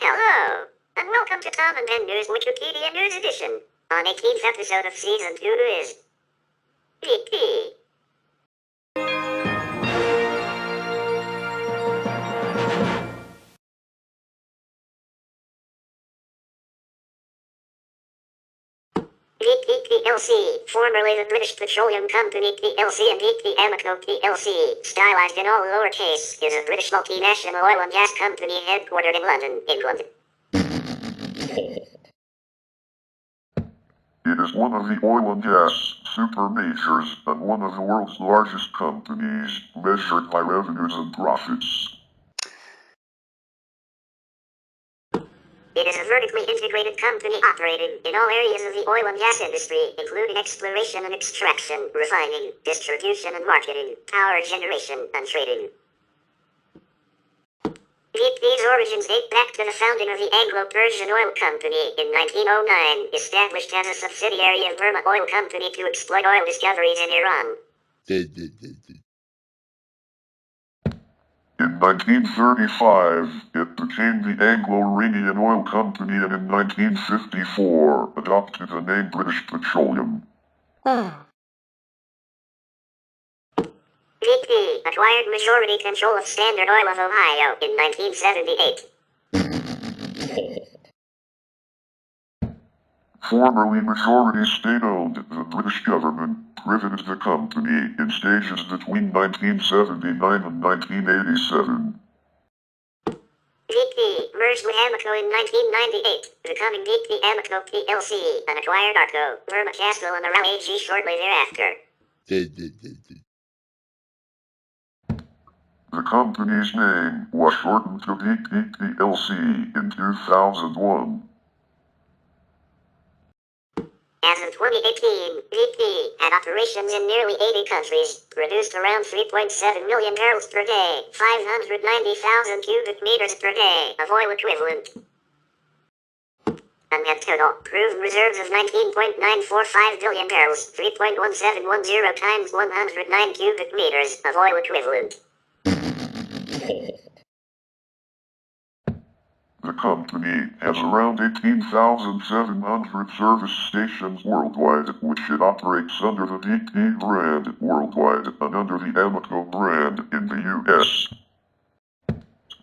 Hello, and welcome to TaBNWNE's Wikipedia News Edition. On 18th episode of Season 2 is BP. BP plc, formerly the British Petroleum Company plc and BP Amoco plc, stylized in all lowercase, is a British multinational oil and gas company headquartered in London, England. It is one of the oil and gas super majors and one of the world's largest companies, measured by revenues and profits. It is a vertically integrated company operating in all areas of the oil and gas industry, including exploration and extraction, refining, distribution and marketing, power generation, and trading. BP's origins date back to the founding of the Anglo-Persian Oil Company in 1909, established as a subsidiary of Burma Oil Company to exploit oil discoveries in Iran. In 1935, it became the Anglo-Iranian Oil Company and in 1954 adopted the name British Petroleum. BP acquired majority control of Standard Oil of Ohio in 1978. Formerly majority state-owned, the British government privated the company in stages between 1979 and 1987. BP merged with Amoco in 1998, becoming BP Amoco plc, and acquired Arco, Burma Castrol and Aral AG shortly thereafter. The company's name was shortened to BP plc in 2001. As of 2018, BP had operations in nearly 80 countries, produced around 3.7 million barrels per day, 590,000 cubic meters per day of oil equivalent, and had total proved reserves of 19.945 billion barrels, 3.1710 times 109 cubic meters of oil equivalent. The company has around 18,700 service stations worldwide, which it operates under the BP brand worldwide and under the Amoco brand in the US,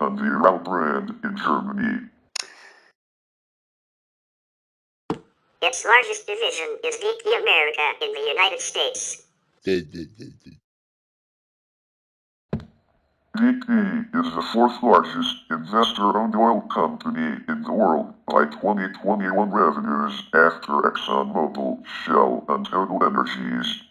and the Aral brand in Germany. Its largest division is BP America in the United States. BP is the fourth largest investor-owned oil company in the world by 2021 revenues after ExxonMobil, Shell, and Total Energies.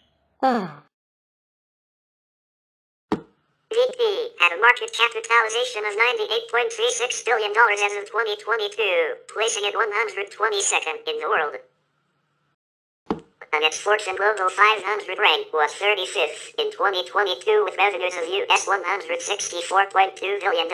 BP had a market capitalization of $98.36 billion as of 2022, placing it 122nd in the world. And its Fortune Global 500 rank was 35th in 2022 with revenues of US $164.2 billion.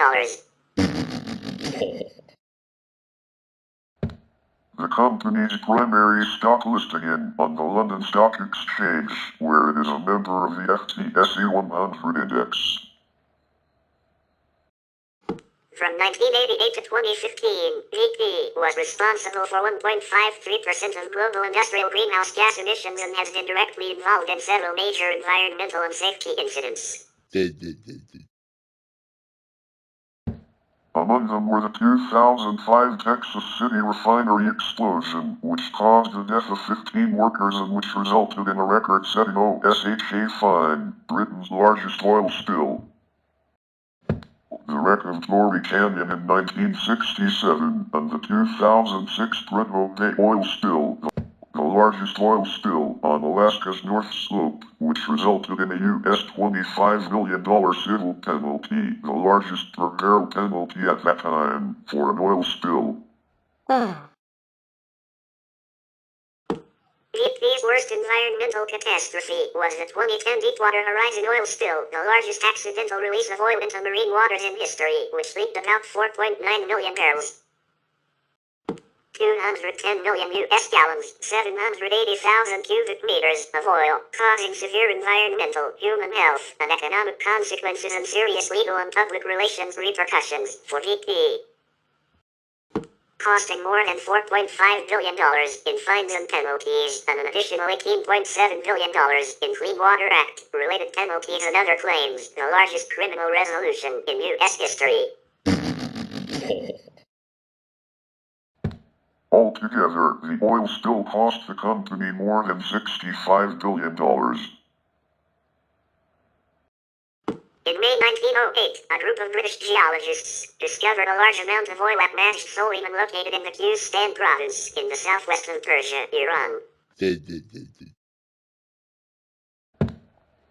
The company's primary stock listing on the London Stock Exchange, where it is a member of the FTSE 100 index. From 1988 to 2015, BP was responsible for 1.53% of global industrial greenhouse gas emissions and has been directly involved in several major environmental and safety incidents. Among them were the 2005 Texas City refinery explosion, which caused the death of 15 workers and which resulted in a record-setting OSHA fine, Britain's largest oil spill. The wreck of Torrey Canyon in 1967, and the 2006 Prudhoe Bay oil spill, the largest oil spill on Alaska's North Slope, which resulted in a US $25 million civil penalty, the largest per barrel penalty at that time, for an oil spill. BP's worst environmental catastrophe was the 2010 Deepwater Horizon oil spill, the largest accidental release of oil into marine waters in history, which leaked about 4.9 million barrels. 210 million US gallons, 780,000 cubic meters of oil, causing severe environmental, human health, and economic consequences and serious legal and public relations repercussions for BP. costing more than $4.5 billion in fines and penalties, and an additional $18.7 billion in Clean Water Act-related penalties and other claims, the largest criminal resolution in U.S. history. Altogether, the oil spill cost the company more than $65 billion. In May 1908, a group of British geologists discovered a large amount of oil at Majd Soleiman located in the Khuzestan province in the southwest of Persia, Iran.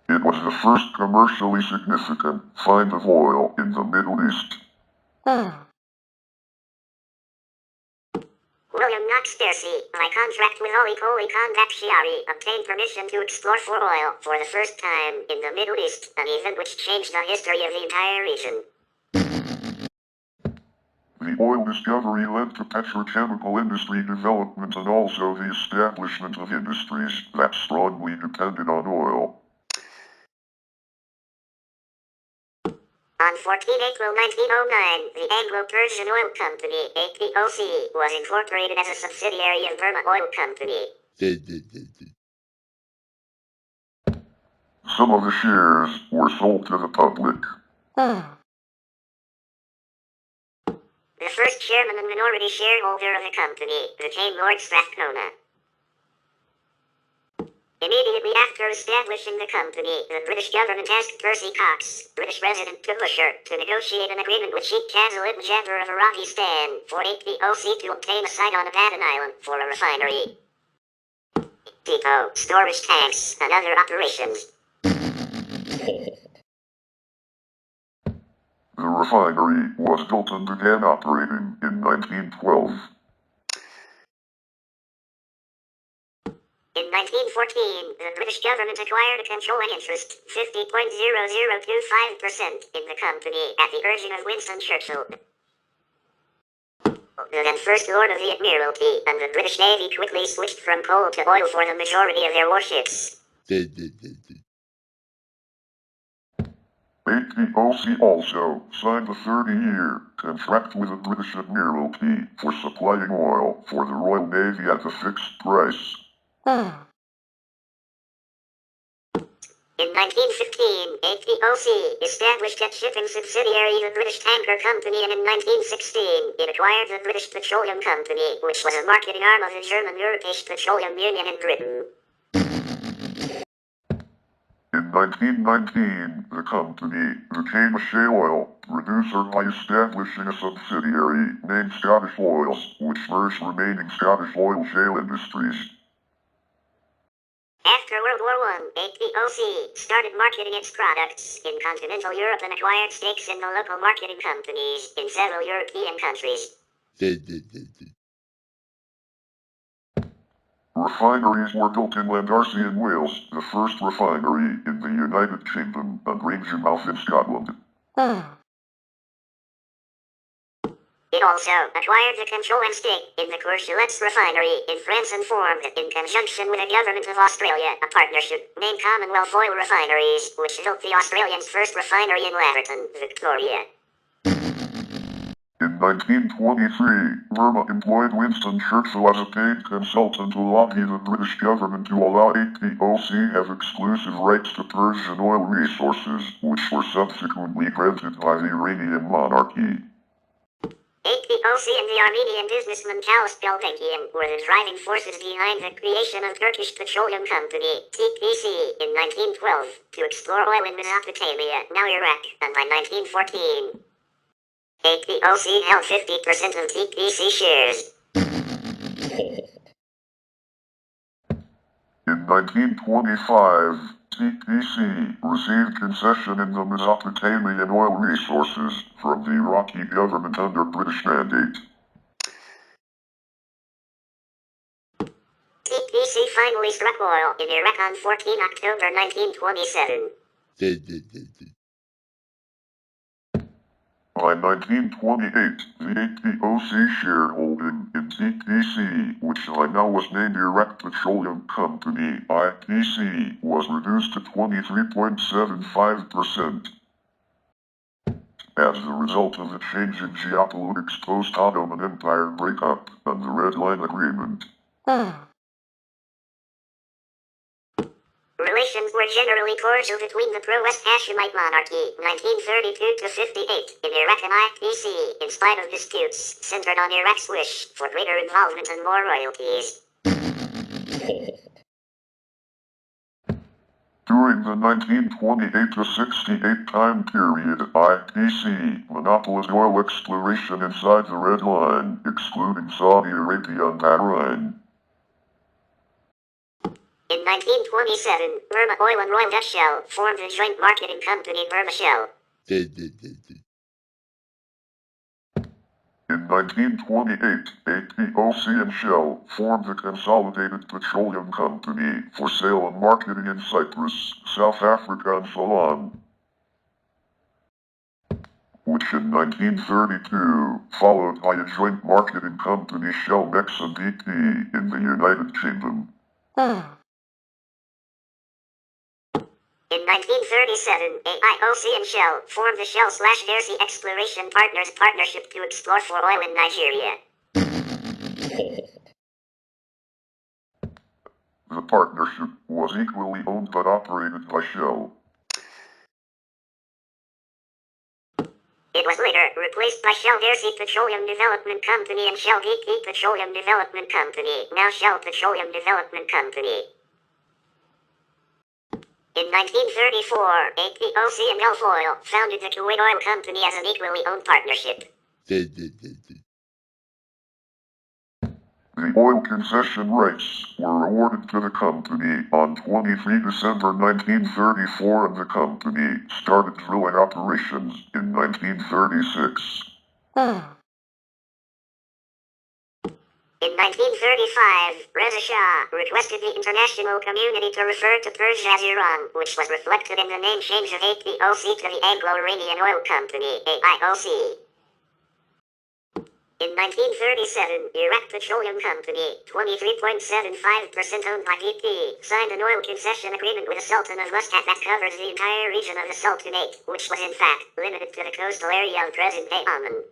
It was the first commercially significant find of oil in the Middle East. William Knox Darcy, by contract with Ali Kohli Khan Bakhtiari, obtained permission to explore for oil for the first time in the Middle East, an event which changed the history of the entire region. The oil discovery led to petrochemical industry development and also the establishment of industries that strongly depended on oil. On 14 April 1909, the Anglo-Persian Oil Company, APOC, was incorporated as a subsidiary of Burma Oil Company. Some of the shares were sold to the public. The first chairman and minority shareholder of the company became Lord Strathcona. Immediately after establishing the company, the British government asked Percy Cox, British resident to Bushehr, to negotiate an agreement with Sheikh Kazal ibn Jabir of Aragistan for APOC to obtain a site on Abadan Island for a refinery, depot, storage tanks, and other operations. The refinery was built and began operating in 1912. In 1914, the British government acquired a controlling interest, 50.0025%, in the company at the urging of Winston Churchill, the then First Lord of the Admiralty, and the British Navy quickly switched from coal to oil for the majority of their warships. APOC also signed a 30-year contract with the British Admiralty for supplying oil for the Royal Navy at a fixed price. In 1915, APOC established a shipping subsidiary, the British Tanker Company, and in 1916, it acquired the British Petroleum Company, which was a marketing arm of the German European Petroleum Union in Britain. In 1919, the company became a shale oil producer by establishing a subsidiary named Scottish Oils, which merged remaining Scottish oil shale industries. After World War I, APOC started marketing its products in continental Europe and acquired stakes in the local marketing companies in several European countries. Refineries were built in Landarcy in Wales, the first refinery in the United Kingdom, and Rangemouth in Scotland. It also acquired the controlling stake in the Courcellets refinery in France and formed, in conjunction with the government of Australia, a partnership named Commonwealth Oil Refineries, which built the Australians' first refinery in Laverton, Victoria. In 1923, Burma employed Winston Churchill as a paid consultant to lobby the British government to allow APOC have exclusive rights to Persian oil resources, which were subsequently granted by the Iranian monarchy. APOC and the Armenian businessman Kalis Belbekian were the driving forces behind the creation of Turkish Petroleum Company, TPC, in 1912, to explore oil in Mesopotamia, now Iraq, and by 1914, APOC held 50% of TPC shares. In 1925, TPC received concession in the Mesopotamian oil resources from the Iraqi government under British mandate. TPC finally struck oil in Iraq on 14 October 1927. By 1928, the APOC shareholding in TPC, which by now was named Iraq Petroleum Company, IPC, was reduced to 23.75%. as a result of the changing geopolitics post-Ottoman Empire breakup and the Red Line Agreement. Relations were generally cordial between the pro-West Hashemite monarchy, 1932 to 58, in Iraq and IPC, in spite of disputes centered on Iraq's wish for greater involvement and more royalties. During the 1928 to 68 time period, IPC monopolized oil exploration inside the Red Line, excluding Saudi Arabia and Bahrain. In 1927, Burma Oil and Royal Dutch Shell formed a joint marketing company, Burma Shell. In 1928, APOC and Shell formed the Consolidated Petroleum Company for sale and marketing in Cyprus, South Africa and Ceylon, which in 1932 followed by a joint marketing company, Shell Mex and BP, in the United Kingdom. In 1937, AIOC and Shell formed the Shell/Dersi Exploration Partners Partnership to explore for oil in Nigeria. The partnership was equally owned but operated by Shell. It was later replaced by Shell Dersi Petroleum Development Company and Shell BP Petroleum Development Company, now Shell Petroleum Development Company. In 1934, APOC and Gulf Oil founded the Kuwait Oil Company as an equally owned partnership. The oil concession rights were awarded to the company on 23 December 1934 and the company started drilling operations in 1936. In 1935, Reza Shah requested the international community to refer to Persia as Iran, which was reflected in the name change of APOC to the Anglo-Iranian Oil Company, AIOC. In 1937, Iraq Petroleum Company, 23.75% owned by BP, signed an oil concession agreement with the Sultan of Muscat that covers the entire region of the Sultanate, which was in fact limited to the coastal area of present-day Oman.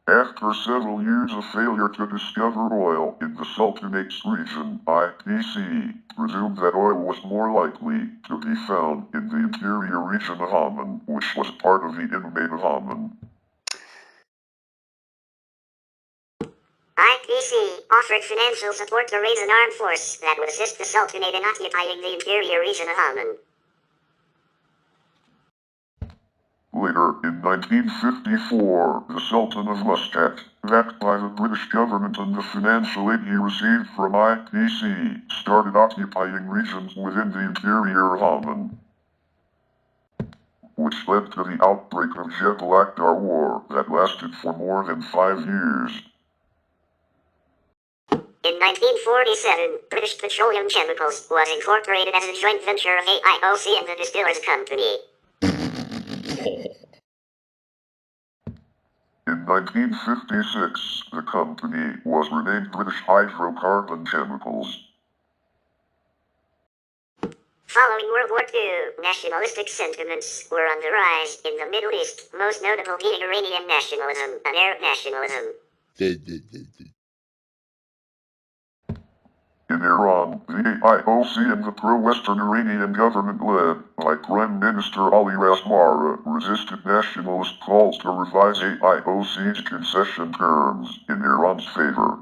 After several years of failure to discover oil in the Sultanate's region, IPC presumed that oil was more likely to be found in the interior region of Oman, which was part of the Inmate of Oman. IPC offered financial support to raise an armed force that would assist the Sultanate in occupying the interior region of Oman. Later, in 1954, the Sultan of Muscat, backed by the British government and the financial aid he received from IPC, started occupying regions within the interior of Oman, which led to the outbreak of Jebel Akhdar War that lasted for more than 5 years. In 1947, British Petroleum Chemicals was incorporated as a joint venture of AIOC and the Distillers Company. In 1956, the company was renamed British Hydrocarbon Chemicals. Following World War II, nationalistic sentiments were on the rise in the Middle East, most notable being Iranian nationalism and Arab nationalism. In Iran, the AIOC and the pro-Western Iranian government led by Prime Minister Ali Rasmara resisted nationalist calls to revise AIOC's concession terms in Iran's favor.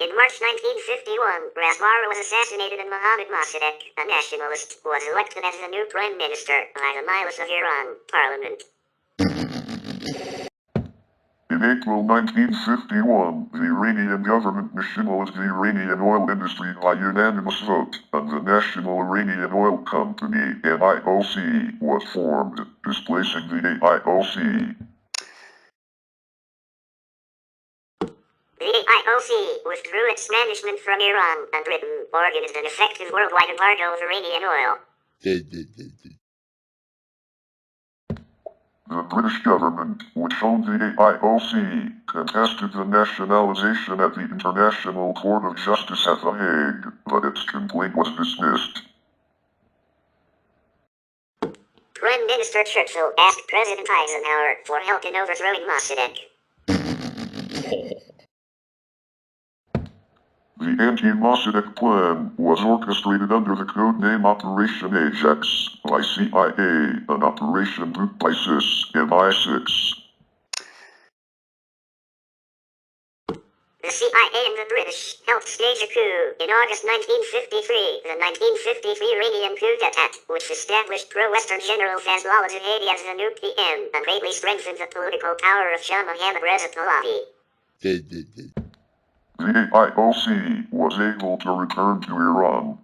In March 1951, Rasmara was assassinated and Mohammad Mossadegh, a nationalist, was elected as the new Prime Minister by the Majlis of Iran Parliament. In April 1951, the Iranian government nationalized the Iranian oil industry by unanimous vote, and the National Iranian Oil Company, NIOC, was formed, displacing the AIOC. The AIOC withdrew its management from Iran, and Britain organized an effective worldwide embargo of Iranian oil. The British government, which owned the AIOC, contested the nationalization at the International Court of Justice at The Hague, but its complaint was dismissed. Prime Minister Churchill asked President Eisenhower for help in overthrowing Mossadegh. The anti-Mossadegh plan was orchestrated under the codename Operation Ajax by CIA, an operation grouped by MI6. The CIA and the British helped stage a coup in August 1953, the 1953 Iranian coup d'etat, which established pro-Western General Fazlollah Zahedi as the new PM and greatly strengthened the political power of Shah Mohammad Reza Pahlavi. The AIOC was able to return to Iran.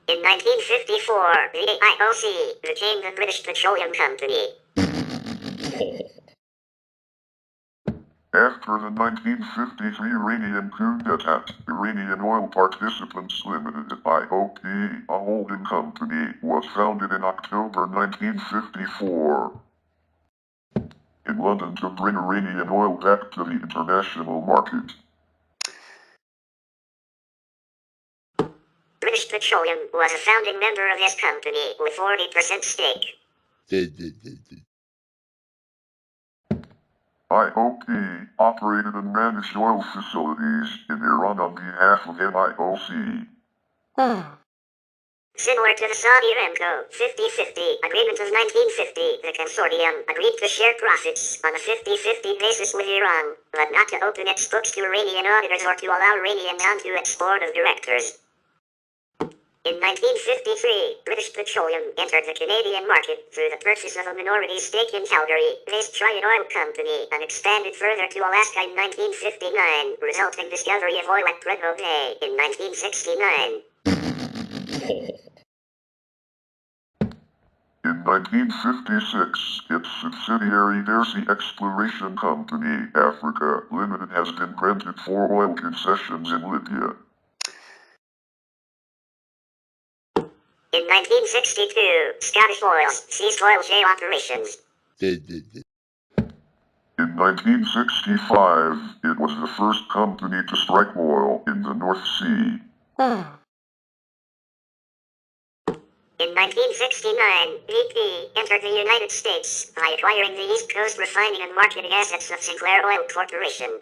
In 1954, the AIOC became the British Petroleum Company. After the 1953 Iranian coup d'etat, Iranian Oil Participants Limited (IOP), a holding company, was founded in October 1954 in London to bring Iranian oil back to the international market. British Petroleum was a founding member of this company with 40% stake. IOP operated and managed oil facilities in Iran on behalf of NIOC. Similar to the Saudi Aramco 50-50 agreement of 1950, the consortium agreed to share profits on a 50-50 basis with Iran, but not to open its books to Iranian auditors or to allow Iranians onto its board of directors. In 1953, British Petroleum entered the Canadian market through the purchase of a minority stake in Calgary-based Trion Oil Company and expanded further to Alaska in 1959, resulting discovery of oil at Prudhoe Bay in 1969. In 1956, its subsidiary Dersi Exploration Company, Africa Limited, has been granted 4 oil concessions in Libya. In 1962, Scottish Oils ceased oil shale operations. In 1965, it was the first company to strike oil in the North Sea. In 1969, BP entered the United States by acquiring the East Coast refining and marketing assets of Sinclair Oil Corporation.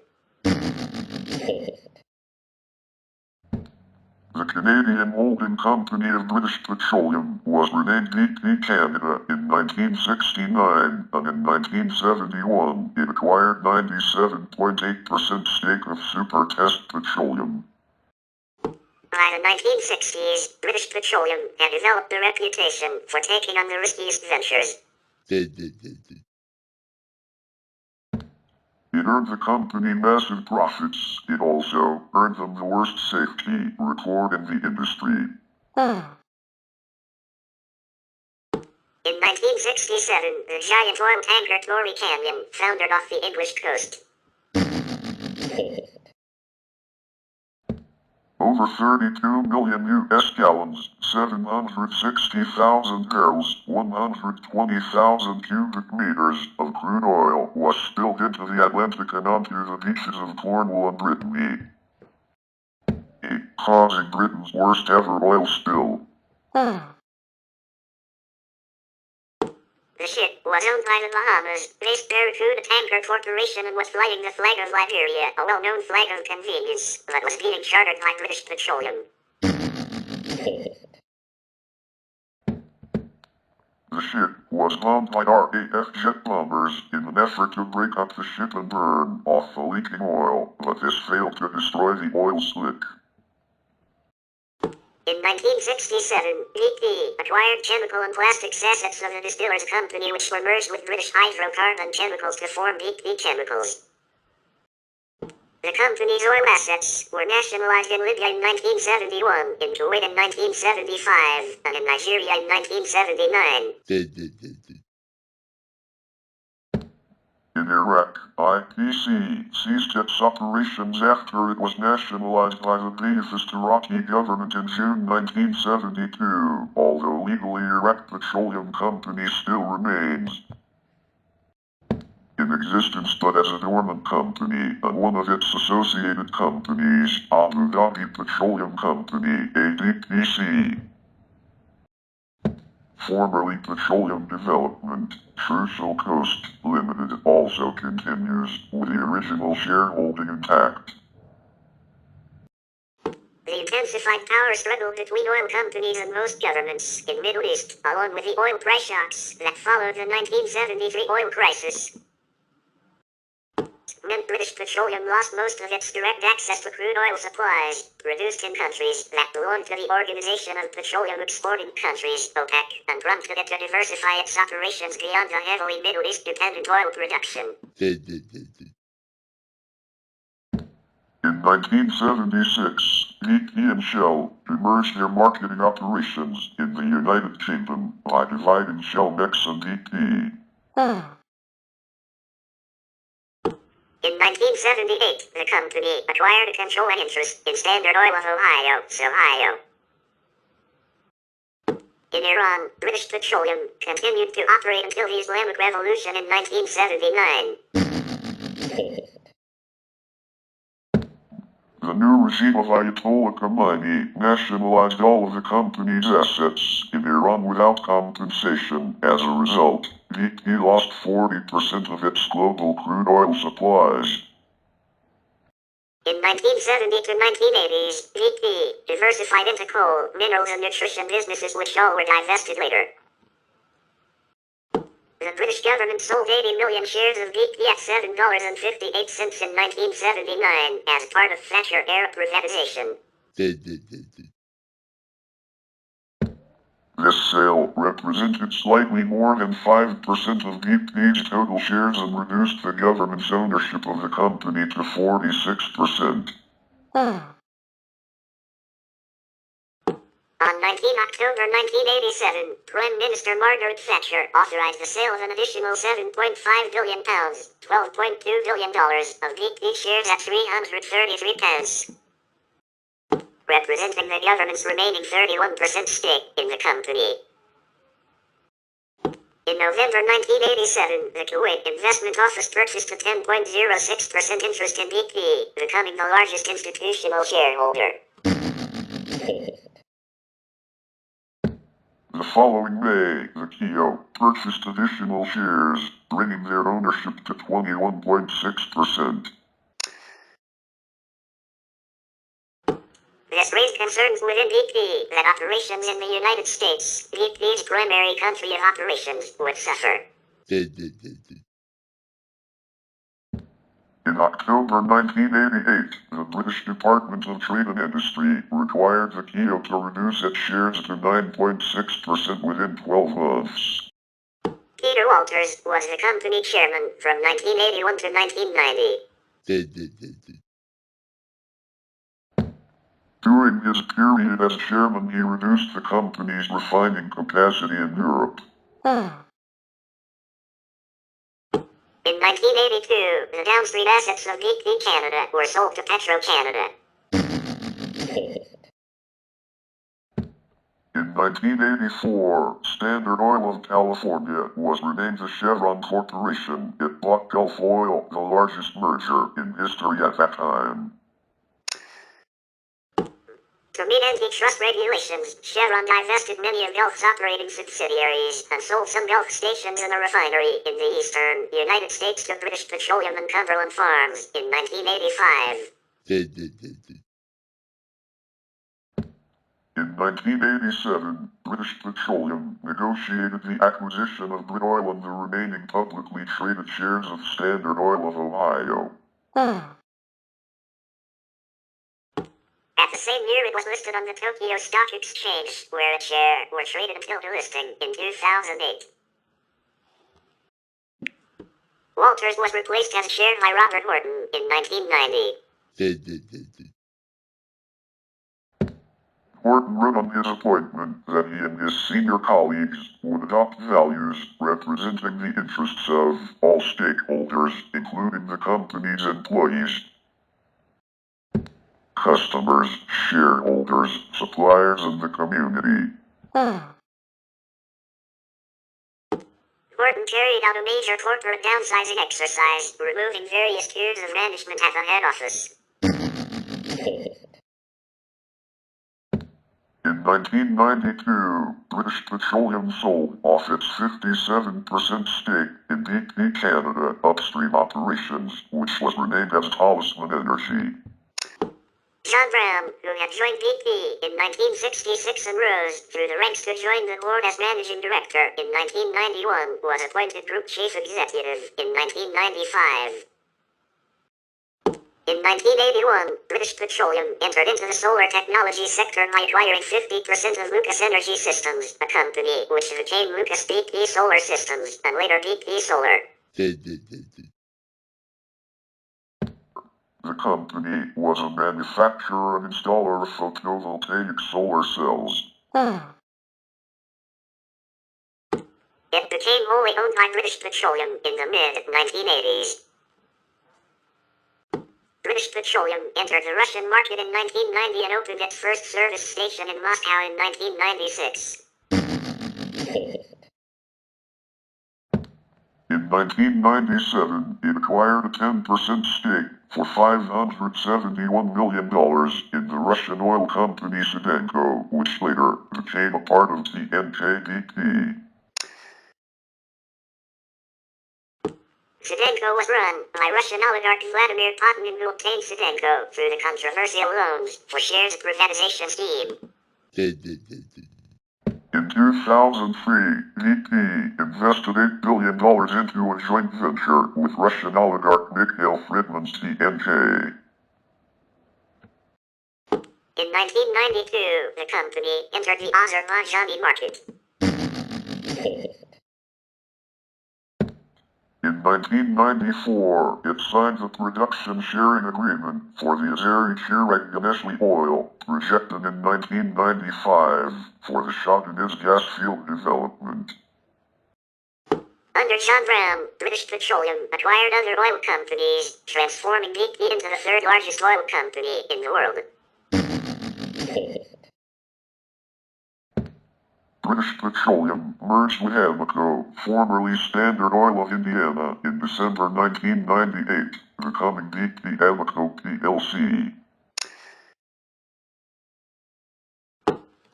The Canadian holding company of British Petroleum was renamed BP Canada in 1969, and in 1971 it acquired 97.8% stake of Supertest Petroleum. By the 1960s, British Petroleum had developed a reputation for taking on the riskiest ventures. It earned the company massive profits. It also earned them the worst safety record in the industry. In 1967, the giant oil tanker Torrey Canyon foundered off the English coast. Over 32 million U.S. gallons, 760,000 barrels, 120,000 cubic meters of crude oil was spilled into the Atlantic and onto the beaches of Cornwall and Brittany, causing Britain's worst ever oil spill. The ship was owned by the Bahamas-based Barracuda Tanker Corporation and was flying the flag of Liberia, a well-known flag of convenience, but was being chartered by British Petroleum. The ship was bombed by RAF jet bombers in an effort to break up the ship and burn off the leaking oil, but this failed to destroy the oil slick. In 1967, BP acquired chemical and plastics assets of the Distillers Company, which were merged with British Hydrocarbon Chemicals to form BP Chemicals. The company's oil assets were nationalized in Libya in 1971, in Kuwait in 1975, and in Nigeria in 1979. In Iraq, IPC ceased its operations after it was nationalized by the pacifist Iraqi government in June 1972, although legally Iraq Petroleum Company still remains in existence but as a dormant company, and one of its associated companies, Abu Dhabi Petroleum Company, ADPC, formerly Petroleum Development, Trucial Coast Limited, also continues, with the original shareholding intact. The intensified power struggle between oil companies and most governments in Middle East, along with the oil price shocks that followed the 1973 oil crisis, meant British Petroleum lost most of its direct access to crude oil supplies, produced in countries that belonged to the Organization of Petroleum Exporting Countries, OPEC, and prompted it to diversify its operations beyond a heavily Middle East-dependent oil production. In 1976, BP and Shell merged their marketing operations in the United Kingdom by dividing Shell Mex and BP. In 1978, the company acquired a controlling interest in Standard Oil of Ohio, Ohio. In Iran, British Petroleum continued to operate until the Islamic Revolution in 1979. The new regime of Ayatollah Khomeini nationalized all of the company's assets in Iran without compensation. As a result, BP lost 40% of its global crude oil supplies. In 1970 to 1980s, BP diversified into coal, minerals and nutrition businesses which all were divested later. The British government sold 80 million shares of BP at $7.58 in 1979 as part of Thatcher-era privatization. This sale represented slightly more than 5% of BP's total shares and reduced the government's ownership of the company to 46%. On 19 October 1987, Prime Minister Margaret Thatcher authorized the sale of an additional £7.5 billion, $12.2 billion of BP shares at 333 pence, representing the government's remaining 31% stake in the company. In November 1987, the Kuwait Investment Office purchased a 10.06% interest in BP, becoming the largest institutional shareholder. The following May, the Keo purchased additional shares, bringing their ownership to 21.6%. This raised concerns within BP that operations in the United States, BP's primary country of operations, would suffer. In October 1988, the British Department of Trade and Industry required the Keo to reduce its shares to 9.6% within 12 months. Peter Walters was the company chairman from 1981 to 1990. During his period as chairman, he reduced the company's refining capacity in Europe. In 1982, the downstream assets of BP Canada were sold to Petro-Canada. In 1984, Standard Oil of California was renamed the Chevron Corporation. It bought Gulf Oil, the largest merger in history at that time. To meet antitrust regulations, Chevron divested many of Gulf's operating subsidiaries and sold some Gulf stations and a refinery in the eastern United States to British Petroleum and Cumberland Farms in 1985. In 1987, British Petroleum negotiated the acquisition of Britoil and the remaining publicly traded shares of Standard Oil of Ohio. At the same year, it was listed on the Tokyo Stock Exchange, where its shares were traded until delisting in 2008. Walters was replaced as chair by Robert Horton in 1990. Horton wrote on his appointment that he and his senior colleagues would adopt values representing the interests of all stakeholders, including the company's employees, customers, shareholders, suppliers, and the community. Horton carried out a major corporate downsizing exercise, removing various tiers of management at the head office. In 1992, British Petroleum sold off its 57% stake in BP Canada upstream operations, which was renamed as Talisman Energy. John Brown, who had joined BP in 1966 and rose through the ranks to join the board as managing director in 1991, was appointed group chief executive in 1995. In 1981, British Petroleum entered into the solar technology sector by acquiring 50% of Lucas Energy Systems, a company which became Lucas BP Solar Systems, and later BP Solar. The company was a manufacturer and installer of photovoltaic solar cells. It became wholly owned by British Petroleum in the mid-1980s. British Petroleum entered the Russian market in 1990 and opened its first service station in Moscow in 1996. In 1997, it acquired a 10% stake for $571 million in the Russian oil company Sedenko, which later became a part of TaBNWNE. Sedenko was run by Russian oligarch Vladimir Putin, who obtained Sedenko through the controversial loans for shares privatization scheme. In 2003, BP invested $8 billion into a joint venture with Russian oligarch Mikhail Fridman's TNK. In 1992, the company entered the Azerbaijani market. In 1994, it signed the production sharing agreement for the Azeri-Chirag oil, rejected in 1995 for the Shaganez gas field development. Under John Brown, British Petroleum acquired other oil companies, transforming BP into the third largest oil company in the world. British Petroleum merged with Amoco, formerly Standard Oil of Indiana, in December 1998, becoming BP Amoco plc.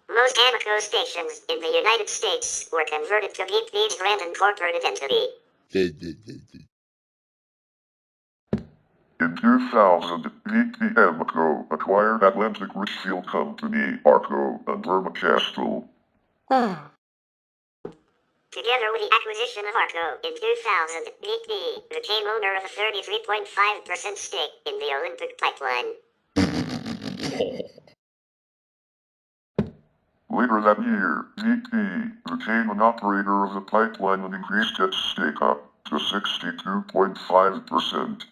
Most Amoco stations in the United States were converted to BP's brand and corporate identity. In 2000, BP Amoco acquired Atlantic Richfield Company, Arco, and Vermacastle. Together with the acquisition of Arco in 2000, BP became owner of a 33.5% stake in the Olympic pipeline. Later that year, BP became an operator of the pipeline and increased its stake up to 62.5%.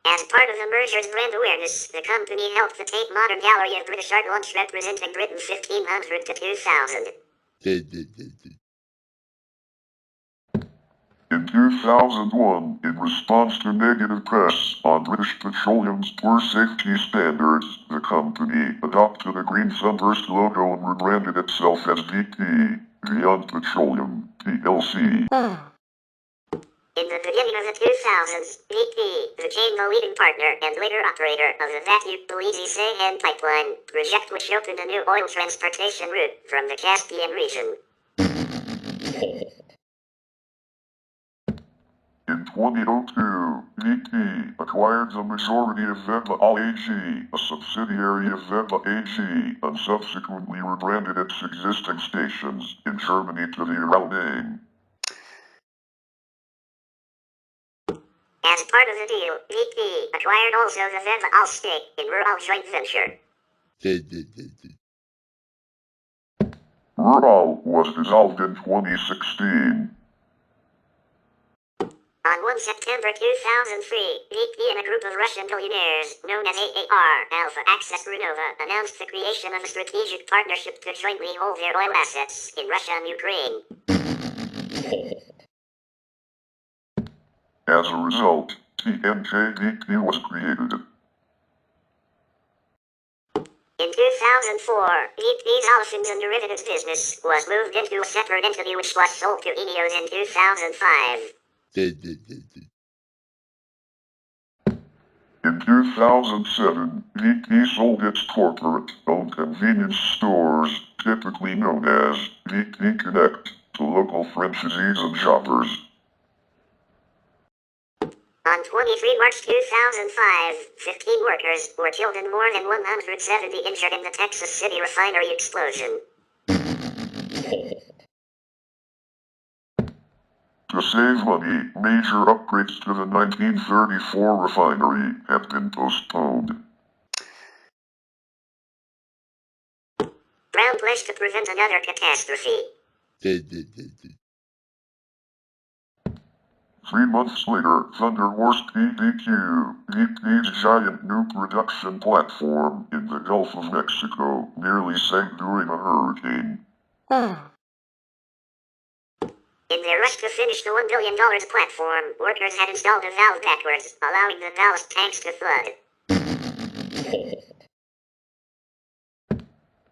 As part of the merger's brand awareness, the company helped the Tate Modern Gallery of British Art launch representing Britain 1500 to 2000. In 2001, in response to negative press on British Petroleum's poor safety standards, the company adopted a green sunburst logo and rebranded itself as BP, Beyond Petroleum, plc. In the beginning of the 2000s, BP became the leading partner and later operator of the Vatute-Tbilisi-Ceyhan pipeline, project which opened a new oil transportation route from the Caspian region. In 2002, BP acquired the majority of Veba AG, a subsidiary of Veba AG, and subsequently rebranded its existing stations in Germany to the Ural name. As part of the deal, BP acquired also the Veba Al stake in Rural joint venture. Rural was dissolved in 2016. On 1 September 2003, VP and a group of Russian billionaires, known as AAR, Alpha Access Renova, announced the creation of a strategic partnership to jointly hold their oil assets in Russia and Ukraine. As a result, TaBNWNE was created. In 2004, VP's olefins and derivatives business was moved into a separate entity which was sold to Ineos in 2005. In 2007, VP sold its corporate-owned convenience stores, typically known as VP Connect, to local franchisees and shoppers. On 23 March 2005, 15 workers were killed and more than 170 injured in the Texas City refinery explosion. To save money, major upgrades to the 1934 refinery have been postponed. Brown pledged to prevent another catastrophe. 3 months later, Thunder Horse PDQ, VP's giant new production platform in the Gulf of Mexico, nearly sank during a hurricane. In their rush to finish the $1 billion platform, workers had installed a valve backwards, allowing the ballast tanks to flood.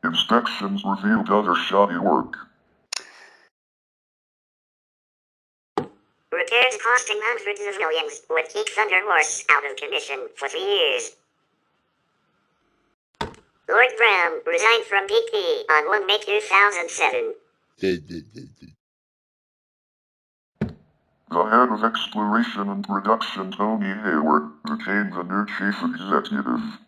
Inspections revealed other shoddy work. Repairs costing hundreds of millions would keep Thunder Horse out of commission for 3 years. Lord Brown resigned from BP on 1 May 2007. The head of exploration and production, Tony Hayward, became the new chief executive.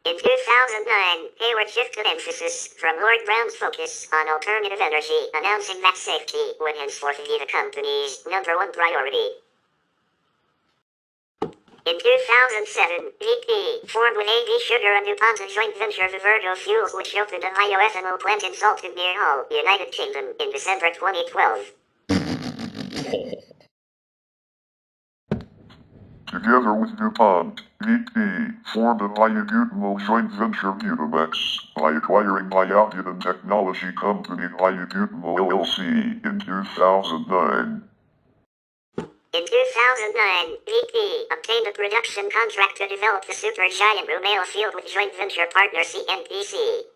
In 2009, Hayward shifted emphasis from Lord Brown's focus on alternative energy, announcing that safety would henceforth be the company's #1 priority. In 2007, BP formed with AB Sugar and DuPont a joint venture Vivergo Fuels, which opened a bioethanol plant in Salton near Hull, United Kingdom, in December 2012. Together with DuPont, BP formed a biobutanol joint venture Butamex by acquiring biobutanol technology company Biobutanol LLC in 2009. In 2009, BP obtained a production contract to develop the supergiant Rumaila field with joint venture partner CNPC.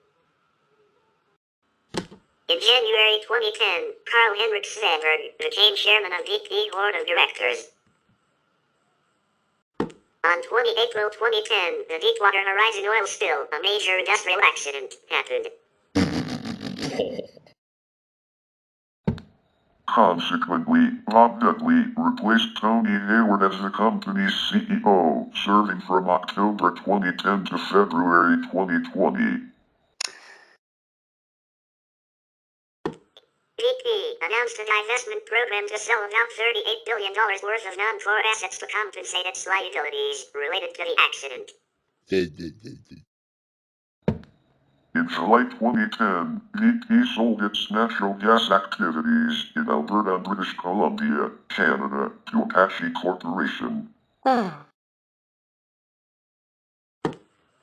In January 2010, Carl-Henrik Svanberg became chairman of BP Board of Directors. On 20 April 2010, the Deepwater Horizon oil spill, a major industrial accident, happened. Consequently, Bob Dudley replaced Tony Hayward as the company's CEO, serving from October 2010 to February 2020. BP announced a divestment program to sell about $38 billion worth of non-core assets to compensate its liabilities related to the accident. In July 2010, BP sold its natural gas activities in Alberta and British Columbia, Canada, to Apache Corporation.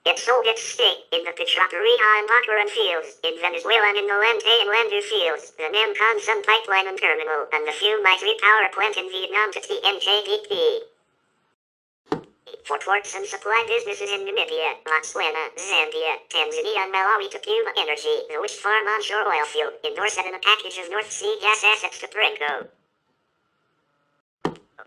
It sold its stake in the Petroquería and Bacaran fields in Venezuela and in the Lente and Landu fields, the Nam Con Sun pipeline and terminal, and the Phu My 3 power plant in Vietnam to TNK-BP. For ports and supply businesses in Namibia, Botswana, Zambia, Tanzania and Malawi to Puma Energy, the Wish Farm onshore oil field, endorsed in a package of North Sea gas assets to Perenco.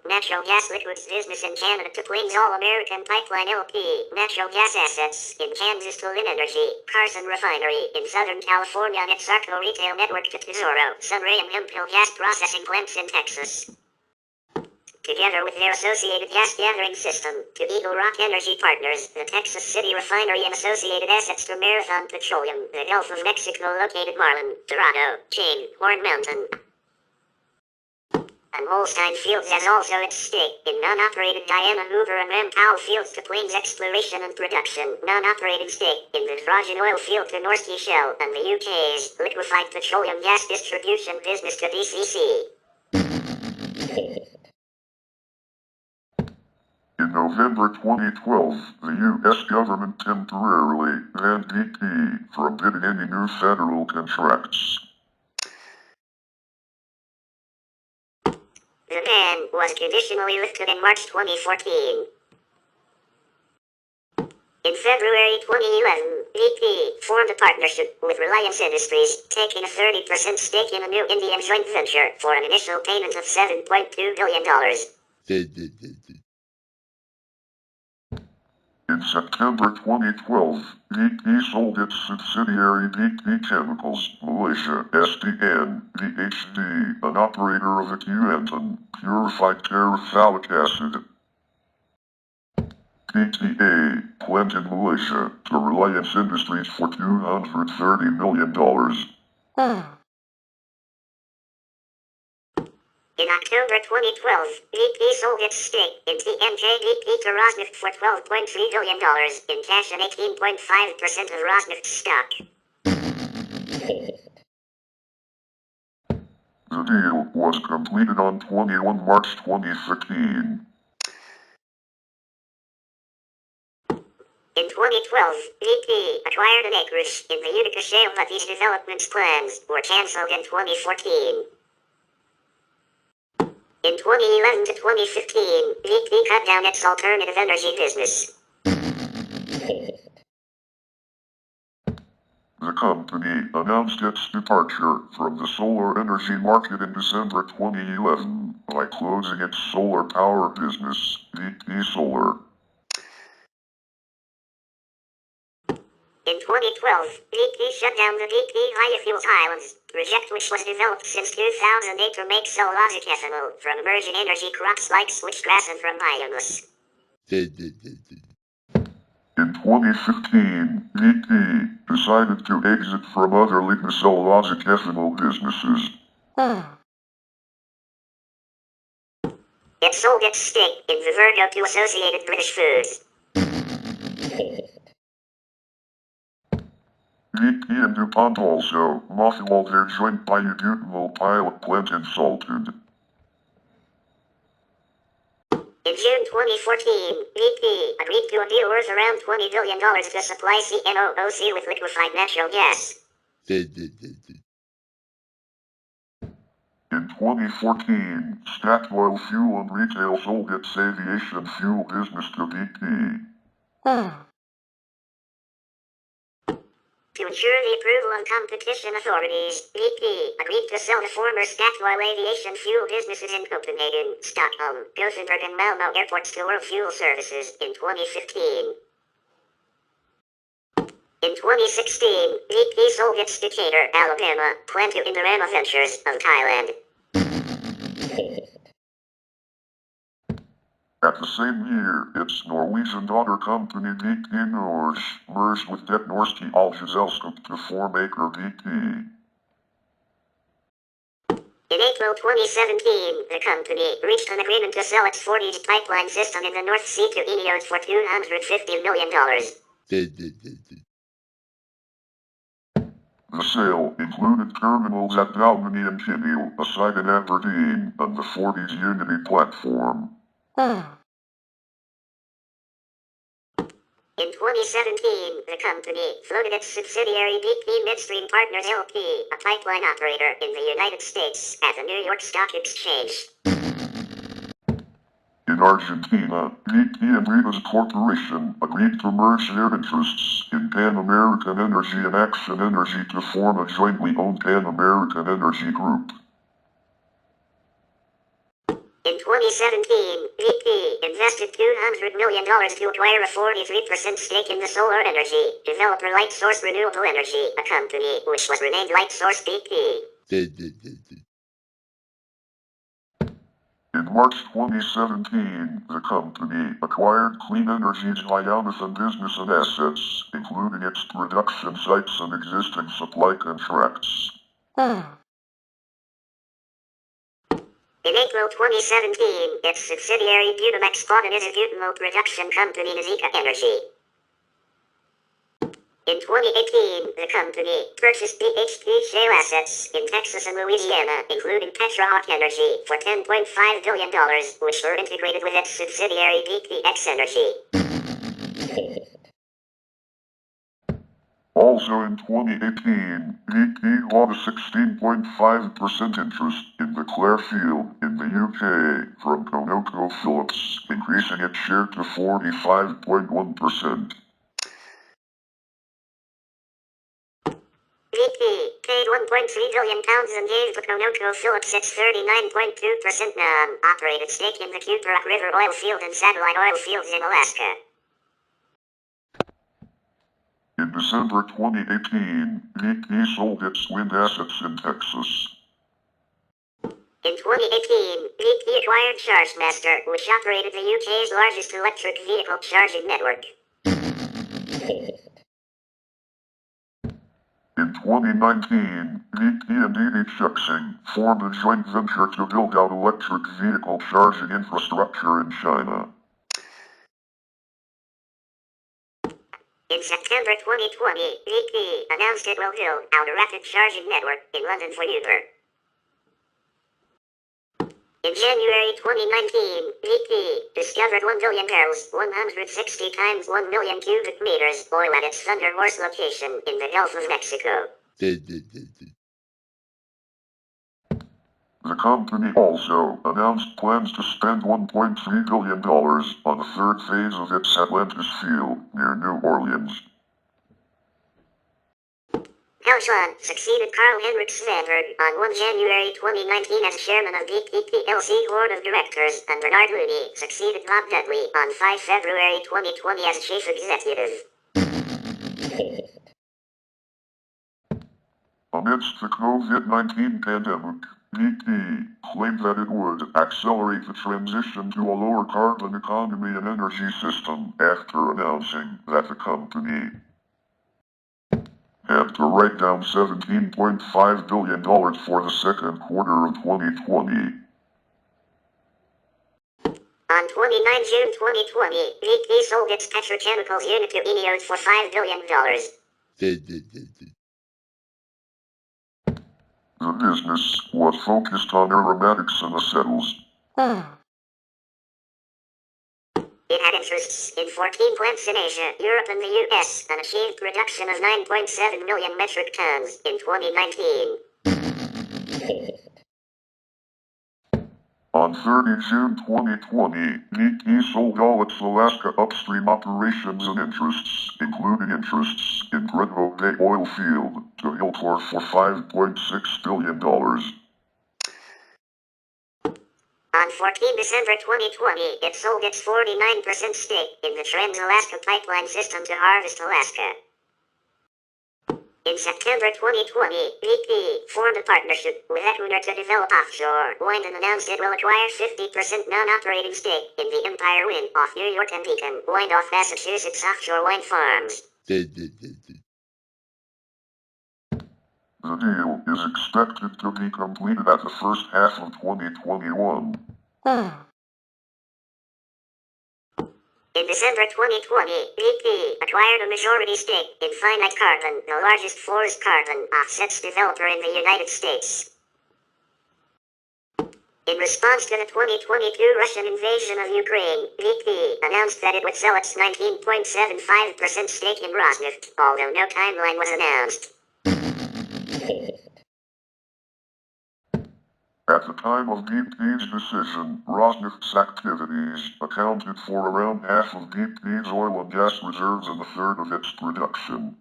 Natural gas liquids business in Canada to Plains All American Pipeline LP, natural gas assets in Kansas to Lynn Energy, Carson Refinery in Southern California and its Arco retail network to Tesoro, Sunray and Hemphill gas processing plants in Texas. Together with their associated gas gathering system, to Eagle Rock Energy Partners, the Texas City Refinery and associated assets to Marathon Petroleum, the Gulf of Mexico located Marlin, Dorado, Chain, Horn Mountain. And Holstein Fields has also its stake in non-operated Diana Hoover and Ram Powell fields to Plains exploration and production, non-operated stake in the Trojan oil field to North Sea Shell, and the UK's liquefied petroleum gas distribution business to DCC. In November 2012, the U.S. government temporarily banned BP from bidding any new federal contracts. The ban was conditionally lifted in March 2014. In February 2011, BP formed a partnership with Reliance Industries, taking a 30% stake in a new Indian joint venture for an initial payment of $7.2 billion. In September 2012, BP sold its subsidiary BP Chemicals, Malaysia, SDN, an operator of Equantin, purified terephthalate acid, PTA, plant in Malaysia, to Reliance Industries for $230 million. In October 2012, BP sold its stake in TNJ-BP to Rosneft for $12.3 billion in cash and 18.5% of Rosneft's stock. The deal was completed on 21 March 2015. In 2012, BP acquired an acreage in the Utica Shale, but these development plans were cancelled in 2014. In 2011 to 2015, BP cut down its alternative energy business. The company announced its departure from the solar energy market in December 2011 by closing its solar power business, BP Solar. In 2012, BP shut down the BP Biofuels Islands project, which was developed since 2008 to make cellulosic ethanol from emerging energy crops like switchgrass and from biomass. In 2015, BP decided to exit from other lignocellulosic ethanol businesses. It sold its stake in Vivergo to Associated British Foods. BP and DuPont also mothballed their joint biobutanol pilot plant in Salted. In June 2014, BP agreed to a deal worth around $20 billion to supply CNOOC with liquefied natural gas. In 2014, Statoil Fuel and Retail sold its aviation fuel business to BP. To ensure the approval of competition authorities, BP agreed to sell the former Statoil aviation fuel businesses in Copenhagen, Stockholm, Gothenburg and Malmö airports to World Fuel Services in 2015. In 2016, BP sold its Decatur, Alabama, plant to Indorama Ventures of Thailand. At the same year, its Norwegian daughter company BP Norge merged with Det Norske Oljeselskap to form Aker BP. In April 2017, the company reached an agreement to sell its 40 pipeline system in the North Sea to Ineos for $250 million. The sale included terminals at TaBNWNE and Kinneil, a site in Aberdeen, and the 40's Unity platform. In 2017, the company floated its subsidiary BP Midstream Partners LP, a pipeline operator in the United States, at the New York Stock Exchange. In Argentina, BP and Rivas Corporation agreed to merge their interests in Pan American Energy and Action Energy to form a jointly owned Pan American Energy Group. In 2017, BP invested $200 million to acquire a 43% stake in the solar energy developer Lightsource Renewable Energy, a company which was renamed Lightsource BP. In March 2017, the company acquired Clean Energy's biomethane business and assets, including its production sites and existing supply contracts. In April 2017, its subsidiary Butamex bought an isobutanol production company Nazika Energy. In 2018, the company purchased BHP shale assets in Texas and Louisiana, including Petrohawk Energy, for $10.5 billion, which were integrated with its subsidiary BPX Energy. Also in 2018, BP bought a 16.5% interest in the Clare field in the UK from ConocoPhillips, increasing its share to 45.1%. BP paid £1.3 billion and gave to ConocoPhillips its 39.2% non-operated stake in the Cuparock River oil field and satellite oil fields in Alaska. In December 2018, BP sold its wind assets in Texas. In 2018, BP acquired Chargemaster, which operated the UK's largest electric vehicle charging network. In 2019, BP and EV Chuxing formed a joint venture to build out electric vehicle charging infrastructure in China. In September 2020, BP announced it will build out a rapid charging network in London for Uber. In January 2019, BP discovered 1 billion barrels, 160 times 1 million cubic meters oil at its Thunder Horse location in the Gulf of Mexico. The company also announced plans to spend $1.3 billion on the third phase of its Atlantis field near New Orleans. Schwan succeeded Carl-Henrik Svanberg on 1 January 2019 as chairman of BP plc board of directors, and Bernard Looney succeeded Bob Dudley on 5 February 2020 as chief executive. Amidst the COVID-19 pandemic, BP claimed that it would accelerate the transition to a lower carbon economy and energy system after announcing that the company had to write down $17.5 billion for the second quarter of 2020. On 29 June 2020, BP sold its petrochemicals unit to Ineos for $5 billion. The business was focused on aromatics and acetyls. It had interests in 14 plants in Asia, Europe and the US, and achieved production of 9.7 million metric tons in 2019. On 30 June 2020, BP sold all its Alaska upstream operations and interests, including interests in Redwood Bay oil field, to Hiltor for $5.6 billion. On 14 December 2020, it sold its 49% stake in the Trans-Alaska Pipeline System to Harvest Alaska. In September 2020, BP formed a partnership with Equinor to develop offshore wind and announced it will acquire 50% non-operating stake in the Empire Wind off New York and Beacon Wind off Massachusetts offshore wind farms. The deal is expected to be completed at the first half of 2021. In December 2020, BP acquired a majority stake in Finite Carbon, the largest forest carbon offsets developer in the United States. In response to the 2022 Russian invasion of Ukraine, BP announced that it would sell its 19.75% stake in Rosneft, although no timeline was announced. At the time of BP's decision, Rosneft's activities accounted for around half of BP's oil and gas reserves and a third of its production.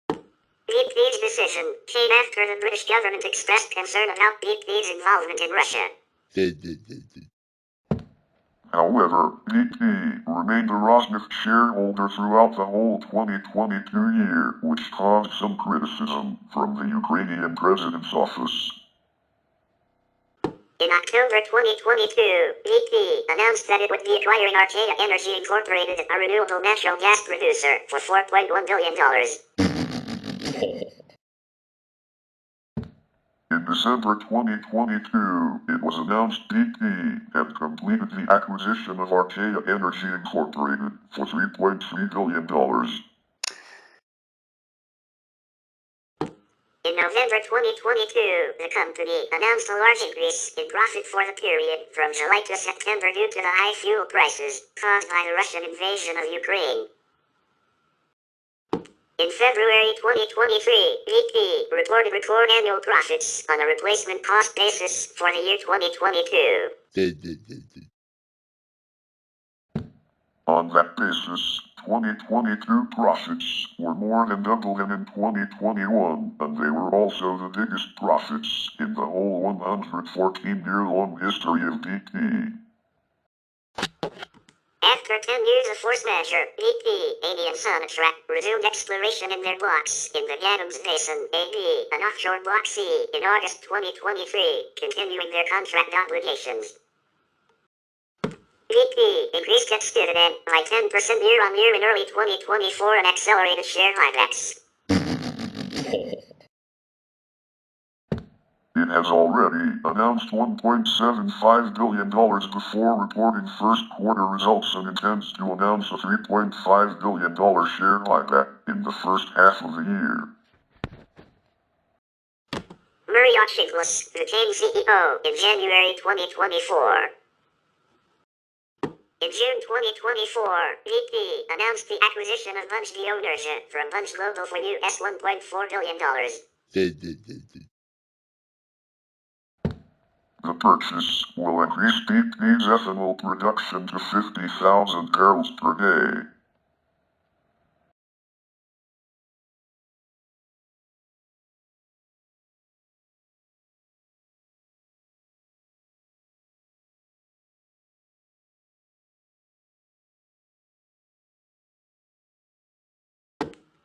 BP's decision came after the British government expressed concern about BP's involvement in Russia. However, BP remained a Rosneft shareholder throughout the whole 2022 year, which caused some criticism from the Ukrainian president's office. In October 2022, BP announced that it would be acquiring Archaea Energy Incorporated, a renewable natural gas producer, for $4.1 billion. In December 2022, it was announced BP had completed the acquisition of Archaea Energy Incorporated for $3.3 billion. In November 2022, the company announced a large increase in profit for the period from July to September due to the high fuel prices caused by the Russian invasion of Ukraine. In February 2023, BP reported record annual profits on a replacement cost basis for the year 2022. On that basis, 2022 profits were more than double them in 2021, and they were also the biggest profits in the whole 114-year-long history of BP. After 10 years of force majeure, BP, Eni and Sonatrach resumed exploration in their blocks in the Adams Basin, AB, and offshore Block C, in August 2023, continuing their contract obligations. BP increased its dividend by 10% year-on-year in early 2024 and accelerated share buybacks. It has already announced $1.75 billion before reporting first quarter results and intends to announce a $3.5 billion share buyback in the first half of the year. Muriot Chiklis became CEO in January 2024. In June 2024, BP announced the acquisition of TaBNWNE from Bunge Global for US $1.4 billion. The purchase will increase BP's ethanol production to 50,000 barrels per day.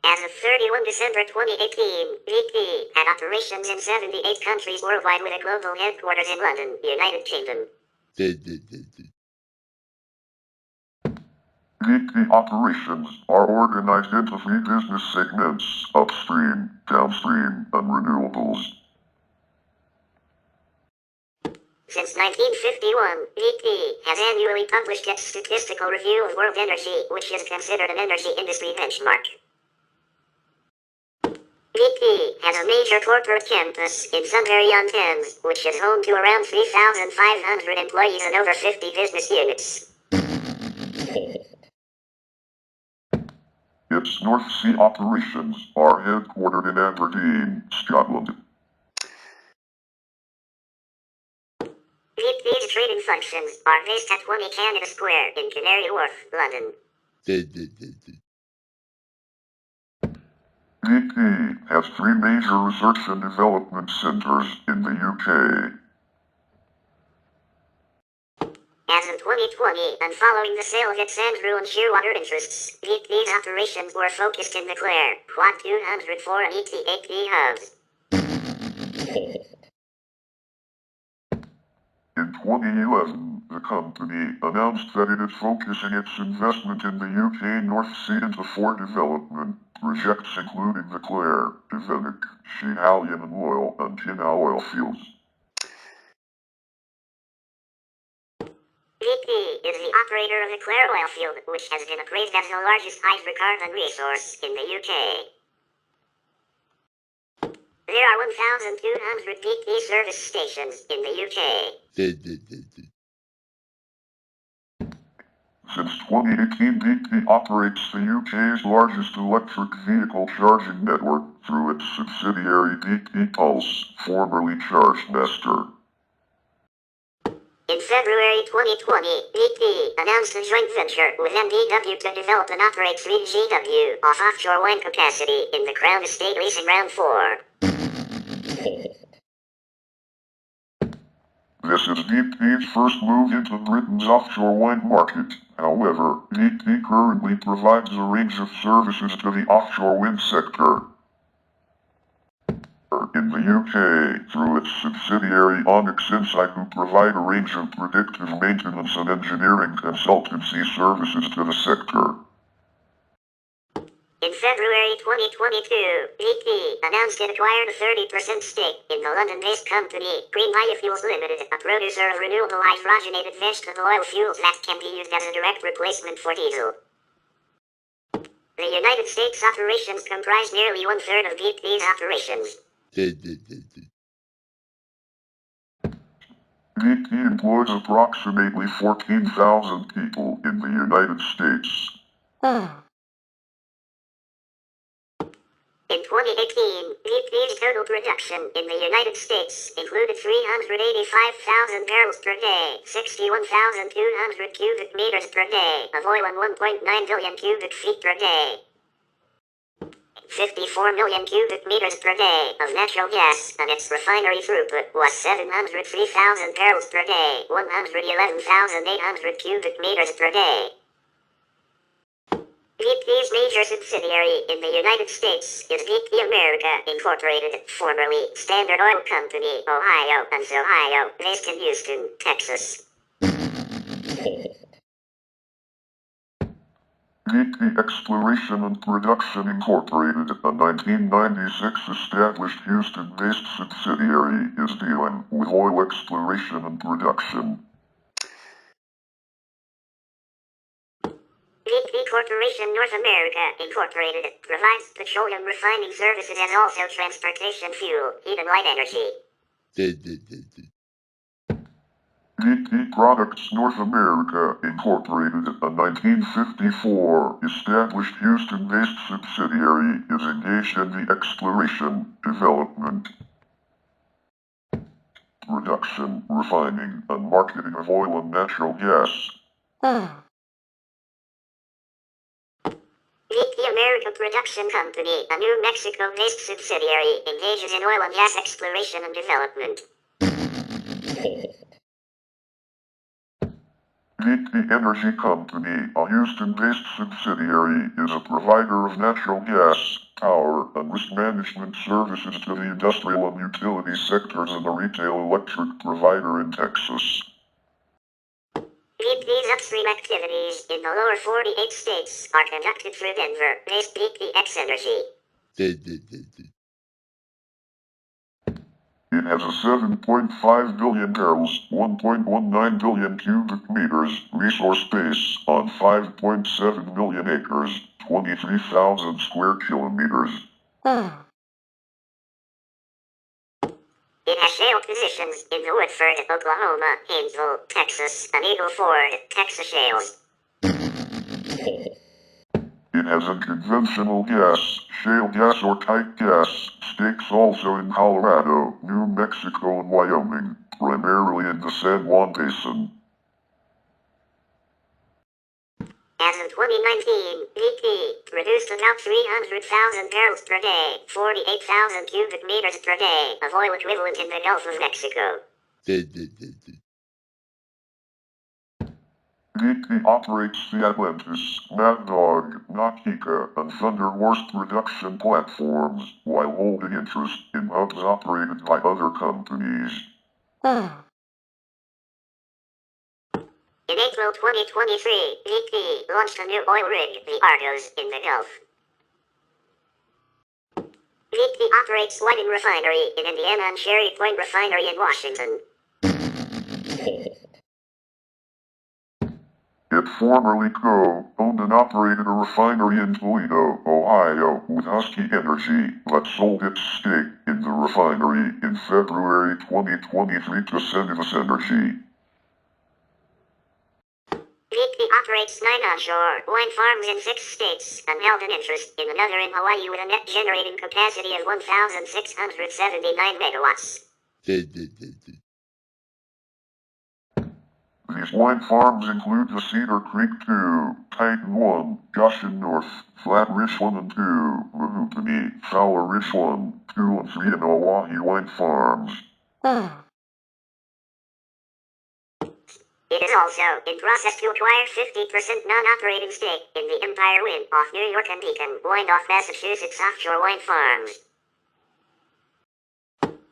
As of 31 December 2018, BP had operations in 78 countries worldwide with a global headquarters in London, United Kingdom. BP operations are organized into 3 business segments: upstream, downstream, and renewables. Since 1951, BP has annually published its Statistical Review of World Energy, which is considered an energy industry benchmark. BP has a major corporate campus in Sunbury-on-Thames, which is home to around 3,500 employees and over 50 business units. Its North Sea operations are headquartered in Aberdeen, Scotland. BP's trading functions are based at 20 Canada Square in Canary Wharf, London. BP has 3 major research and development centers in the UK. As of 2020, and following the sale of its Andrew and Shearwater interests, BP's operations were focused in the Clare, Quad 204 and ETAP hubs. In 2011, the company announced that it is focusing its investment in the UK North Sea into 4 development projects including the Clare, Devenick, Schiehallion and Loyal and Tinna oil fields. BP is the operator of the Clare oil field, which has been appraised as the largest hydrocarbon resource in the UK. There are 1,200 BP service stations in the UK. Since 2018, BP operates the UK's largest electric vehicle charging network through its subsidiary BP Pulse, formerly Chargemaster. In February 2020, BP announced a joint venture with MBW to develop and operate 3 GW of offshore wind capacity in the Crown Estate Leasing Round 4. This is BP's first move into Britain's offshore wind market. However, BP currently provides a range of services to the offshore wind sector. In the UK, through its subsidiary Onyx Insight, who provide a range of predictive maintenance and engineering consultancy services to the sector. In February 2022, BP announced it acquired a 30% stake in the London-based company Green Biofuels Limited, a producer of renewable hydrogenated vegetable oil fuels that can be used as a direct replacement for diesel. The United States operations comprise nearly one-third of BP's operations. BP employs approximately 14,000 people in the United States. In 2018, BP's total production in the United States included 385,000 barrels per day, 61,200 cubic meters per day of oil and 1.9 billion cubic feet per day. 54 million cubic meters per day of natural gas, and its refinery throughput was 703,000 barrels per day, 111,800 cubic meters per day. BP's major subsidiary in the United States is BP America Incorporated, formerly Standard Oil Company, Ohio, and Ohio, based in Houston, Texas. BP Exploration and Production Incorporated, a 1996 established Houston-based subsidiary, is dealing with oil exploration and production. BP Corporation North America Incorporated provides petroleum refining services and also transportation fuel, heat and light energy. BP Products North America Incorporated, a 1954 established Houston-based subsidiary, is engaged in the exploration, development, production, refining, and marketing of oil and natural gas. BP America Production Company, a New Mexico-based subsidiary, engages in oil and gas exploration and development. BP Energy Company, a Houston-based subsidiary, is a provider of natural gas, power, and risk management services to the industrial and utility sectors and a retail electric provider in Texas. BP's upstream activities in the lower 48 states are conducted through Denver-based BPX Energy. It has a 7.5 billion barrels, 1.19 billion cubic meters resource base on 5.7 million acres, 23,000 square kilometers. It has shale positions in the Woodford, Oklahoma, Haynesville, Texas, and Eagle Ford, Texas shales. It has unconventional gas, shale gas or tight gas, stakes also in Colorado, New Mexico and Wyoming, primarily in the San Juan Basin. As of 2019, BP produced about 300,000 barrels per day, 48,000 cubic meters per day of oil equivalent in the Gulf of Mexico. BP operates the Atlantis, Mad Dog, Nakika, and Thunder Horse production platforms, while holding interest in hubs operated by other companies. In April 2023, BP launched a new oil rig, the Argos, in the Gulf. BP operates Whiting Refinery in Indiana and Cherry Point Refinery in Washington. It formerly co-owned and operated a refinery in Toledo, Ohio, with Husky Energy, but sold its stake in the refinery in February 2023 to Cenovus Energy. BP operates 9 onshore wind farms in 6 states and held an interest in another in Hawaii with a net generating capacity of 1,679 megawatts. These wind farms include the Cedar Creek 2, Titan 1, Goshen North, Flat Ridge 1 and 2, Mahupani, Fowler Ridge 1, 2 and 3 and Oahe wind farms. It is also in process to acquire 50% non-operating stake in the Empire Wind off New York and Beacon Wind off Massachusetts offshore wind farms.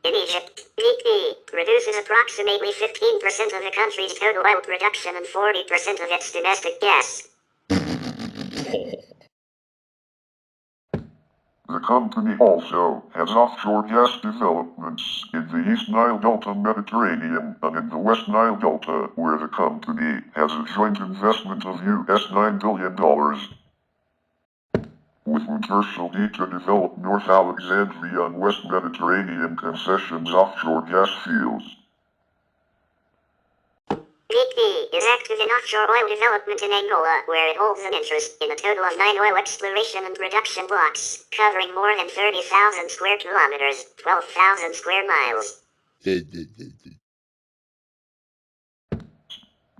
In Egypt, BP produces approximately 15% of the country's total oil production and 40% of its domestic gas. The company also has offshore gas developments in the East Nile Delta Mediterranean and in the West Nile Delta, where the company has a joint investment of US $9 billion. With Wintershall to develop North Alexandria and West Mediterranean concessions offshore gas fields. BP is active in offshore oil development in Angola, where it holds an interest in a total of 9 oil exploration and production blocks, covering more than 30,000 square kilometers, 12,000 square miles.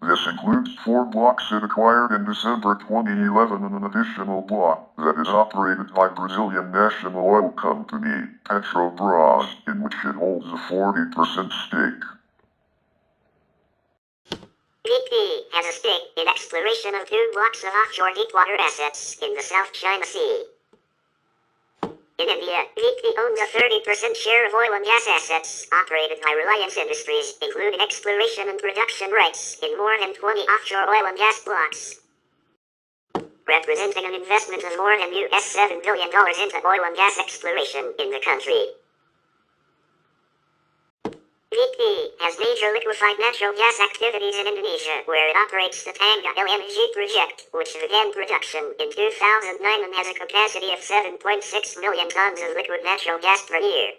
This includes 4 blocks it acquired in December 2011 and an additional block that is operated by Brazilian national oil company, Petrobras, in which it holds a 40% stake. BP has a stake in exploration of 2 blocks of offshore deepwater assets in the South China Sea. In India, BP owns a 30% share of oil and gas assets operated by Reliance Industries, including exploration and production rights in more than 20 offshore oil and gas blocks, representing an investment of more than US $7 billion into oil and gas exploration in the country. BP has major liquefied natural gas activities in Indonesia, where it operates the TaBNWNE project, which began production in 2009 and has a capacity of 7.6 million tons of liquid natural gas per year.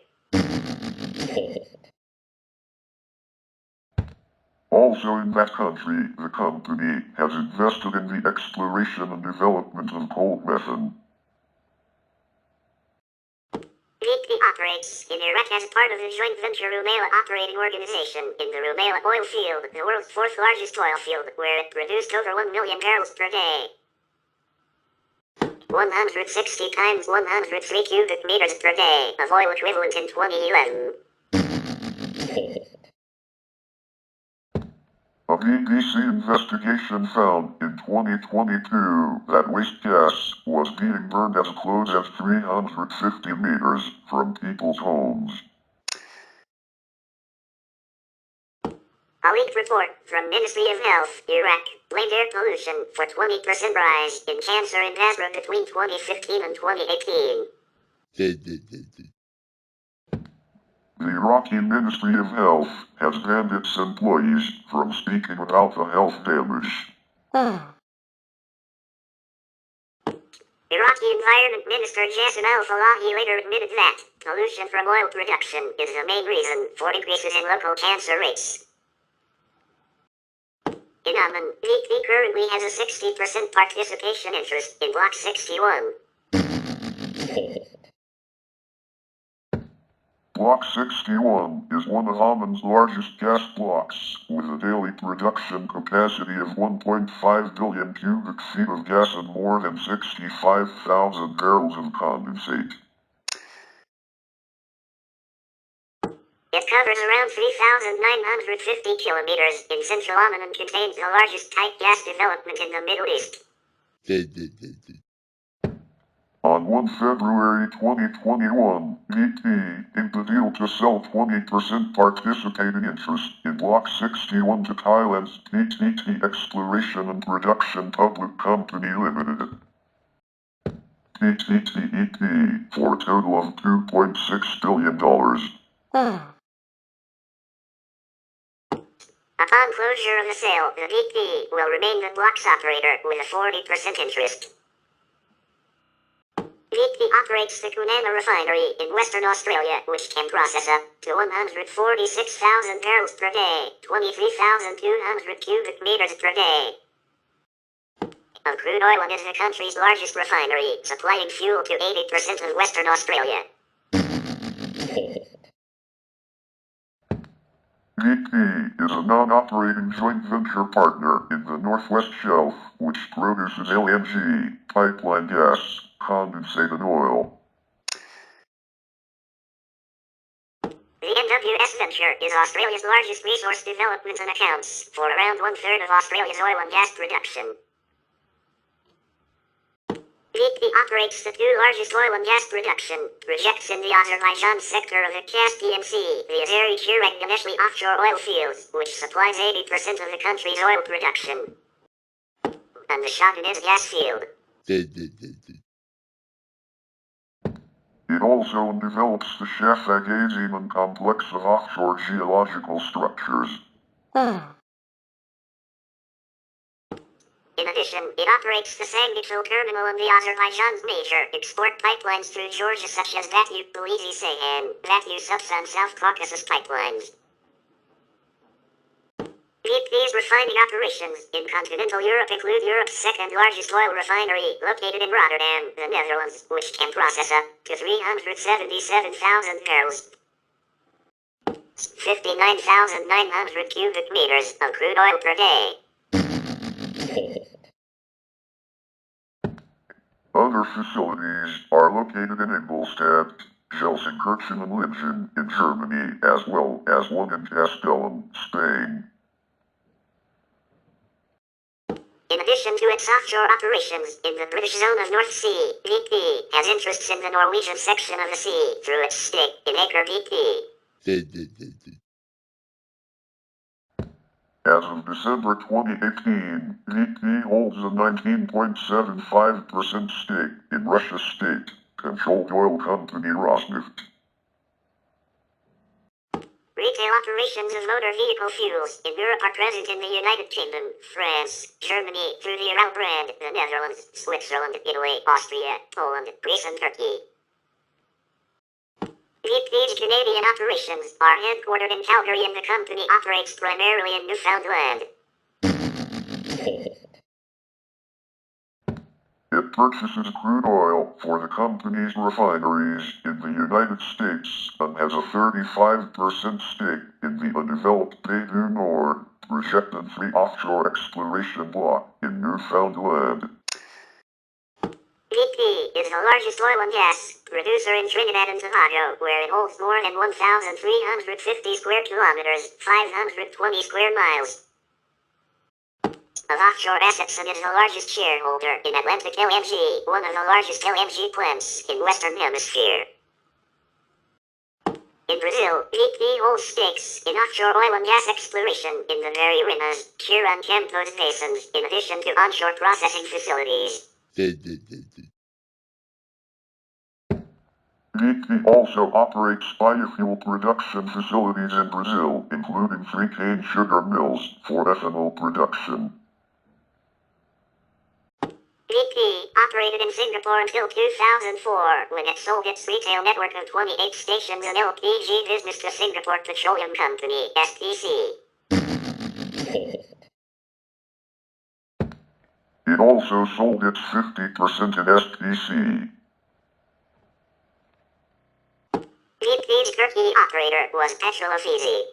Also in that country, the company has invested in the exploration and development of coal methane. BP operates in Iraq as part of the joint venture Rumaila Operating Organization in the Rumaila oil field, the world's 4th largest oil field, where it produced over 1 million barrels per day. 160 times 103 cubic meters per day of oil equivalent in 2011. A BBC investigation found in 2022 that waste gas was being burned as close as 350 meters from people's homes. A leaked report from Ministry of Health, Iraq, blamed air pollution for 20% rise in cancer in Basra between 2015 and 2018. The Iraqi Ministry of Health has banned its employees from speaking about the health damage. Iraqi Environment Minister Jassim al-Falahi later admitted that pollution from oil production is the main reason for increases in local cancer rates. In Oman, BP currently has a 60% participation interest in Block 61. Block 61 is one of Oman's largest gas blocks, with a daily production capacity of 1.5 billion cubic feet of gas and more than 65,000 barrels of condensate. It covers around 3,950 kilometers in central Oman and contains the largest tight gas development in the Middle East. On 1 February 2021, BP inked a deal to sell 20% participating interest in Block 61 to Thailand's PTT Exploration and Production Public Company Limited, PTTEP, for a total of $2.6 billion. Upon closure of the sale, the BP will remain the block's operator with a 40% interest. BP operates the Kwinana refinery in Western Australia, which can process up to 146,000 barrels per day, 23,200 cubic meters per day of crude oil, and is the country's largest refinery, supplying fuel to 80% of Western Australia. BP is a non-operating joint venture partner in the Northwest Shelf, which produces LNG, pipeline gas, condensate and oil. The NWS venture is Australia's largest resource development and accounts for around 1/3 of Australia's oil and gas production. BP operates the 2 largest oil and gas production projects in the Azerbaijan sector of the Caspian Sea, the Azeri-Chirag-Ganeshli offshore oil fields, which supplies 80% of the country's oil production, and the Shah Deniz gas field. It also develops the Shafag-Aziman complex of offshore geological structures. In addition, it operates the Sangatul terminal and the Azerbaijan's major export pipelines through Georgia such as Baku-Tbilisi-Ceyhan, Baku-Supsan South Caucasus pipelines. BP's refining operations in continental Europe include Europe's second largest oil refinery, located in Rotterdam, the Netherlands, which can process up to 377,000 barrels, 59,900 cubic meters of crude oil per day. Other facilities are located in Ingolstadt, Gelsenkirchen and Lingen in Germany, as well as one in Castellón, Spain. In addition to its offshore operations in the British zone of North Sea, BP has interests in the Norwegian section of the sea through its stake in Aker BP. As of December 2018, BP holds a 19.75% stake in Russia's state-controlled oil company Rosneft. Retail operations of motor vehicle fuels in Europe are present in the United Kingdom, France, Germany through the Aral brand, the Netherlands, Switzerland, Italy, Austria, Poland, Greece and Turkey. BP's Canadian operations are headquartered in Calgary and the company operates primarily in Newfoundland. It purchases crude oil for the company's refineries in the United States and has a 35% stake in the undeveloped TaBNWNE projected-free offshore exploration block in Newfoundland. BP is the largest oil and gas producer in Trinidad and Tobago, where it holds more than 1,350 square kilometers, 520 square miles, of offshore assets and is the largest shareholder in Atlantic LNG, one of the largest LNG plants in Western Hemisphere. In Brazil, BP holds stakes in offshore oil and gas exploration in the Marianas, Chira and Campos basins, in addition to onshore processing facilities. BP also operates biofuel production facilities in Brazil, including 3 cane sugar mills for ethanol production. BP operated in Singapore until 2004, when it sold its retail network of 28 stations and LPG business to Singapore Petroleum Company, SPC. It also sold its 50% in SPC. BP's Turkey operator was Petrol Ofisi.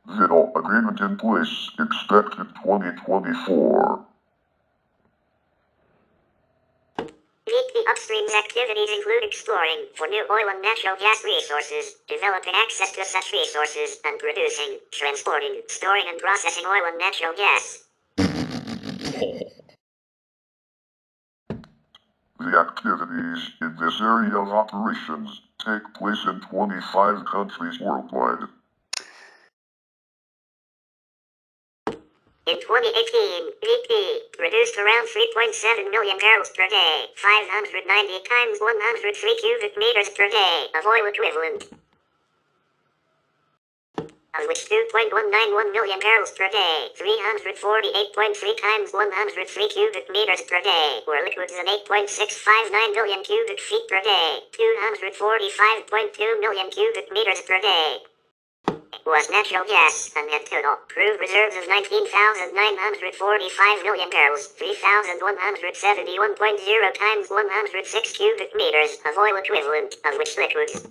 Vittle agreement in place, expected 2024. BP upstream's activities include exploring for new oil and natural gas resources, developing access to such resources, and producing, transporting, storing and processing oil and natural gas. The activities in this area of operations take place in 25 countries worldwide. In 2018, BP produced around 3.7 million barrels per day, 590 times 103 cubic meters per day of oil equivalent, of which 2.191 million barrels per day, 348.3 times 103 cubic meters per day, were liquids and 8.659 million cubic feet per day, 245.2 million cubic meters per day, was natural gas and had total proved reserves of 19,945 million barrels, 3,171.0 times 106 cubic meters of oil equivalent, of which liquids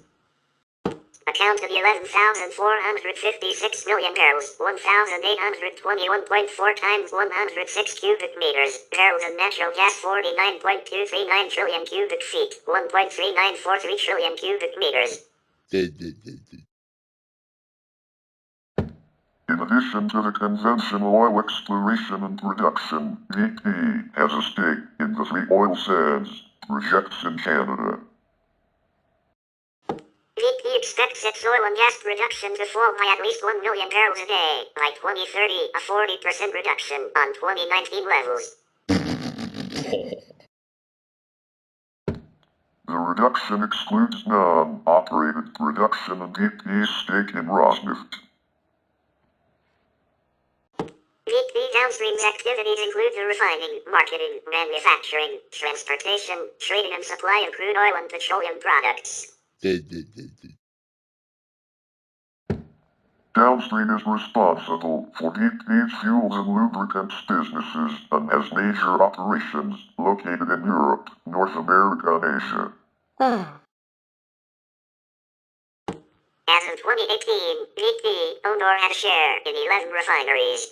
accounted 11,456 million barrels, 1,821.4 times 106 cubic meters, barrels of natural gas 49.239 trillion cubic feet, 1.3943 trillion cubic meters. In addition to the conventional oil exploration and production, BP has a stake in the 3 oil sands projects in Canada. BP expects its oil and gas production to fall by at least 1 million barrels a day by 2030, a 40% reduction on 2019 levels. The reduction excludes non-operated production of BP's stake in Rosneft. BP downstream's activities include the refining, marketing, manufacturing, transportation, trading and supply of crude oil and petroleum products. Downstream is responsible for BP's fuels and lubricants businesses and has major operations located in Europe, North America, and Asia. As of 2018, BP owned or had a share in 11 refineries.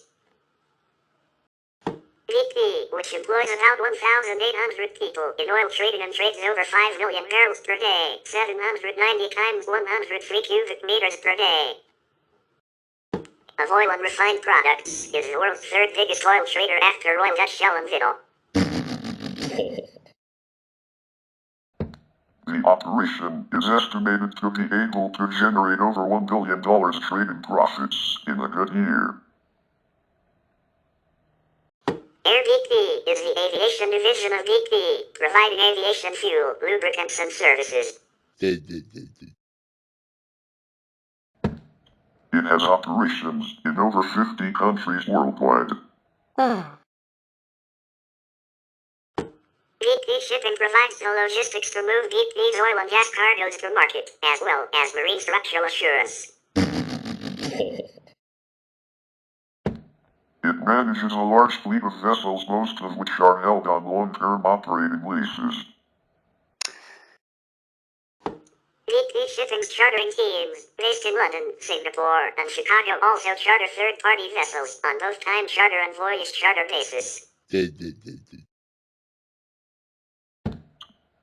BP, which employs about 1,800 people in oil trading and trades over 5 million barrels per day, 790 times 103 cubic meters per day of oil and refined products, is the world's third biggest oil trader after Royal Dutch Shell and Vittel. The operation is estimated to be able to generate over $1 billion trading profits in a good year. Air BP is the aviation division of BP, providing aviation fuel, lubricants, and services. It has operations in over 50 countries worldwide. BP Shipping provides the logistics to move BP's oil and gas cargoes to market, as well as marine structural assurance. It manages a large fleet of vessels, most of which are held on long-term operating leases. BP Shipping's chartering teams, based in London, Singapore, and Chicago, also charter third-party vessels on both time charter and voyage charter basis. The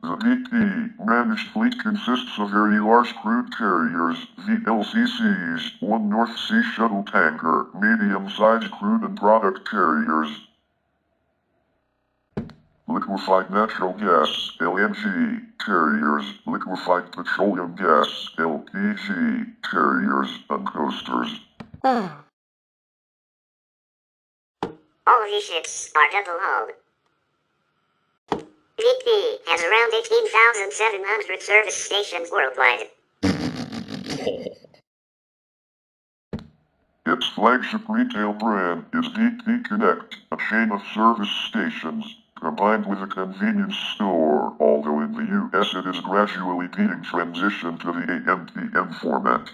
BP managed fleet consists of very large crude carriers, VLCCs, one North Sea shuttle tanker, medium-sized crude and product carriers, liquefied natural gas, LNG, carriers, liquefied petroleum gas, LPG, carriers, and coasters. All of these ships are double-hulled. BP has around 18,700 service stations worldwide. Its flagship retail brand is BP Connect, a chain of service stations, combined with a convenience store, although in the US it is gradually being transitioned to the AMPM format.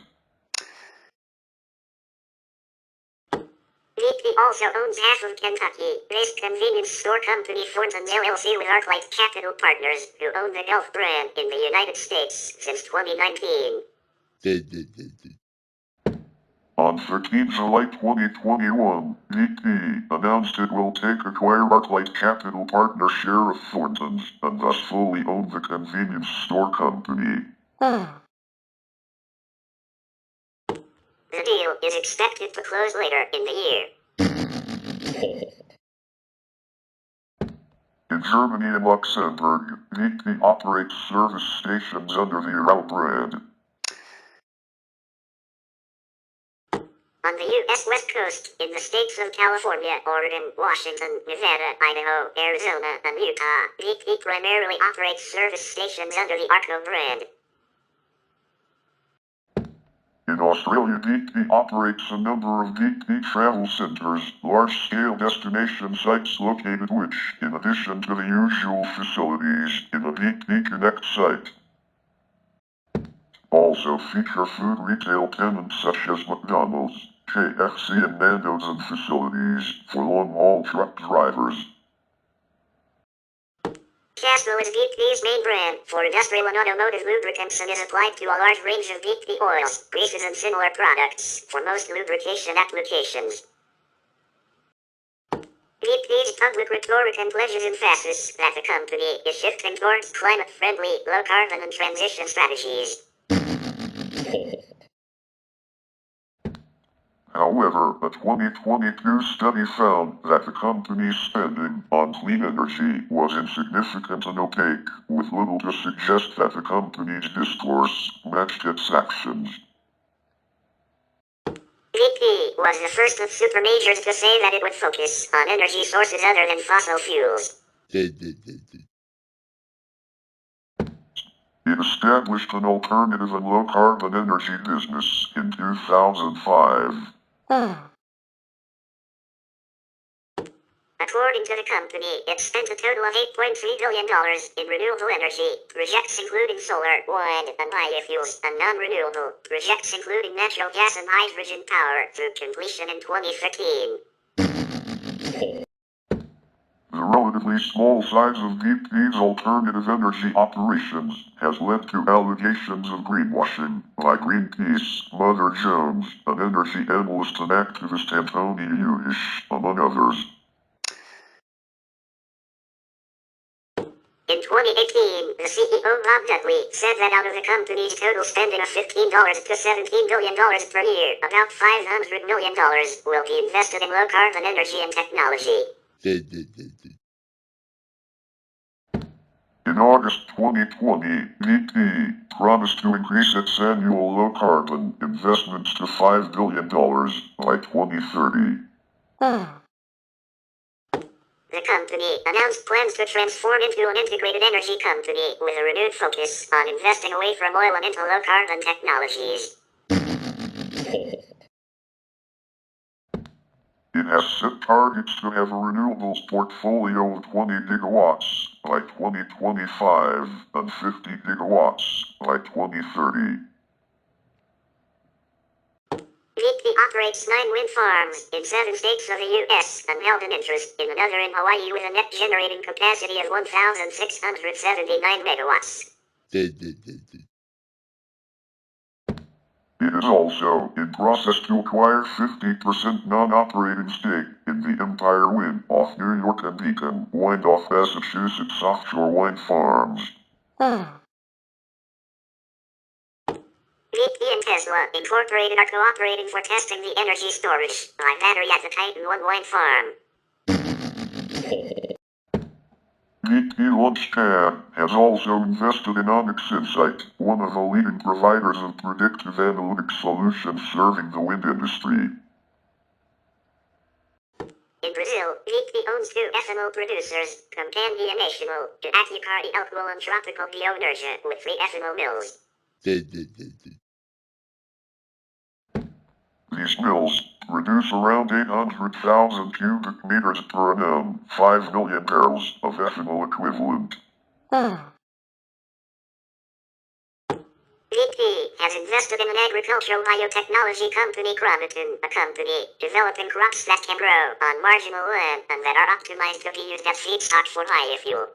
BP also owns half of Kentucky-based convenience store company Thornton's LLC with ArcLight Capital Partners, who own the Gulf brand in the United States since 2019. On 13 July 2021, BP announced it will acquire ArcLight Capital Partners' share of Thornton's and thus fully own the convenience store company. The deal is expected to close later in the year. In Germany and Luxembourg, BP operates service stations under the Ural brand. On the U.S. West Coast, in the states of California, Oregon, Washington, Nevada, Idaho, Arizona, and Utah, BP primarily operates service stations under the Arco brand. In Australia, BP operates a number of BP travel centers, large-scale destination sites located which, in addition to the usual facilities in a BP Connect site, also feature food retail tenants such as McDonald's, KFC and Nando's and facilities for long-haul truck drivers. Castrol is BP's main brand for industrial and automotive lubricants and is applied to a large range of BP oils, greases and similar products for most lubrication applications. BP's public rhetoric and pledges emphasis that the company is shifting towards climate-friendly, low-carbon and transition strategies. However, a 2022 study found that the company's spending on clean energy was insignificant and opaque, with little to suggest that the company's discourse matched its actions. BP was the first of super majors to say that it would focus on energy sources other than fossil fuels. It established an alternative and low-carbon energy business in 2005. According to the company, it spent a total of $8.3 billion in renewable energy projects including solar, wind, and biofuels, and non-renewable projects including natural gas and hydrogen power through completion in 2013. The relatively small size of BP's alternative energy operations has led to allegations of greenwashing by Greenpeace, Mother Jones, an energy analyst and activist TaBNWNE, among others. In 2018, the CEO Bob Dudley said that out of the company's total spending of $15 to $17 billion per year, about $500 million will be invested in low-carbon energy and technology. In August 2020, BP promised to increase its annual low-carbon investments to $5 billion by 2030. The company announced plans to transform into an integrated energy company with a renewed focus on investing away from oil and into low-carbon technologies. It has set targets to have a renewables portfolio of 20 gigawatts by 2025 and 50 gigawatts by 2030. BP operates 9 wind farms in 7 states of the U.S. and held an interest in another in Hawaii with a net generating capacity of 1,679 megawatts. It is also in process to acquire 50% non-operating stake in the Empire Wind off New York and Beacon Wind off Massachusetts offshore wind farms. BP and Tesla Incorporated are cooperating for testing the energy storage by battery at the TaBNWNE wind farm. BP Launchpad has also invested in Onyx Insight, one of the leading providers of predictive analytics solutions serving the wind industry. In Brazil, BP owns 2 ethanol producers, Companhia Nacional, de Aquicardi Álcool and Tropical Bioenergia, with 3 ethanol mills. These mills produce around 800,000 cubic meters per annum, 5 million barrels of ethanol equivalent. BP has invested in an agricultural biotechnology company, Chromatin, a company developing crops that can grow on marginal land and that are optimized to be used as feedstock for biofuel.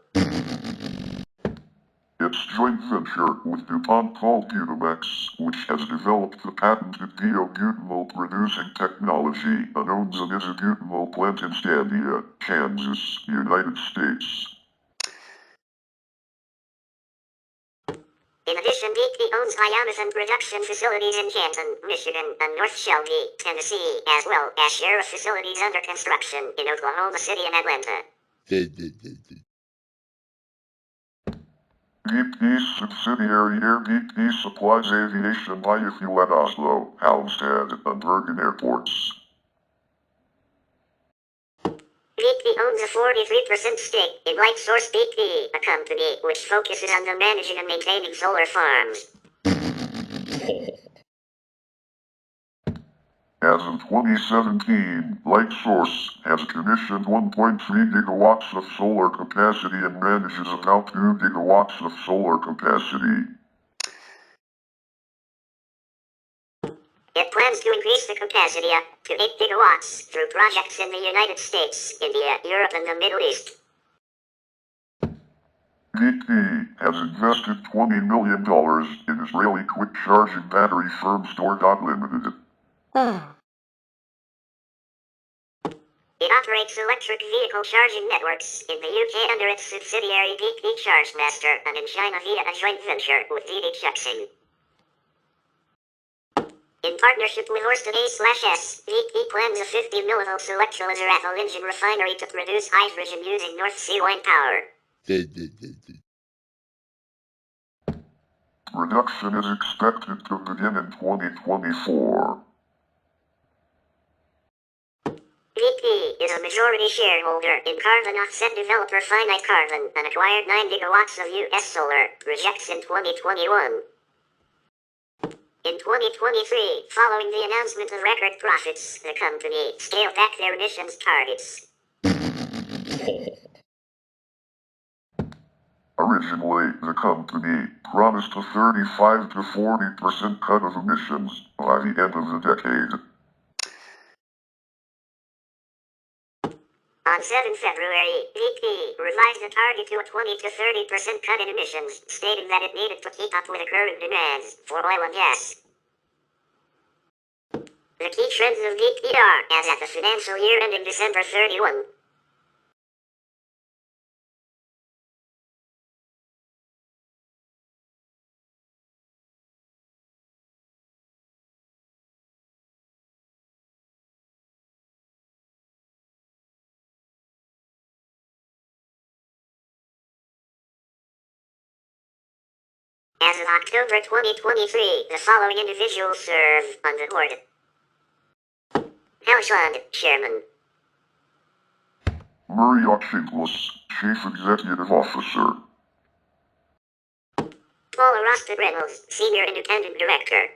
Its joint venture with DuPont called Butamax, which has developed the patented biobutanol producing technology and owns an isobutanol plant in Scandia, Kansas, United States. In addition, BP owns biomethane production facilities in Canton, Michigan, and North Shelby, Tennessee, as well as share of facilities under construction in Oklahoma City and Atlanta. BP's subsidiary Air BP supplies aviation biofuel at Oslo, Halmstad, and Bergen airports. BP owns a 43% stake in LightSource BP, a company which focuses on the managing and maintaining solar farms. As of 2017, LightSource has commissioned 1.3 gigawatts of solar capacity and manages about 2 gigawatts of solar capacity. It plans to increase the capacity up to 8 gigawatts through projects in the United States, India, Europe, and the Middle East. BP has invested $20 million in Israeli quick-charging battery firm Store.Limited. It operates electric vehicle charging networks in the UK under its subsidiary BP Chargemaster and in China via a joint venture with DD Chuxing. In partnership with Ørsted A/S, BP plans a 50 millivolts electrolyzer ethyl engine refinery to produce hydrogen using North Sea wind power. Production is expected to begin in 2024. VP is a majority shareholder in carbon offset developer Finite Carbon and acquired 9 gigawatts of US solar projects in 2021. In 2023, following the announcement of record profits, the company scaled back their emissions targets. Originally, the company promised a 35 to 40% cut of emissions by the end of the decade. On 7 February, VP revised the target to a 20 to 30% cut in emissions, stating that it needed to keep up with the current demands for oil and gas. The key trends of VP are, as at the financial year ending December 31. As of October 2023, the following individuals serve on the board. Houseland, Chairman. Murray Chinglis, Chief Executive Officer. Paula Rosted Reynolds, Senior Independent Director.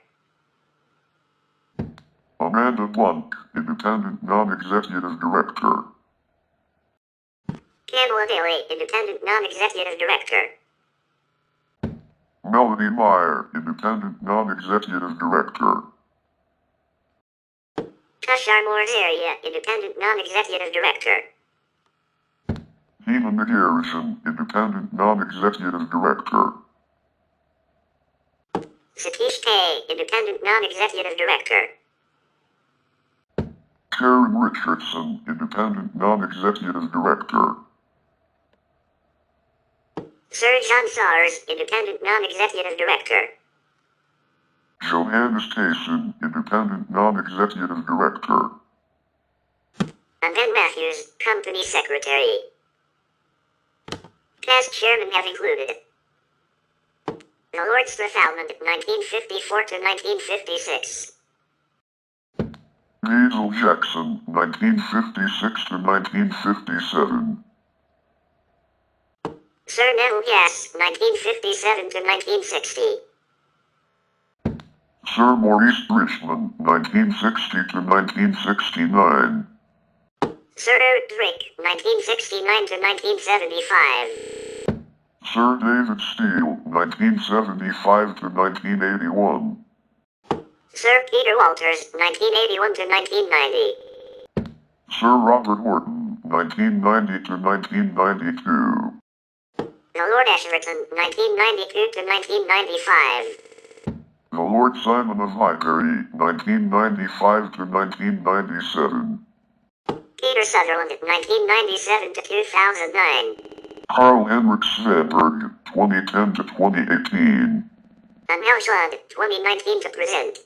Amanda Blunt, Independent Non-Executive Director. Pamela Daly, Independent Non-Executive Director. Melanie Meyer, Independent Non-Executive Director. Tushar Morzaria, Independent Non-Executive Director. Hema McGarrison, Independent Non-Executive Director. Satish K, Independent Non-Executive Director. Karen Richardson, Independent Non-Executive Director. Sir John Sars, Independent Non-Executive Director. Johannes Tayson, Independent Non-Executive Director. And Ben Matthews, Company Secretary. Past chairmen have included the Lord Strathalmond, 1954 to 1956. Hazel Jackson, 1956 to 1957. Sir Neville Gass, 1957 to 1960. Sir Maurice Richmond, 1960 to 1969. Sir Eric Drake, 1969 to 1975. Sir David Steele, 1975 to 1981. Sir Peter Walters, 1981 to 1990. Sir Robert Horton, 1990 to 1992. The Lord Ashburton, 1992 to 1995. The Lord Simon of Highbury, 1995 to 1997. Peter Sutherland, 1997 to 2009. Carl Henrik Svanberg, 2010 to 2018. And Houseland, 2019 to present.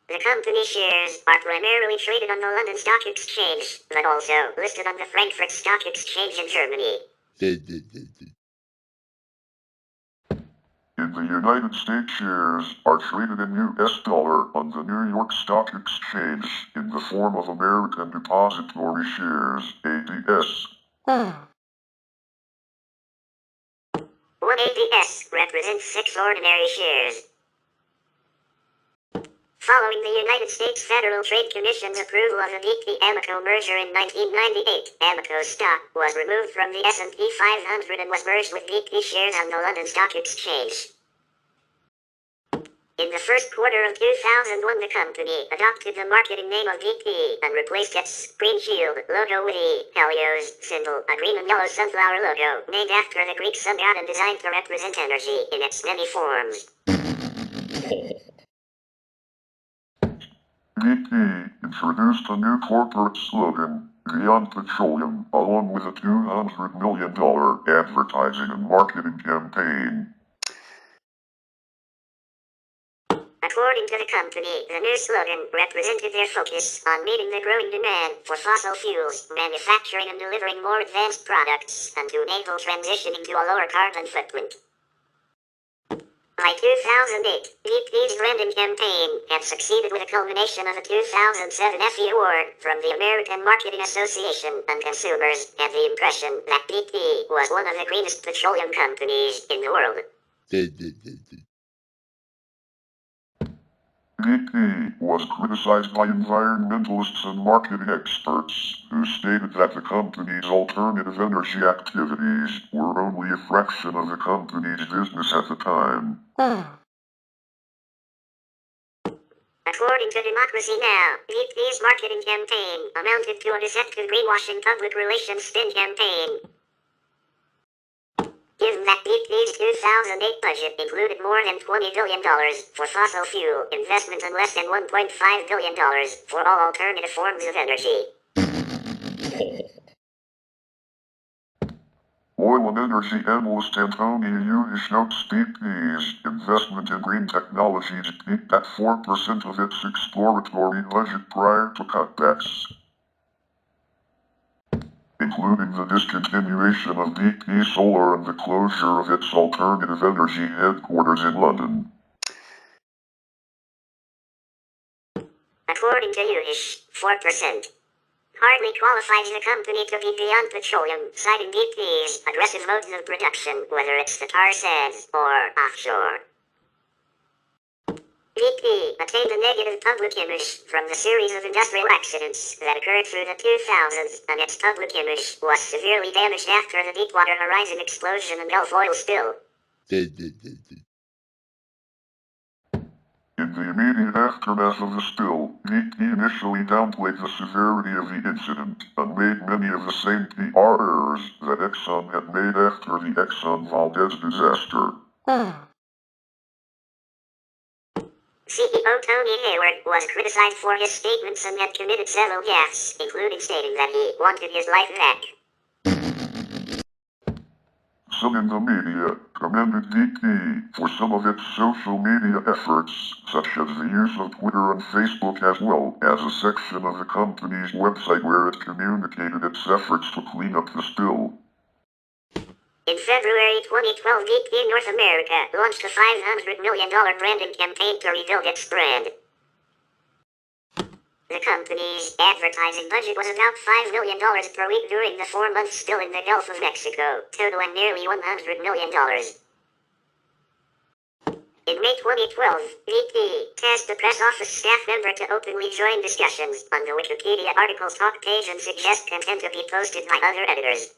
The company shares are primarily traded on the London Stock Exchange, but also listed on the Frankfurt Stock Exchange in Germany. In the United States, shares are traded in US dollar on the New York Stock Exchange in the form of American Depository Shares, ADS. One ADS represents 6 ordinary shares. Following the United States Federal Trade Commission's approval of the VP-Amoco merger in 1998, Amoco's stock was removed from the S&P 500 and was merged with VP shares on the London Stock Exchange. In the first quarter of 2001, the company adopted the marketing name of VP and replaced its green shield logo with the Helios symbol, a green and yellow sunflower logo named after the Greek sun god and designed to represent energy in its many forms. VP introduced a new corporate slogan, Beyond Petroleum, along with a $200 million advertising and marketing campaign. According to the company, the new slogan represented their focus on meeting the growing demand for fossil fuels, manufacturing and delivering more advanced products, and to enable transitioning to a lower carbon footprint. By 2008, VP's branding campaign had succeeded with a culmination of a 2007 Effie Award from the American Marketing Association, and consumers had the impression that BP was one of the greenest petroleum companies in the world. BP was criticized by environmentalists and marketing experts, who stated that the company's alternative energy activities were only a fraction of the company's business at the time. According to Democracy Now!, VP's marketing campaign amounted to a deceptive greenwashing public relations spin campaign. Given that BP's 2008 budget included more than $20 billion for fossil fuel investment and less than $1.5 billion for all alternative forms of energy. Oil and energy analyst Antonio Unish notes BP's investment in green technologies peaked at 4% of its exploratory budget prior to cutbacks, including the discontinuation of BP Solar and the closure of its alternative energy headquarters in London. According to Unish, 4% hardly qualifies the company to be beyond petroleum, citing BP's aggressive modes of production, whether it's the tar sands or offshore. BP attained a negative public image from the series of industrial accidents that occurred through the 2000s, and its public image was severely damaged after the Deepwater Horizon explosion and Gulf oil spill. In the immediate aftermath of the spill, BP initially downplayed the severity of the incident and made many of the same PR errors that Exxon had made after the Exxon Valdez disaster. CEO Tony Hayward was criticized for his statements and had committed several gaffes, including stating that he wanted his life back. Some in the media commended BP for some of its social media efforts, such as the use of Twitter and Facebook, as well as a section of the company's website where it communicated its efforts to clean up the spill. In February 2012, BP North America launched a $500 million branding campaign to rebuild its brand. The company's advertising budget was about $5 million per week during the 4-month spill in the Gulf of Mexico, totaling nearly $100 million. In May 2012, BP tasked a press office staff member to openly join discussions on the Wikipedia article's talk page and suggest content to be posted by other editors.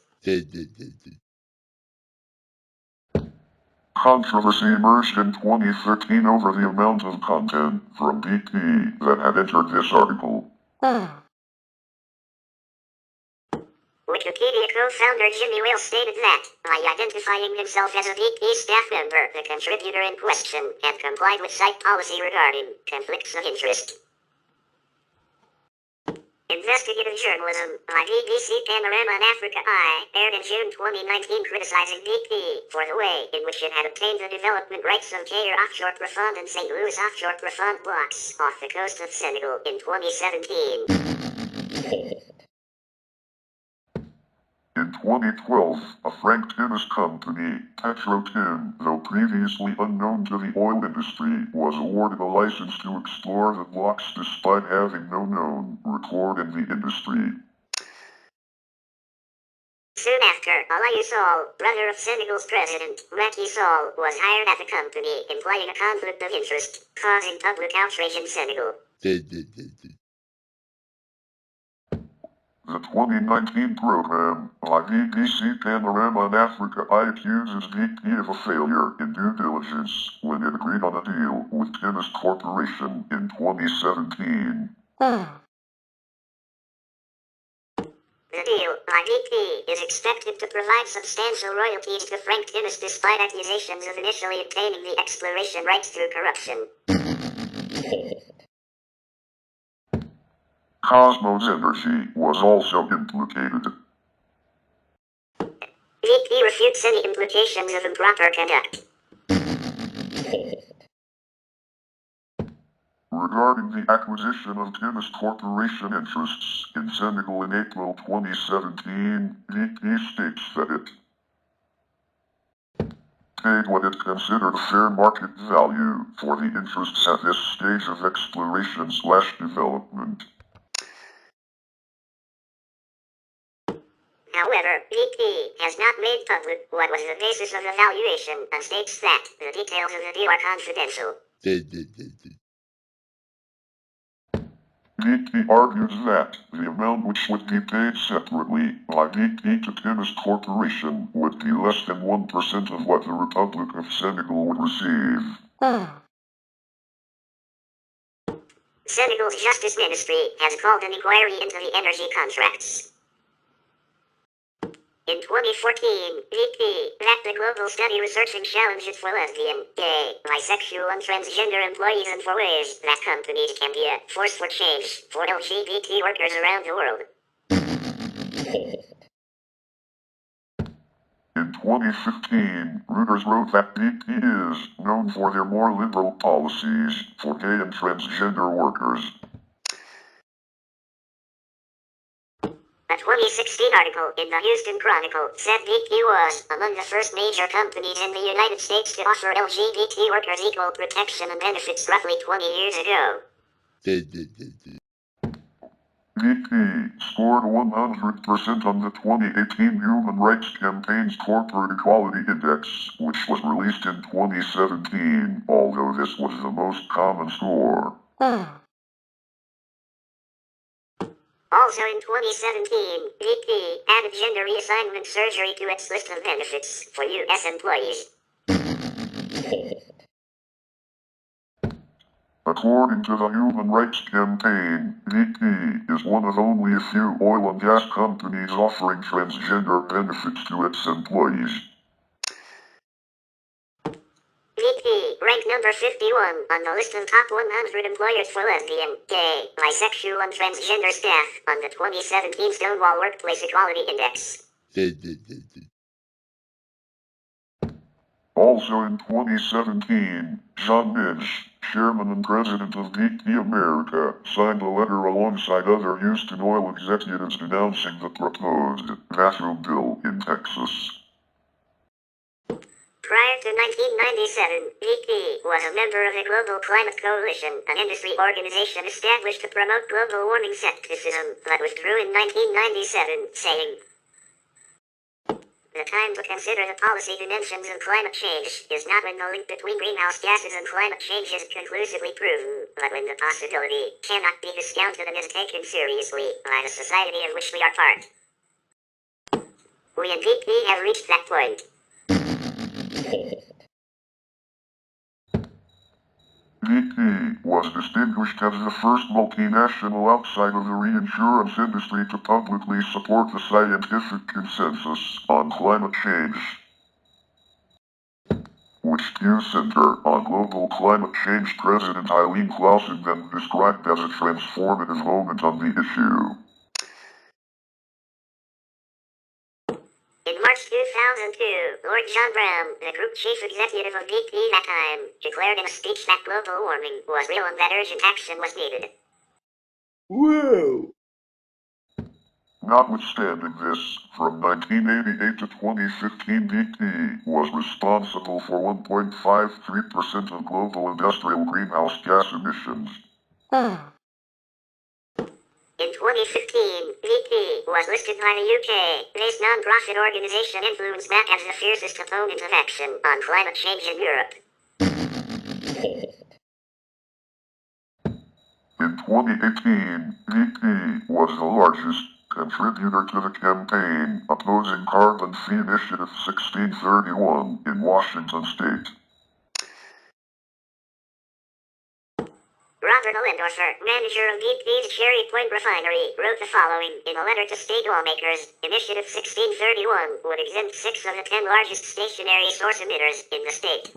Controversy emerged in 2013 over the amount of content from BP that had entered this article. Wikipedia co-founder Jimmy Wales stated that, by identifying himself as a BP staff member, the contributor in question had complied with site policy regarding conflicts of interest. Investigative journalism by BBC Panorama and Africa Eye aired in June 2019 criticizing BP for the way in which it had obtained the development rights of Caire Offshore Profonde and St. Louis Offshore Profonde blocks off the coast of Senegal in 2017. In 2012, a Frank Timis company, PetroTim, though previously unknown to the oil industry, was awarded a license to explore the blocks despite having no known record in the industry. Soon after, Alayu Sall, brother of Senegal's president, Macky Sall, was hired at the company, implying a conflict of interest, causing public outrage in Senegal. The 2019 program by BBC Panorama and Africa Eye accuses BP of a failure in due diligence when it agreed on a deal with Timis Corporation in 2017. The deal by BP is expected to provide substantial royalties to Frank Timis despite accusations of initially obtaining the exploration rights through corruption. Cosmos Energy was also implicated. BP refutes any implications of improper conduct. Regarding the acquisition of Timis Corporation interests in Senegal in April 2017, BP states that it paid what it considered a fair market value for the interests at this stage of exploration/development. However, BP has not made public what was the basis of the valuation and states that the details of the deal are confidential. BP argues that the amount which would be paid separately by BP to Timis Corporation would be less than 1% of what the Republic of Senegal would receive. Senegal's Justice Ministry has called an inquiry into the energy contracts. In 2014, BP backed a global study researching challenges for lesbian, gay, bisexual, and transgender employees and for ways that companies can be a force for change for LGBT workers around the world. In 2015, Reuters wrote that BP is known for their more liberal policies for gay and transgender workers. A 2016 article in the Houston Chronicle said BP was among the first major companies in the United States to offer LGBT workers equal protection and benefits roughly 20 years ago. BP scored 100% on the 2018 Human Rights Campaign's Corporate Equality Index, which was released in 2017, although this was the most common score. Also in 2017, BP added gender reassignment surgery to its list of benefits for U.S. employees. According to the Human Rights Campaign, BP is one of only a few oil and gas companies offering transgender benefits to its employees. BP ranked number 51 on the list of top 100 employers for lesbian, gay, bisexual, and transgender staff on the 2017 Stonewall Workplace Equality Index. Also in 2017, John Lynch, chairman and president of BP America, signed a letter alongside other Houston oil executives denouncing the proposed veto bill in Texas. Prior to 1997, BP was a member of the Global Climate Coalition, an industry organization established to promote global warming skepticism, but withdrew in 1997, saying, "The time to consider the policy dimensions of climate change is not when the link between greenhouse gases and climate change is conclusively proven, but when the possibility cannot be discounted and is taken seriously by the society of which we are part. We in BP have reached that point." BP was distinguished as the first multinational outside of the reinsurance industry to publicly support the scientific consensus on climate change, which Pew Center on Global Climate Change President Eileen Clausen then described as a transformative moment on the issue. In March 2002, Lord John Brown, the group chief executive of BP that time, declared in a speech that global warming was real and that urgent action was needed. Whoa! Notwithstanding this, from 1988 to 2015 BP was responsible for 1.53% of global industrial greenhouse gas emissions. In 2015, BP was listed by the UK-based non-profit organization Influence Map as the fiercest opponent of action on climate change in Europe. In 2018, BP was the largest contributor to the campaign opposing Carbon Fee Initiative 1631 in Washington state. Robert Ollendorfer, manager of BP's Cherry Point refinery, wrote the following in a letter to state lawmakers. Initiative 1631 would exempt 6 of the 10 largest stationary source emitters in the state,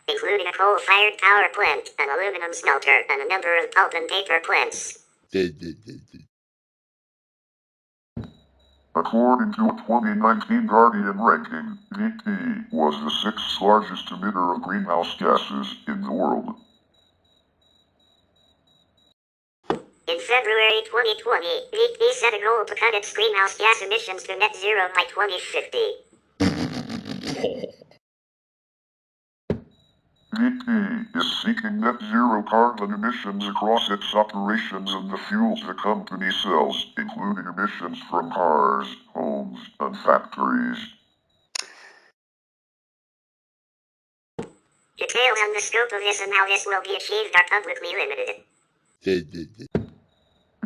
including a coal-fired power plant, an aluminum smelter, and a number of pulp and paper plants. According to a 2019 Guardian ranking, BP was the 6th largest emitter of greenhouse gases in the world. In February 2020, BP set a goal to cut its greenhouse gas emissions to net zero by 2050. BP is seeking net zero carbon emissions across its operations and the fuels the company sells, including emissions from cars, homes, and factories. Details on the scope of this and how this will be achieved are publicly limited.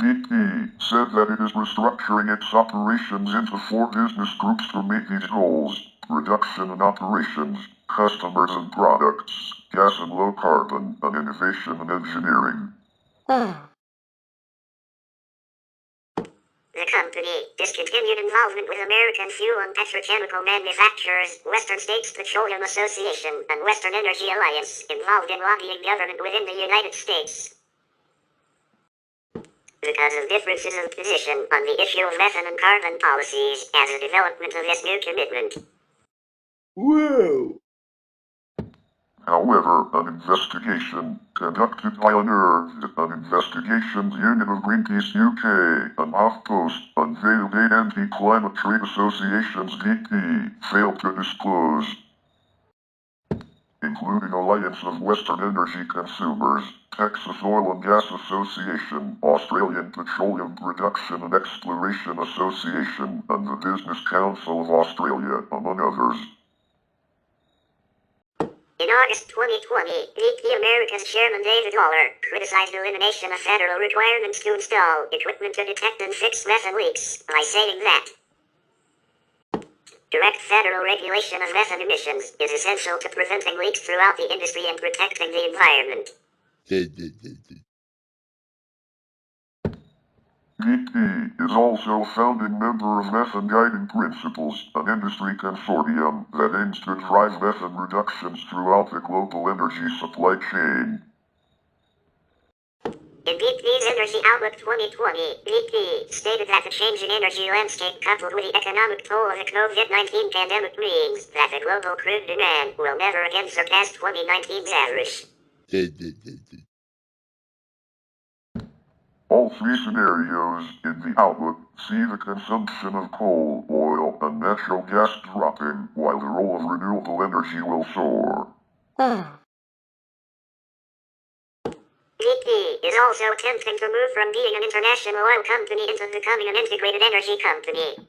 BP said that it is restructuring its operations into 4 business groups to meet these goals: reduction in operations, customers and products, gas and low carbon, and innovation and engineering. The company discontinued involvement with American fuel and petrochemical manufacturers, Western States Petroleum Association, and Western Energy Alliance, involved in lobbying government within the United States. Because of differences of position on the issue of methane and carbon policies as a development of this new commitment. Whoa! However, an investigation conducted by an investigations unit of Greenpeace UK and HuffPost unveiled 8 anti-climate trade associations BP failed to disclose, including Alliance of Western Energy Consumers, Texas Oil and Gas Association, Australian Petroleum Production and Exploration Association, and the Business Council of Australia, among others. In August 2020, BP America's chairman David Waller criticized elimination of federal requirements to install equipment to detect and fix methane leaks by saying that direct federal regulation of methane emissions is essential to preventing leaks throughout the industry and protecting the environment. BP is also a founding member of Methane Guiding Principles, an industry consortium that aims to drive methane reductions throughout the global energy supply chain. In BP's Energy Outlook 2020, BP stated that the changing energy landscape coupled with the economic toll of the COVID-19 pandemic means that the global crude demand will never again surpass 2019's average. All 3 scenarios in the outlook see the consumption of coal, oil, and natural gas dropping, while the role of renewable energy will soar. BP is also attempting to move from being an international oil company into becoming an integrated energy company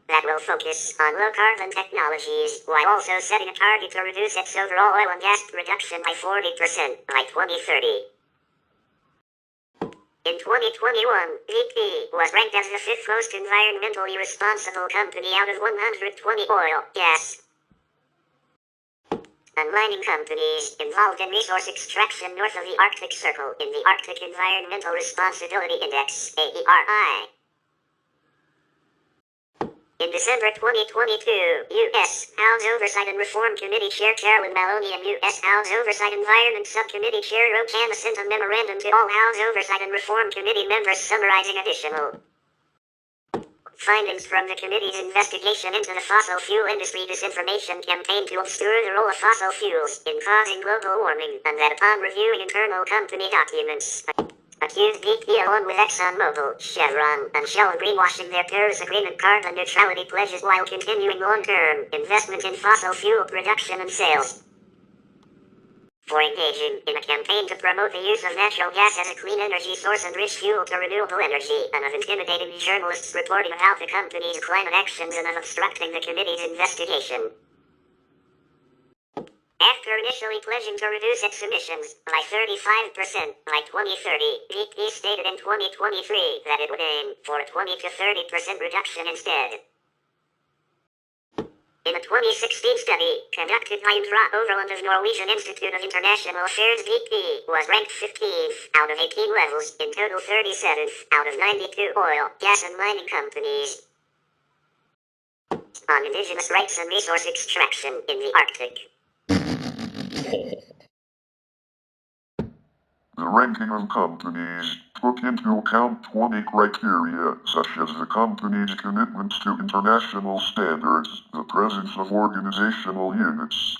that will focus on low-carbon technologies, while also setting a target to reduce its overall oil and gas production by 40% by 2030. In 2021, BP was ranked as the 5th most environmentally responsible company out of 120 oil, gas, and mining companies involved in resource extraction north of the Arctic Circle in the Arctic Environmental Responsibility Index, AERI. In December 2022, U.S. House Oversight and Reform Committee Chair Carolyn Maloney and U.S. House Oversight Environment Subcommittee Chair Roxanna sent a memorandum to all House Oversight and Reform Committee members summarizing additional findings from the committee's investigation into the fossil fuel industry disinformation campaign to obscure the role of fossil fuels in causing global warming, and that upon reviewing internal company documents, accused BP along with ExxonMobil, Chevron, and Shell of greenwashing their Paris Agreement carbon neutrality pledges while continuing long-term investment in fossil fuel production and sales. For engaging in a campaign to promote the use of natural gas as a clean energy source and rich fuel to renewable energy, and of intimidating journalists reporting about the company's climate actions and of obstructing the committee's investigation. After initially pledging to reduce its emissions by 35% by 2030, BP stated in 2023 that it would aim for a 20 to 30% reduction instead. In a 2016 study conducted by Indra Overland of Norwegian Institute of International Affairs, BP was ranked 15th out of 18 levels, in total 37th out of 92 oil, gas and mining companies on indigenous rights and resource extraction in the Arctic. The ranking of companies took into account 20 criteria, such as the company's commitments to international standards, the presence of organizational units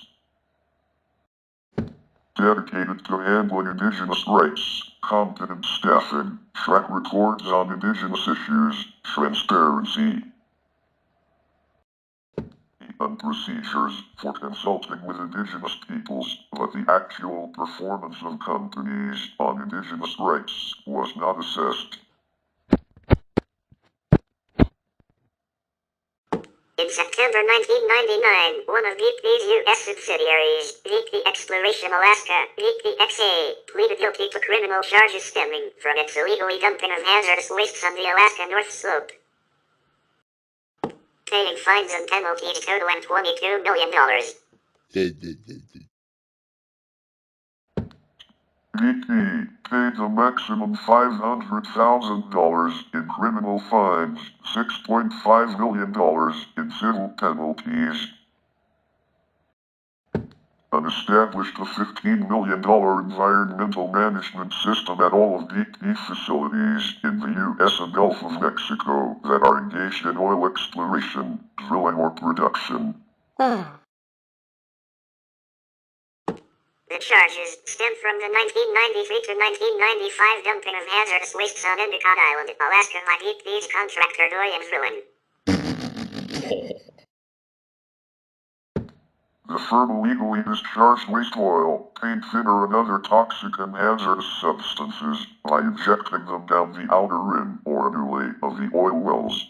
dedicated to handling indigenous rights, competent staffing, track records on indigenous issues, transparency, and procedures for consulting with indigenous peoples, but the actual performance of companies on indigenous rights was not assessed. In September 1999, one of BP's U.S. subsidiaries, BP Exploration Alaska, BPXA, pleaded guilty to criminal charges stemming from its illegally dumping of hazardous wastes on the Alaska North Slope, paying fines and penalties totaling $22 million. BP paid the maximum $500,000 in criminal fines, $6.5 million in civil penalties, and established a $15 million environmental management system at all of BP's facilities in the U.S. and Gulf of Mexico that are engaged in oil exploration, drilling, or production. The charges stem from the 1993 to 1995 dumping of hazardous wastes on Endicott Island, Alaska by BP's contractor Doy and Drilling. The firm illegally discharged waste oil, paint thinner, and other toxic and hazardous substances by injecting them down the outer rim or annuli of the oil wells.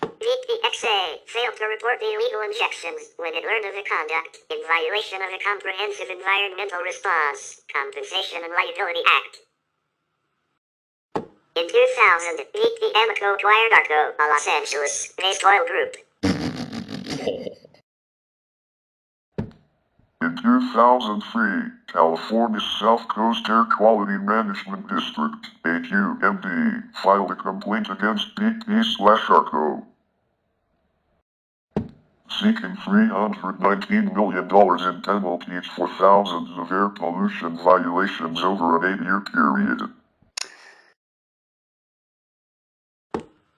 BPXA failed to report the illegal injections when it learned of the conduct in violation of the Comprehensive Environmental Response, Compensation and Liability Act. In 2000, BP Amoco acquired Arco, a Los Angeles-based oil group. In 2003, California's South Coast Air Quality Management District, TaBNWNE, filed a complaint against BP/Arco, seeking $319 million in penalties for thousands of air pollution violations over an 8-year period.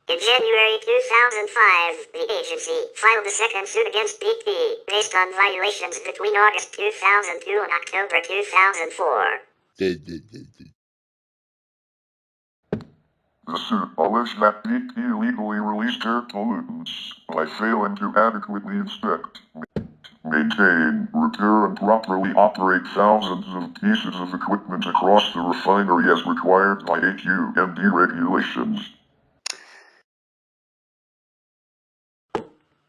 In January 2005, the agency filed a second suit against BP based on violations between August 2002 and October 2004. The suit alleged that BP illegally released air pollutants by failing to adequately inspect, maintain, repair, and properly operate thousands of pieces of equipment across the refinery as required by TaBNWNE regulations.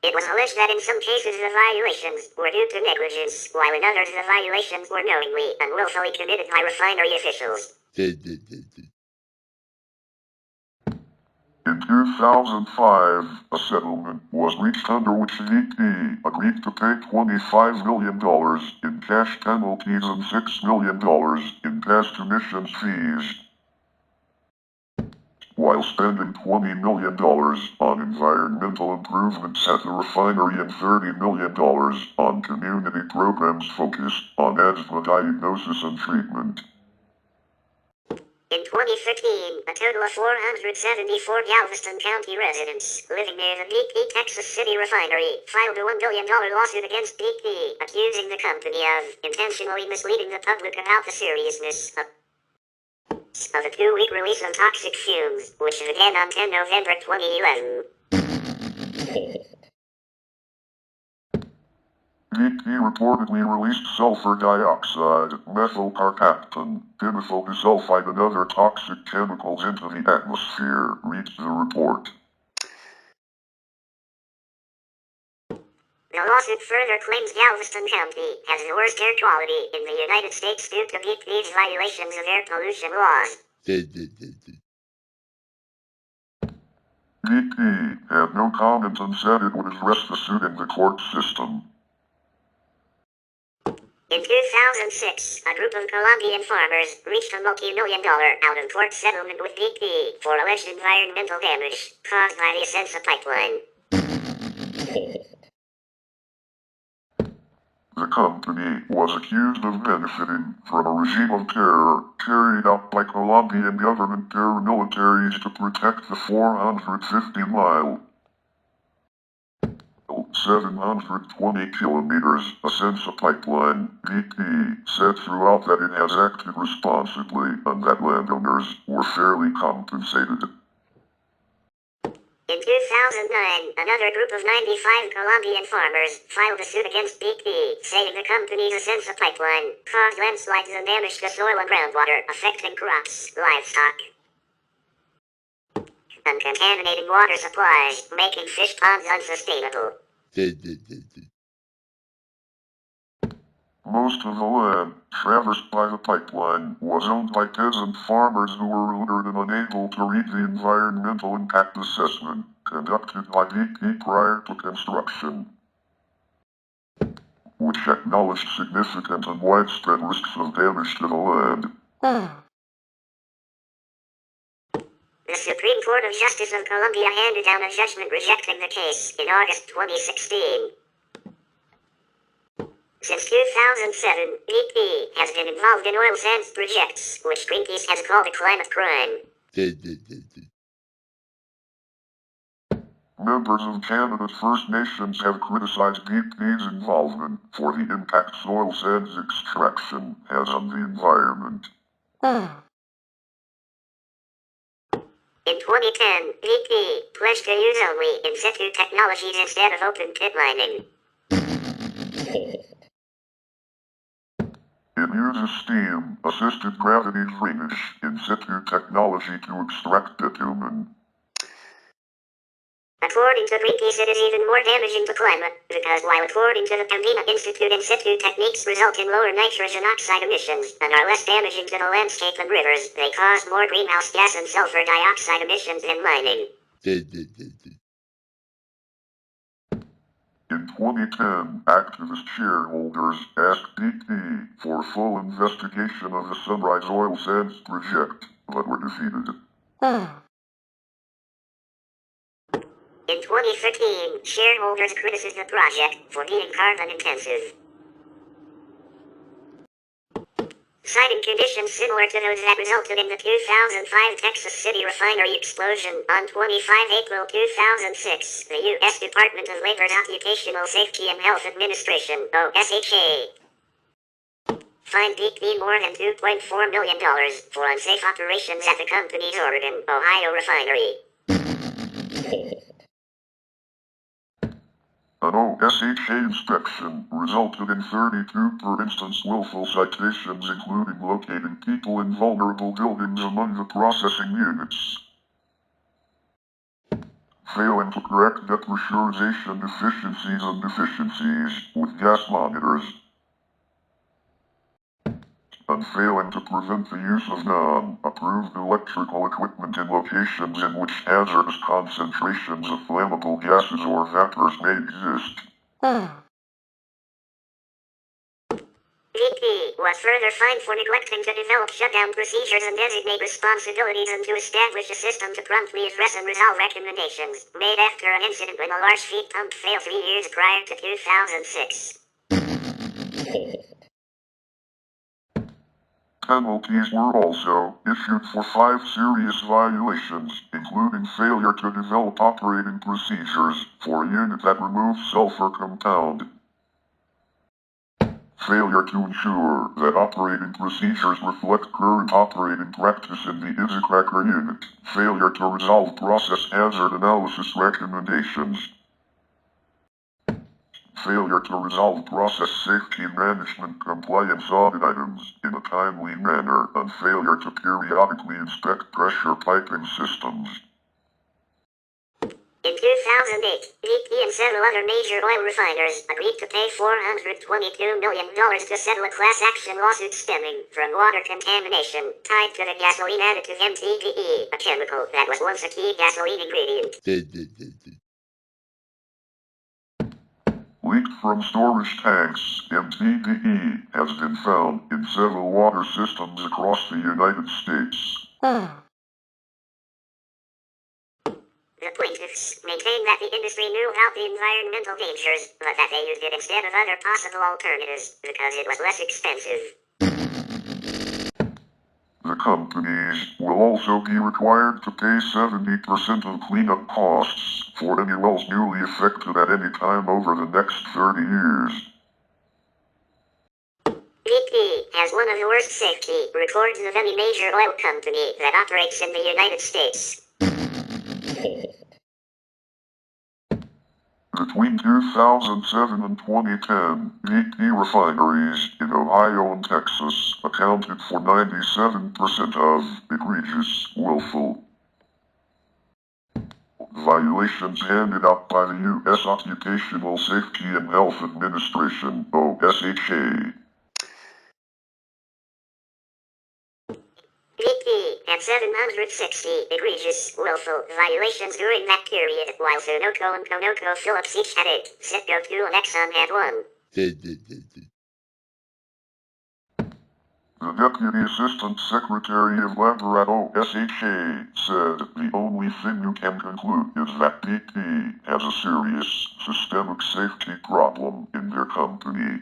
It was alleged that in some cases the violations were due to negligence, while in others the violations were knowingly and willfully committed by refinery officials. In 2005, a settlement was reached under which BP agreed to pay $25 million in cash penalties and $6 million in past emissions fees, while spending $20 million on environmental improvements at the refinery and $30 million on community programs focused on asthma diagnosis and treatment. In 2015, a total of 474 Galveston County residents living near the BP Texas City refinery filed a $1 billion lawsuit against BP, accusing the company of intentionally misleading the public about the seriousness of a 2-week release of toxic fumes, which began on 10 November 2011. BP reportedly released sulfur dioxide, methylcarpaptan, dimethyl bisulfite, and other toxic chemicals into the atmosphere, reads the report. The lawsuit further claims Galveston County has the worst air quality in the United States due to BP's violations of air pollution laws. BP had no comment and said it would address the suit in the court system. In 2006, a group of Colombian farmers reached a multi-million-dollar out-of-court settlement with BP for alleged environmental damage caused by the Ascensa pipeline. The company was accused of benefiting from a regime of terror carried out by Colombian government paramilitaries to protect the 450-mile, 720 kilometers Ascensa pipeline. BP said throughout that it has acted responsibly and that landowners were fairly compensated. In 2009, another group of 95 Colombian farmers filed a suit against BP, saying the company's Ascensa pipeline caused landslides and damaged the soil and groundwater, affecting crops, livestock, and contaminating water supplies, making fish ponds unsustainable. Most of the land traversed by the pipeline was owned by peasant farmers who were ordered and unable to read the environmental impact assessment conducted by BP prior to construction, which acknowledged significant and widespread risks of damage to the land. The Supreme Court of Justice of Colombia handed down a judgment rejecting the case in August 2016. Since 2007, BP has been involved in oil sands projects, which Greenpeace has called a climate crime. Members of Canada's First Nations have criticized BP's involvement for the impact soil sands extraction has on the environment. In 2010, BP pledged to use only in situ technologies instead of open pit mining. It uses steam-assisted gravity drainage in situ technology to extract bitumen. According to Greenpeace, it is even more damaging to climate, because while according to the TaBNWNE Institute, in situ techniques result in lower nitrogen oxide emissions and are less damaging to the landscape and rivers, they cause more greenhouse gas and sulfur dioxide emissions than mining. In 2010, activist shareholders asked BP for a full investigation of the Sunrise Oil Sands project, but were defeated. In 2013, shareholders criticized the project for being carbon intensive, citing conditions similar to those that resulted in the 2005 Texas City refinery explosion. On 25 April 2006, the U.S. Department of Labor's Occupational Safety and Health Administration, OSHA, fined BP more than $2.4 million for unsafe operations at the company's Oregon, Ohio refinery. An OSHA inspection resulted in 32, for instance, willful citations, including locating people in vulnerable buildings among the processing units, failing to correct depressurization deficiencies with gas monitors, and failing to prevent the use of non-approved electrical equipment in locations in which hazardous concentrations of flammable gases or vapors may exist. BP was further fined for neglecting to develop shutdown procedures and designate responsibilities and to establish a system to promptly address and resolve recommendations made after an incident when a large feed pump failed 3 years prior to 2006. Penalties were also issued for 5 serious violations, including failure to develop operating procedures for a unit that removes sulfur compound, failure to ensure that operating procedures reflect current operating practice in the Izicracker unit, failure to resolve process hazard analysis recommendations, failure to resolve process safety management compliance audit items in a timely manner, and failure to periodically inspect pressure piping systems. In 2008, BP and several other major oil refiners agreed to pay $422 million to settle a class action lawsuit stemming from water contamination tied to the gasoline additive MTBE, a chemical that was once a key gasoline ingredient. Leaked from storage tanks, MTBE has been found in several water systems across the United States. The plaintiffs maintain that the industry knew about the environmental dangers, but that they used it instead of other possible alternatives because it was less expensive. The companies will also be required to pay 70% of cleanup costs for any wells newly affected at any time over the next 30 years. BP has one of the worst safety records of any major oil company that operates in the United States. Between 2007 and 2010, BP refineries in Ohio and Texas accounted for 97% of egregious, willful violations handed out by the U.S. Occupational Safety and Health Administration, OSHA. BP had 760 egregious, willful violations during that period, while Sunoco and ConocoPhillips each had 8, Citgo 2 and Exxon had 1. The Deputy Assistant Secretary of Labor at OSHA said the only thing you can conclude is that BP has a serious systemic safety problem in their company.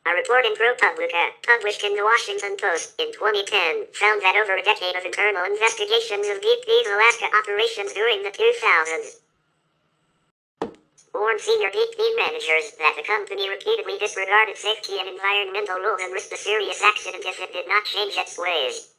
A report in ProPublica, published in the Washington Post in 2010, found that over a decade of internal investigations of BP's Alaska operations during the 2000s warned senior BP managers that the company repeatedly disregarded safety and environmental rules and risked a serious accident if it did not change its ways.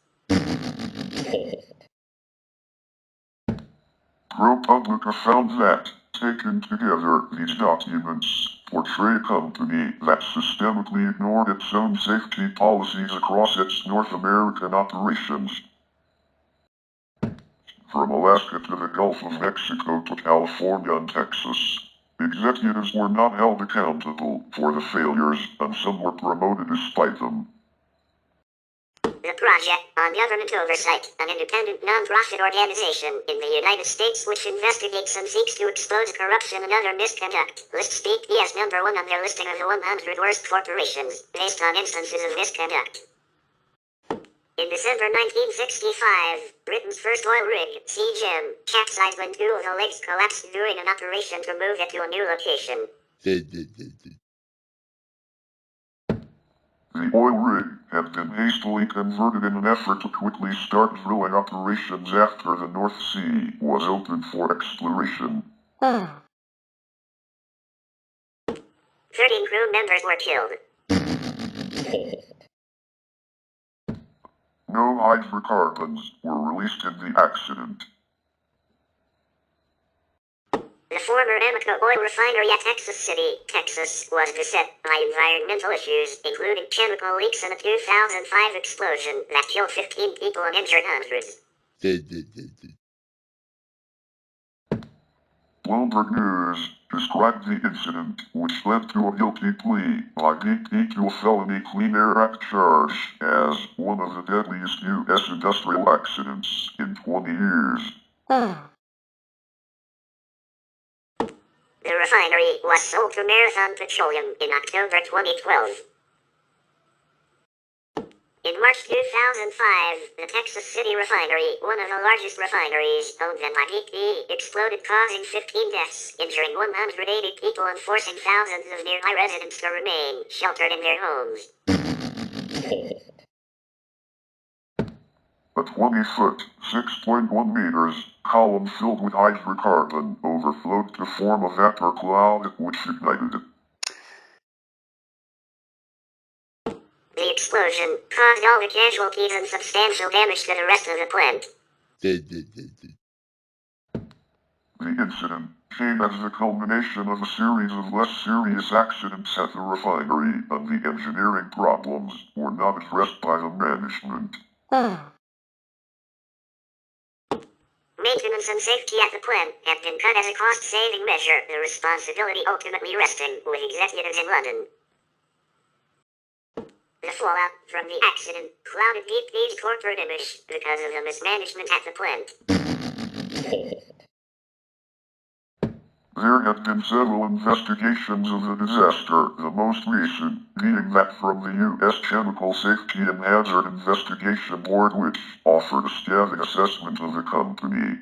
ProPublica found that, taken together, these documents portray a company that systemically ignored its own safety policies across its North American operations. From Alaska to the Gulf of Mexico to California and Texas, executives were not held accountable for the failures, and some were promoted despite them. The Project on Government Oversight, an independent non-profit organization in the United States which investigates and seeks to expose corruption and other misconduct, lists BP as number 1 on their listing of the 100 worst corporations, based on instances of misconduct. In December 1965, Britain's first oil rig, Sea Gem, capsized when 2 of the legs collapsed during an operation to move it to a new location. The oil rig had been hastily converted in an effort to quickly start drilling operations after the North Sea was opened for exploration. 13 crew members were killed. No hydrocarbons were released in the accident. The former Amoco oil refinery at Texas City, Texas, was beset by environmental issues, including chemical leaks and a 2005 explosion that killed 15 people and injured hundreds. Bloomberg News described the incident, which led to a guilty plea by BP to a felony Clean Air Act charge, as one of the deadliest U.S. industrial accidents in 20 years. The refinery was sold to Marathon Petroleum in October 2012. In March 2005, the Texas City refinery, one of the largest refineries owned by BP, exploded, causing 15 deaths, injuring 180 people and forcing thousands of nearby residents to remain sheltered in their homes. A 20-foot, 6.1 meters, column filled with hydrocarbon overflowed to form a vapor cloud which ignited it. The explosion caused all the casualties and substantial damage to the rest of the plant. The incident came as the culmination of a series of less serious accidents at the refinery, and the engineering problems were not addressed by the management. Maintenance and safety at the plant have been cut as a cost-saving measure, the responsibility ultimately resting with executives in London. The fallout from the accident clouded BP's corporate image because of the mismanagement at the plant. There have been several investigations of the disaster, the most recent being that from the U.S. Chemical Safety and Hazard Investigation Board, which offered a scathing assessment of the company.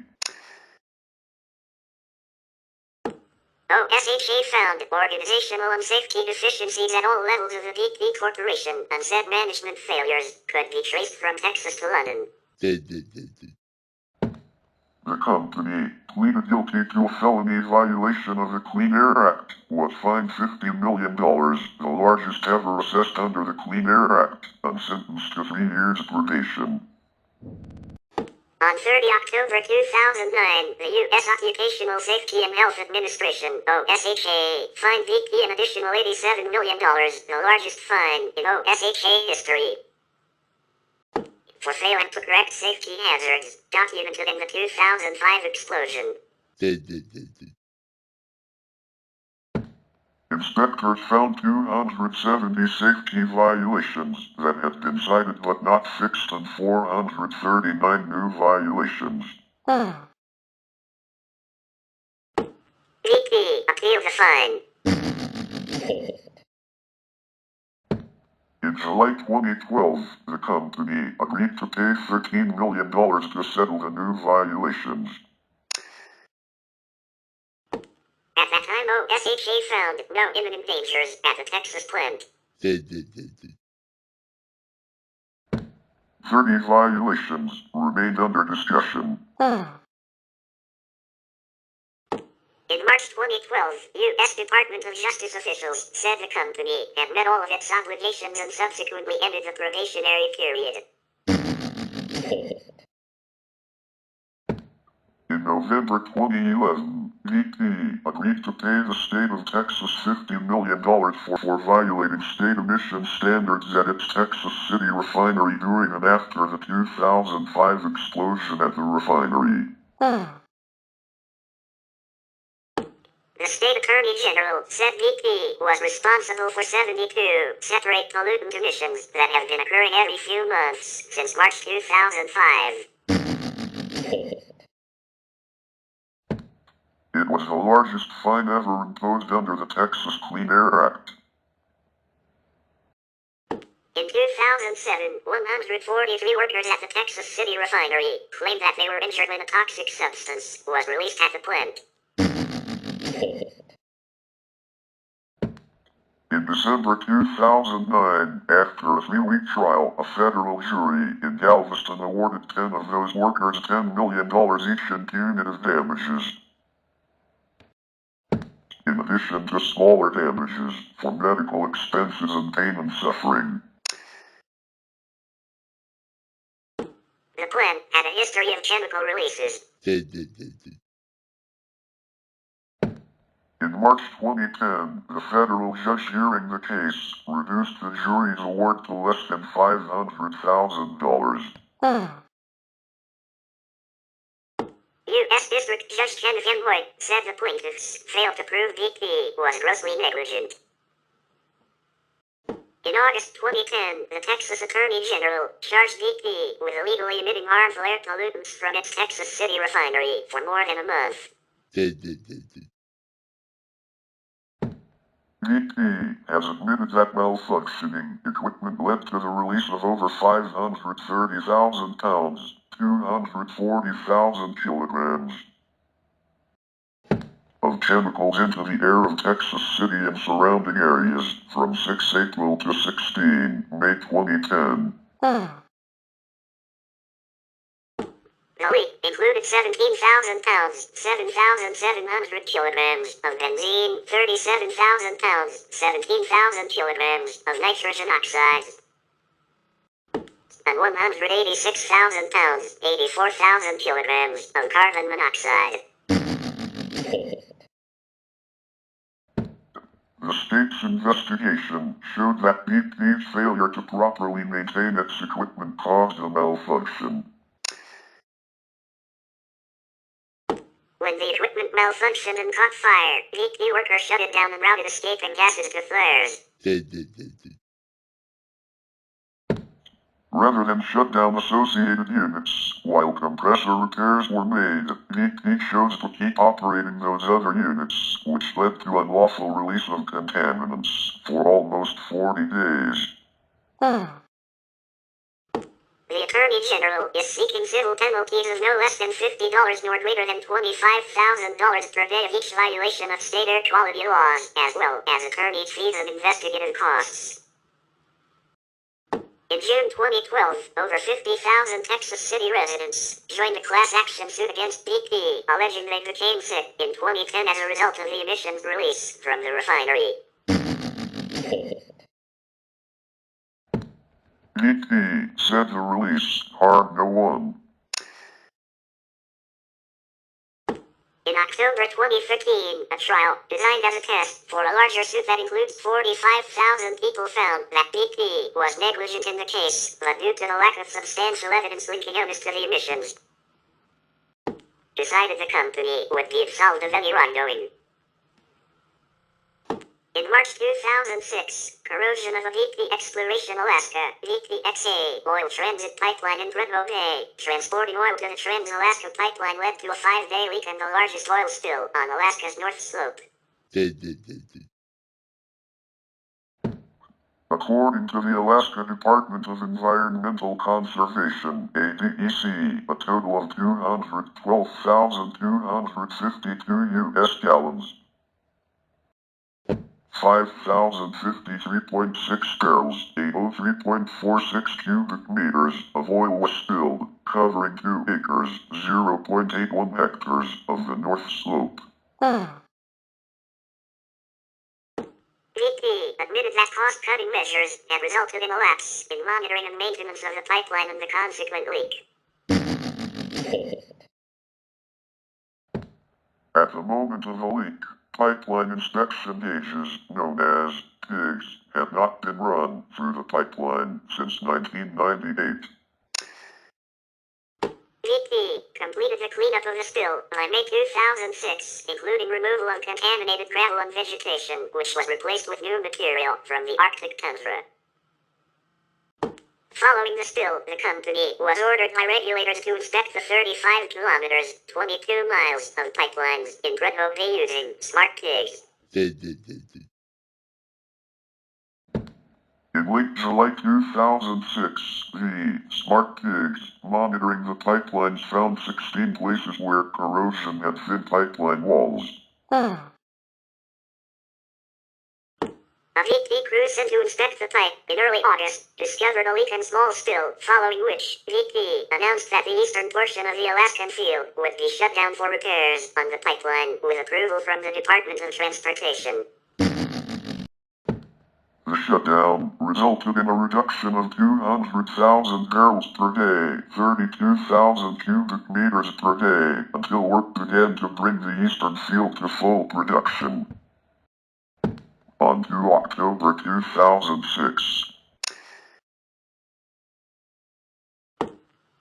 OSHA found organizational and safety deficiencies at all levels of the BP Corporation, and said management failures could be traced from Texas to London. The company pleaded guilty to a felony violation of the Clean Air Act, was fined $50 million, the largest ever assessed under the Clean Air Act, and sentenced to 3 years probation. On On 30 October 2009, the U.S. Occupational Safety and Health Administration, OSHA, fined BP an additional $87 million, the largest fine in OSHA history, for failing to correct safety hazards documented in the 2005 explosion. Inspectors found 270 safety violations that had been cited but not fixed and 439 new violations. BP appealed the fine. In July 2012, the company agreed to pay $13 million to settle the new violations. At that time, OSHA found no imminent dangers at the Texas plant. 30 violations remained under discussion. In March 2012, U.S. Department of Justice officials said the company had met all of its obligations and subsequently ended the probationary period. In November 2011, BP agreed to pay the state of Texas $50 million for violating state emission standards at its Texas City refinery during and after the 2005 explosion at the refinery. The state attorney general said BP was responsible for 72 separate pollutant emissions that have been occurring every few months since March 2005. It was the largest fine ever imposed under the Texas Clean Air Act. In 2007, 143 workers at the Texas City refinery claimed that they were injured when a toxic substance was released at the plant. In December 2009, after a 3-week trial, a federal jury in Galveston awarded 10 of those workers $10 million each in punitive damages, in addition to smaller damages for medical expenses and pain and suffering. The plant had a history of chemical releases. In March 2010, the federal judge hearing the case reduced the jury's award to less than $500,000. U.S. District Judge TaBNWNE said the plaintiffs failed to prove BP was grossly negligent. In August 2010, the Texas Attorney General charged BP with illegally emitting harmful air pollutants from its Texas City refinery for more than a month. BP has admitted that malfunctioning equipment led to the release of over 530,000 pounds, 240,000 kilograms, of chemicals into the air of Texas City and surrounding areas from 6 April to 16 May 2010. The leak included 17,000 pounds, 7,700 kilograms of benzene, 37,000 pounds, 17,000 kilograms of nitrogen oxide, and 186,000 pounds, 84,000 kilograms of carbon monoxide. The state's investigation showed that BP's failure to properly maintain its equipment caused a malfunction. When the equipment malfunctioned and caught fire, BP workers shut it down and routed escaping gases to flares. Rather than shut down associated units, while compressor repairs were made, BP chose to keep operating those other units, which led to unlawful release of contaminants for almost 40 days. The Attorney General is seeking civil penalties of no less than $50 nor greater than $25,000 per day of each violation of state air quality laws, as well as attorney fees and investigative costs. In June 2012, over 50,000 Texas City residents joined a class action suit against BP, alleging they became sick in 2010 as a result of the emissions release from the refinery. BP said the release harmed no one. October 2015, a trial, designed as a test for a larger suit that includes 45,000 people, found that BP was negligent in the case, but due to the lack of substantial evidence linking illness to the emissions, decided the company would be absolved of any wrongdoing. In March 2006, corrosion of a BP Exploration Alaska, VPXA, oil transit pipeline in Prudhoe Bay, transporting oil to the Trans-Alaska pipeline led to a 5-day leak and the largest oil spill on Alaska's North Slope. According to the Alaska Department of Environmental Conservation, ADEC, a total of 212,252 U.S. gallons, 5,053.6 barrels, 803.46 cubic meters of oil was spilled, covering 2 acres, 0.81 hectares of the North Slope. BP admitted that cost-cutting measures had resulted in a lapse in monitoring and maintenance of the pipeline and the consequent leak. At the moment of the leak, pipeline inspection gauges, known as PIGs, have not been run through the pipeline since 1998. BP completed the cleanup of the spill by May 2006, including removal of contaminated gravel and vegetation, which was replaced with new material from the Arctic tundra. Following the spill, the company was ordered by regulators to inspect the 35 kilometers, 22 miles of pipelines in Prudhoe Bay using smart pigs. In late July 2006, the smart pigs monitoring the pipelines found 16 places where corrosion had thinned pipeline walls. A BP crew sent to inspect the pipe in early August discovered a leak and small spill, following which BP announced that the eastern portion of the Alaskan field would be shut down for repairs on the pipeline with approval from the Department of Transportation. The shutdown resulted in a reduction of 200,000 barrels per day, 32,000 cubic meters per day, until work began to bring the eastern field to full production. On to October 2006.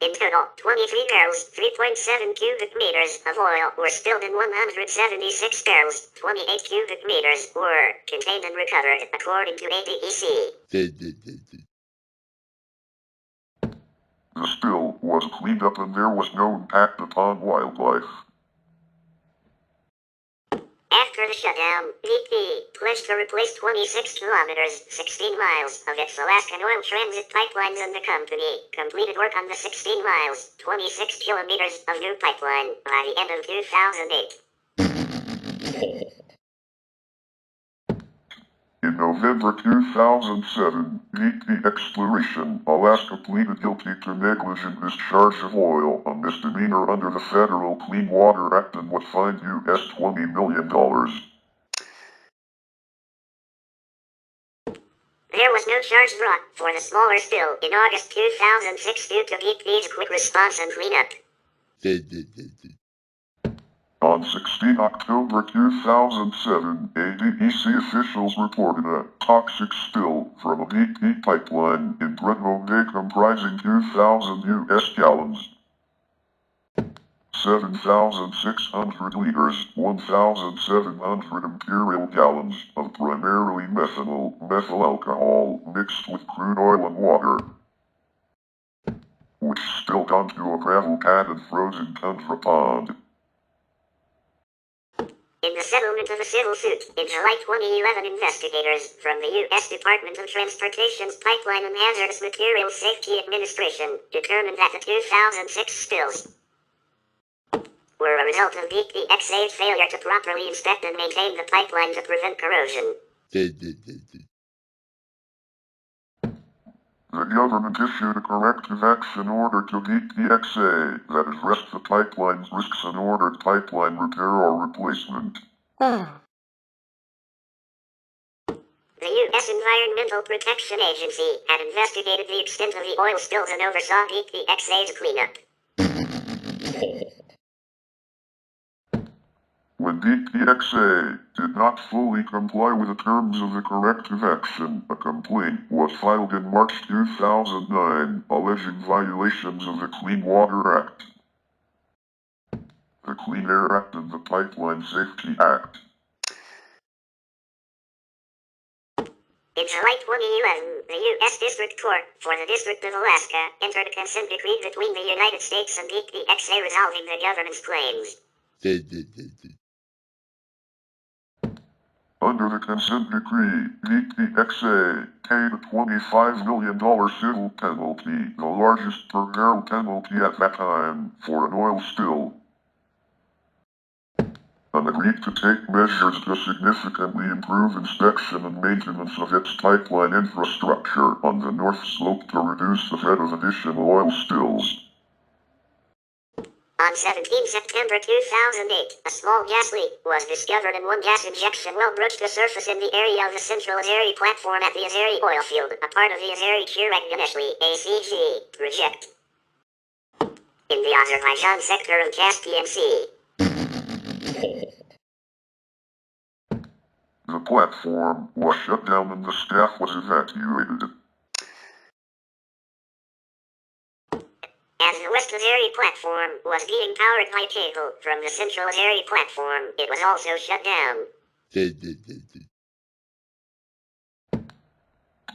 In total, 23 barrels, 3.7 cubic meters of oil were spilled and 176 barrels, 28 cubic meters were contained and recovered, according to ADEC. The spill was cleaned up and there was no impact upon wildlife. After the shutdown, BP pledged to replace 26 kilometers, 16 miles of its Alaskan oil transit pipelines, and the company completed work on the 16 miles, 26 kilometers of new pipeline by the end of 2008. In November 2007, BP Exploration Alaska pleaded guilty to negligent discharge of oil, a misdemeanor under the Federal Clean Water Act, and was fined US $20 million. There was no charge brought for the smaller spill in August 2006 due to BP's quick response and cleanup. On 16 October 2007, ADEC officials reported a toxic spill from a BP pipeline in Prudhoe Bay comprising 2,000 U.S. gallons, 7,600 liters, 1,700 imperial gallons of primarily methyl alcohol mixed with crude oil and water, which spilled onto a gravel pad and frozen tundra pond. In the settlement of a civil suit in July 2011, investigators from the U.S. Department of Transportation's Pipeline and Hazardous Materials Safety Administration determined that the 2006 spills were a result of BPXA's failure to properly inspect and maintain the pipeline to prevent corrosion. The government issued a corrective action order to BPXA that addressed the pipeline's risks and ordered pipeline repair or replacement. The U.S. Environmental Protection Agency had investigated the extent of the oil spills and oversaw BPXA's cleanup. When DTXA did not fully comply with the terms of the corrective action, a complaint was filed in March 2009 alleging violations of the Clean Water Act, the Clean Air Act, and the Pipeline Safety Act. In July 2011, the U.S. District Court for the District of Alaska entered a consent decree between the United States and DTXA resolving the government's claims. Under the consent decree, DTXA paid a $25 million civil penalty, the largest per barrel penalty at that time, for an oil spill, and agreed to take measures to significantly improve inspection and maintenance of its pipeline infrastructure on the North Slope to reduce the threat of additional oil spills. On 17 September 2008, a small gas leak was discovered in one gas injection well broached to surface in the area of the Central Azeri platform at the Azeri oil field, a part of the Azeri Chirag Ganeshli ACG project in the Azerbaijan sector of Caspian Sea. The platform was shut down and the staff was evacuated. As the West Azeri platform was being powered by cable from the Central Azeri platform, it was also shut down.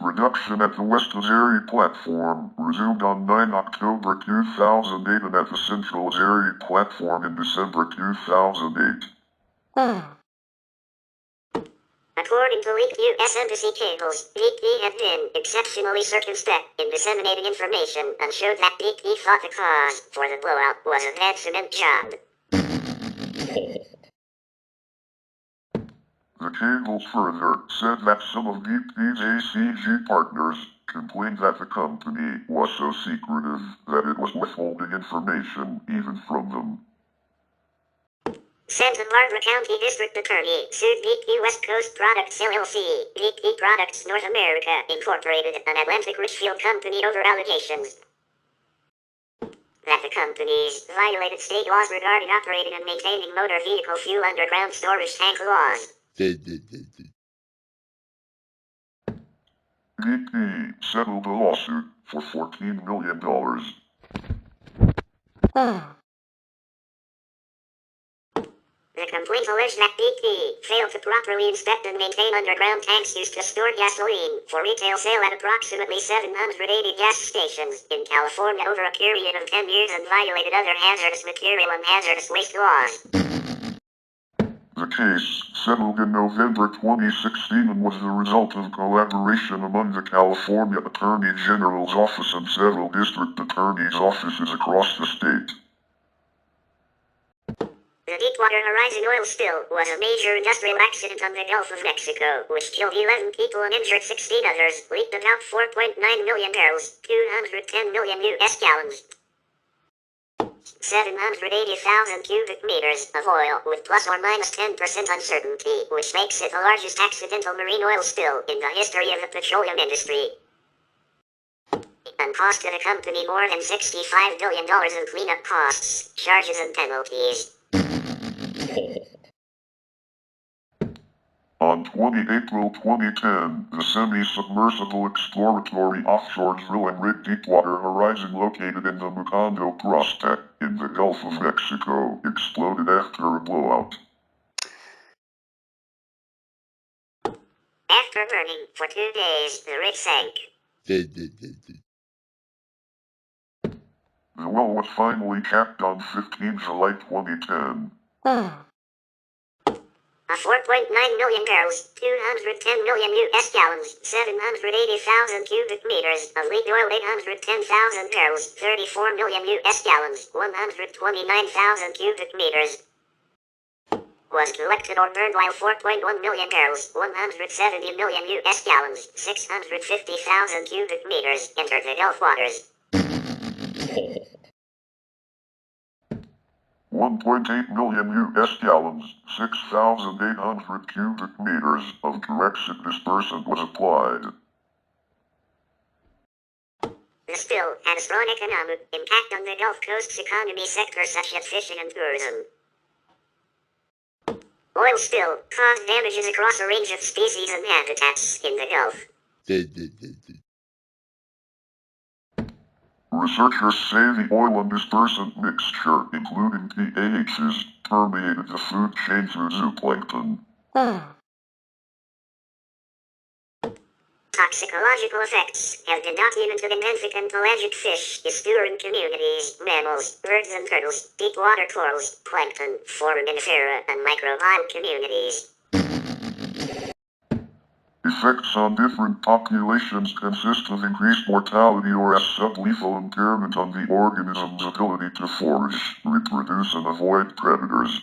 Production at the West Azeri platform resumed on 9 October 2008 and at the Central Azeri platform in December 2008. According to leaked U.S. Embassy cables, BP had been exceptionally circumspect in disseminating information and showed that BP thought the cause for the blowout was a bad cement job. The cable further said that some of BP's ACG partners complained that the company was so secretive that it was withholding information even from them. Santa Barbara County District Attorney sued BP West Coast Products LLC, BP Products North America Incorporated, an Atlantic Richfield company over allegations that the companies violated state laws regarding operating and maintaining motor vehicle fuel underground storage tank laws. BP settled a lawsuit for $14 million. The complaint alleged that BP failed to properly inspect and maintain underground tanks used to store gasoline for retail sale at approximately 780 gas stations in California over a period of 10 years and violated other hazardous material and hazardous waste laws. The case settled in November 2016 and was the result of collaboration among the California Attorney General's office and several district attorneys' offices across the state. The Deepwater Horizon oil spill was a major industrial accident on the Gulf of Mexico, which killed 11 people and injured 16 others, leaked about 4.9 million barrels, 210 million U.S. gallons, 780,000 cubic meters of oil with plus or minus 10% uncertainty, which makes it the largest accidental marine oil spill in the history of the petroleum industry, and cost the company more than $65 billion in cleanup costs, charges and penalties. On 20 April 2010, the semi-submersible exploratory offshore drilling rig Deepwater Horizon located in the Mucondo prospect in the Gulf of Mexico exploded after a blowout. After burning for 2 days, the rig sank. The well was finally capped on 15 July 2010. A 4.9 million barrels, 210 million U.S. gallons, 780,000 cubic meters of leaked oil, 810,000 barrels, 34 million U.S. gallons, 129,000 cubic meters was collected or burned, while 4.1 million barrels, 170 million U.S. gallons, 650,000 cubic meters entered the Gulf waters. 1.8 million U.S. gallons, 6,800 cubic meters of toxic dispersant was applied. The spill had a strong economic impact on the Gulf Coast's economy sector such as fishing and tourism. Oil spill caused damages across a range of species and habitats in the Gulf. Researchers say the oil and dispersant mixture, including PAHs, permeated the food chain through zooplankton. Toxicological effects have been documented in benthic and pelagic fish, estuarine communities, mammals, birds and turtles, deep water corals, plankton, foraminifera, and microbial communities. Effects on different populations consist of increased mortality or as sublethal impairment on the organism's ability to forage, reproduce, and avoid predators.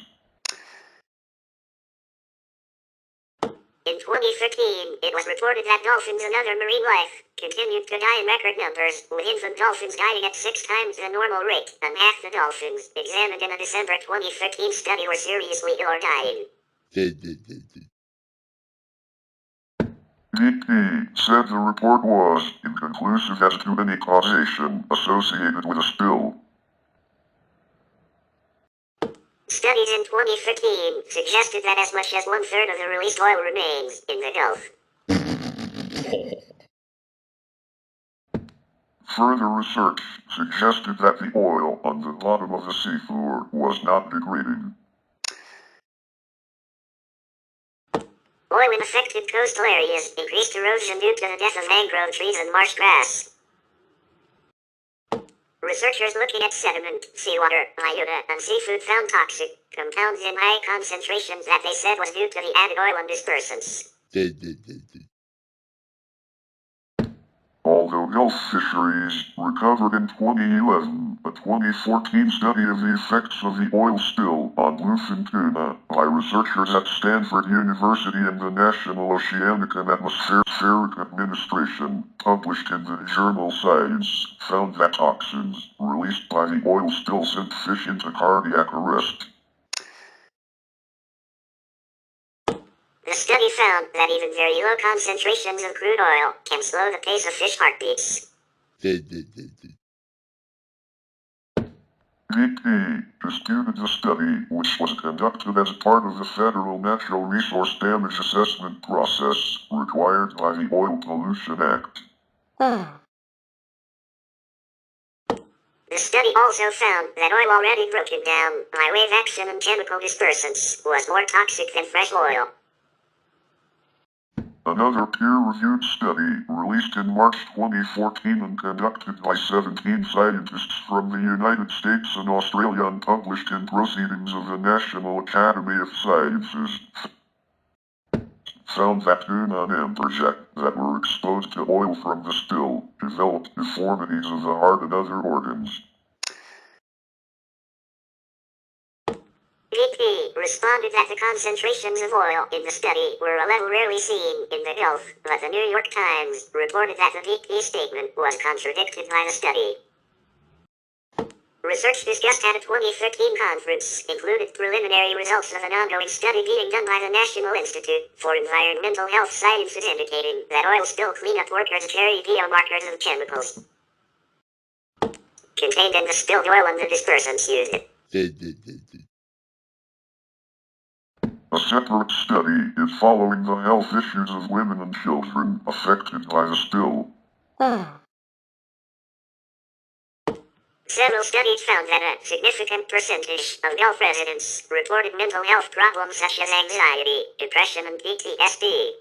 In 2013, it was reported that dolphins and other marine life continued to die in record numbers, with infant dolphins dying at 6 times the normal rate, and half the dolphins examined in a December 2013 study were seriously ill or dying. BP said the report was inconclusive as to any causation associated with a spill. Studies in 2013 suggested that as much as 1/3 of the released oil remains in the Gulf. Further research suggested that the oil on the bottom of the seafloor was not degrading. Oil in affected coastal areas increased erosion due to the death of mangrove trees and marsh grass. Researchers looking at sediment, seawater, iota, and seafood found toxic compounds in high concentrations that they said was due to the added oil and dispersants. Although Gulf fisheries recovered in 2011, a 2014 study of the effects of the oil spill on bluefin tuna by researchers at Stanford University and the National Oceanic and Atmospheric Administration, published in the journal Science, found that toxins released by the oil spill sent fish into cardiac arrest. The study found that even very low concentrations of crude oil can slow the pace of fish heartbeats. BP disputed the study, which was conducted as part of the federal natural resource damage assessment process required by the Oil Pollution Act. The study also found that oil already broken down by wave action and chemical dispersants was more toxic than fresh oil. Another peer-reviewed study, released in March 2014 and conducted by 17 scientists from the United States and Australia and published in Proceedings of the National Academy of Sciences, found that tuna and amberjack that were exposed to oil from the spill developed deformities of the heart and other organs. BP responded that the concentrations of oil in the study were a level rarely seen in the Gulf, but the New York Times reported that the BP statement was contradicted by the study. Research discussed at a 2013 conference included preliminary results of an ongoing study being done by the National Institute for Environmental Health Sciences indicating that oil spill cleanup workers carry biomarkers of chemicals contained in the spilled oil and the dispersants used. A separate study is following the health issues of women and children affected by the spill. Several studies found that a significant percentage of Gulf residents reported mental health problems such as anxiety, depression, and PTSD.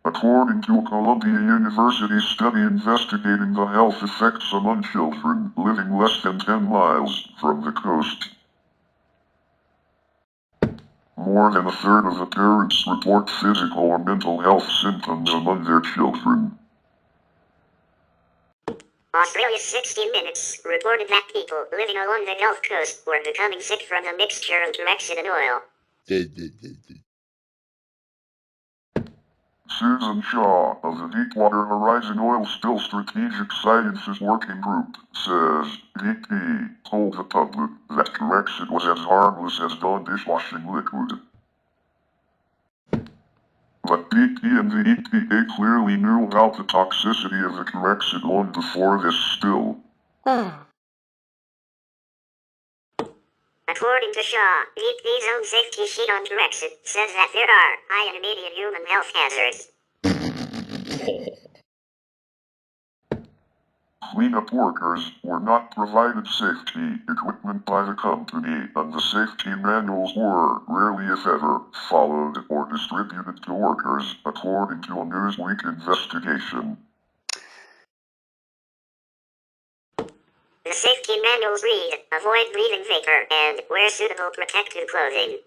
According to a Columbia University study investigating the health effects among children living less than 10 miles from the coast, more than a third of the parents report physical or mental health symptoms among their children. Australia's 60 Minutes reported that people living along the Gulf Coast were becoming sick from the mixture of Direxit and oil. Susan Shaw of the Deepwater Horizon Oil Spill Strategic Sciences Working Group says BP told the public that Direxit was as harmless as Dawn dishwashing liquid. But BP and the EPA clearly knew about the toxicity of the Direxit long before this spill. According to Shaw, BP's own safety sheet on Brexit says that there are high and immediate human health hazards. Cleanup workers were not provided safety equipment by the company, and the safety manuals were rarely, if ever, followed or distributed to workers, according to a Newsweek investigation. The safety manuals read, avoid breathing vapor and wear suitable protective clothing.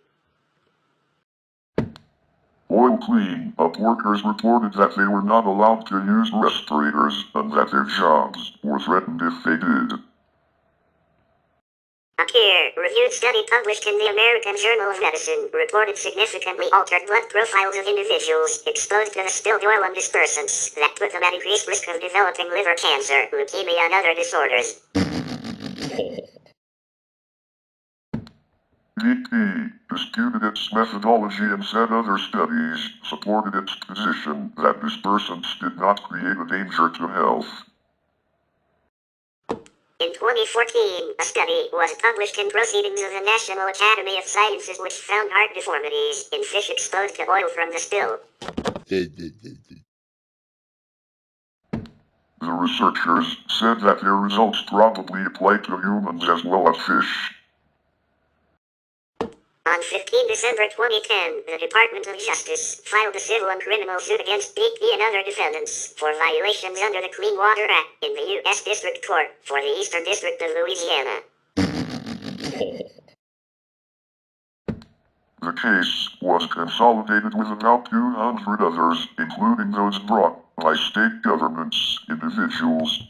Oil clean-up workers reported that they were not allowed to use respirators and that their jobs were threatened if they did. A peer-reviewed study published in the American Journal of Medicine reported significantly altered blood profiles of individuals exposed to the spilled oil and dispersants that put them at increased risk of developing liver cancer, leukemia, and other disorders. BP disputed its methodology and said other studies supported its position that dispersants did not create a danger to health. In 2014, a study was published in Proceedings of the National Academy of Sciences which found heart deformities in fish exposed to oil from the spill. The researchers said that their results probably apply to humans as well as fish. On 15 December 2010, the Department of Justice filed a civil and criminal suit against BP and other defendants for violations under the Clean Water Act in the U.S. District Court for the Eastern District of Louisiana. The case was consolidated with about 200 others, including those brought by state governments, individuals,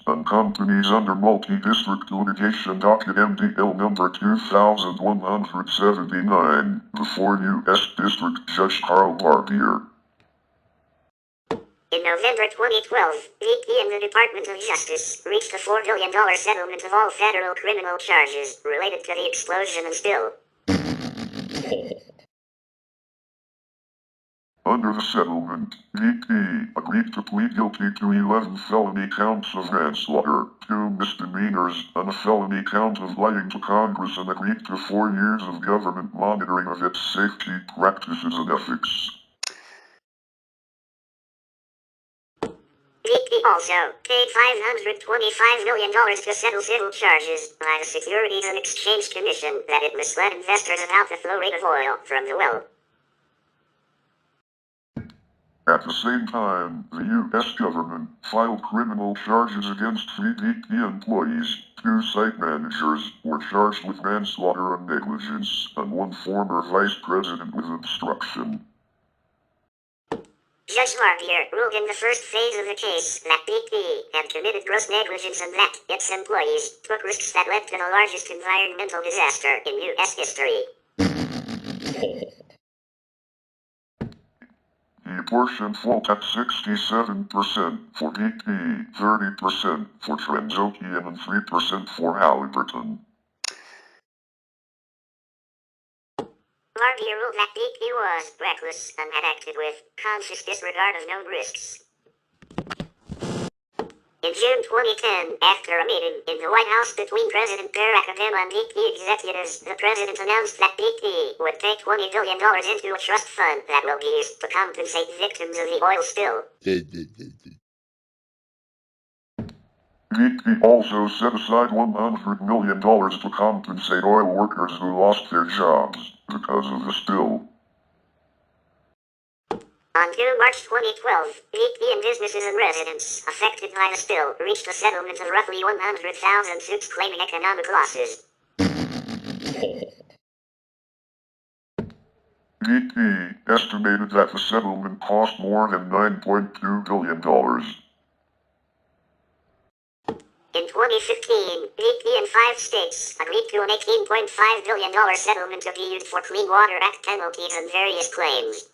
and companies under multi-district litigation docket MDL number 2179 before U.S. District Judge Carl Barbier. In November 2012, BP and the Department of Justice reached a $4 billion settlement of all federal criminal charges related to the explosion and spill. Under the settlement, BP agreed to plead guilty to 11 felony counts of manslaughter, 2 misdemeanors, and a felony count of lying to Congress, and agreed to 4 years of government monitoring of its safety practices and ethics. BP also paid $525 million to settle civil charges by the Securities and Exchange Commission that it misled investors about the flow rate of oil from the well. At the same time, the U.S. government filed criminal charges against 3 BP employees. 2 site managers were charged with manslaughter and negligence, and 1 former vice president with obstruction. Judge Barbier ruled in the first phase of the case that BP had committed gross negligence and that its employees took risks that led to the largest environmental disaster in U.S. history. He apportioned fault at 67% for BP, 30% for Transocean, and 3% for Halliburton. Barbier ruled that BP was reckless and had acted with conscious disregard of known risks. In June 2010, after a meeting in the White House between President Barack Obama and BP executives, the president announced that BP would pay $20 billion into a trust fund that will be used to compensate victims of the oil spill. BP also set aside $100 million to compensate oil workers who lost their jobs because of the spill. On 2 March 2012, BP and businesses and residents affected by the spill reached a settlement of roughly 100,000 suits claiming economic losses. BP estimated that the settlement cost more than $9.2 billion. In 2015, BP and 5 states agreed to an $18.5 billion settlement to be used for Clean Water Act penalties and various claims.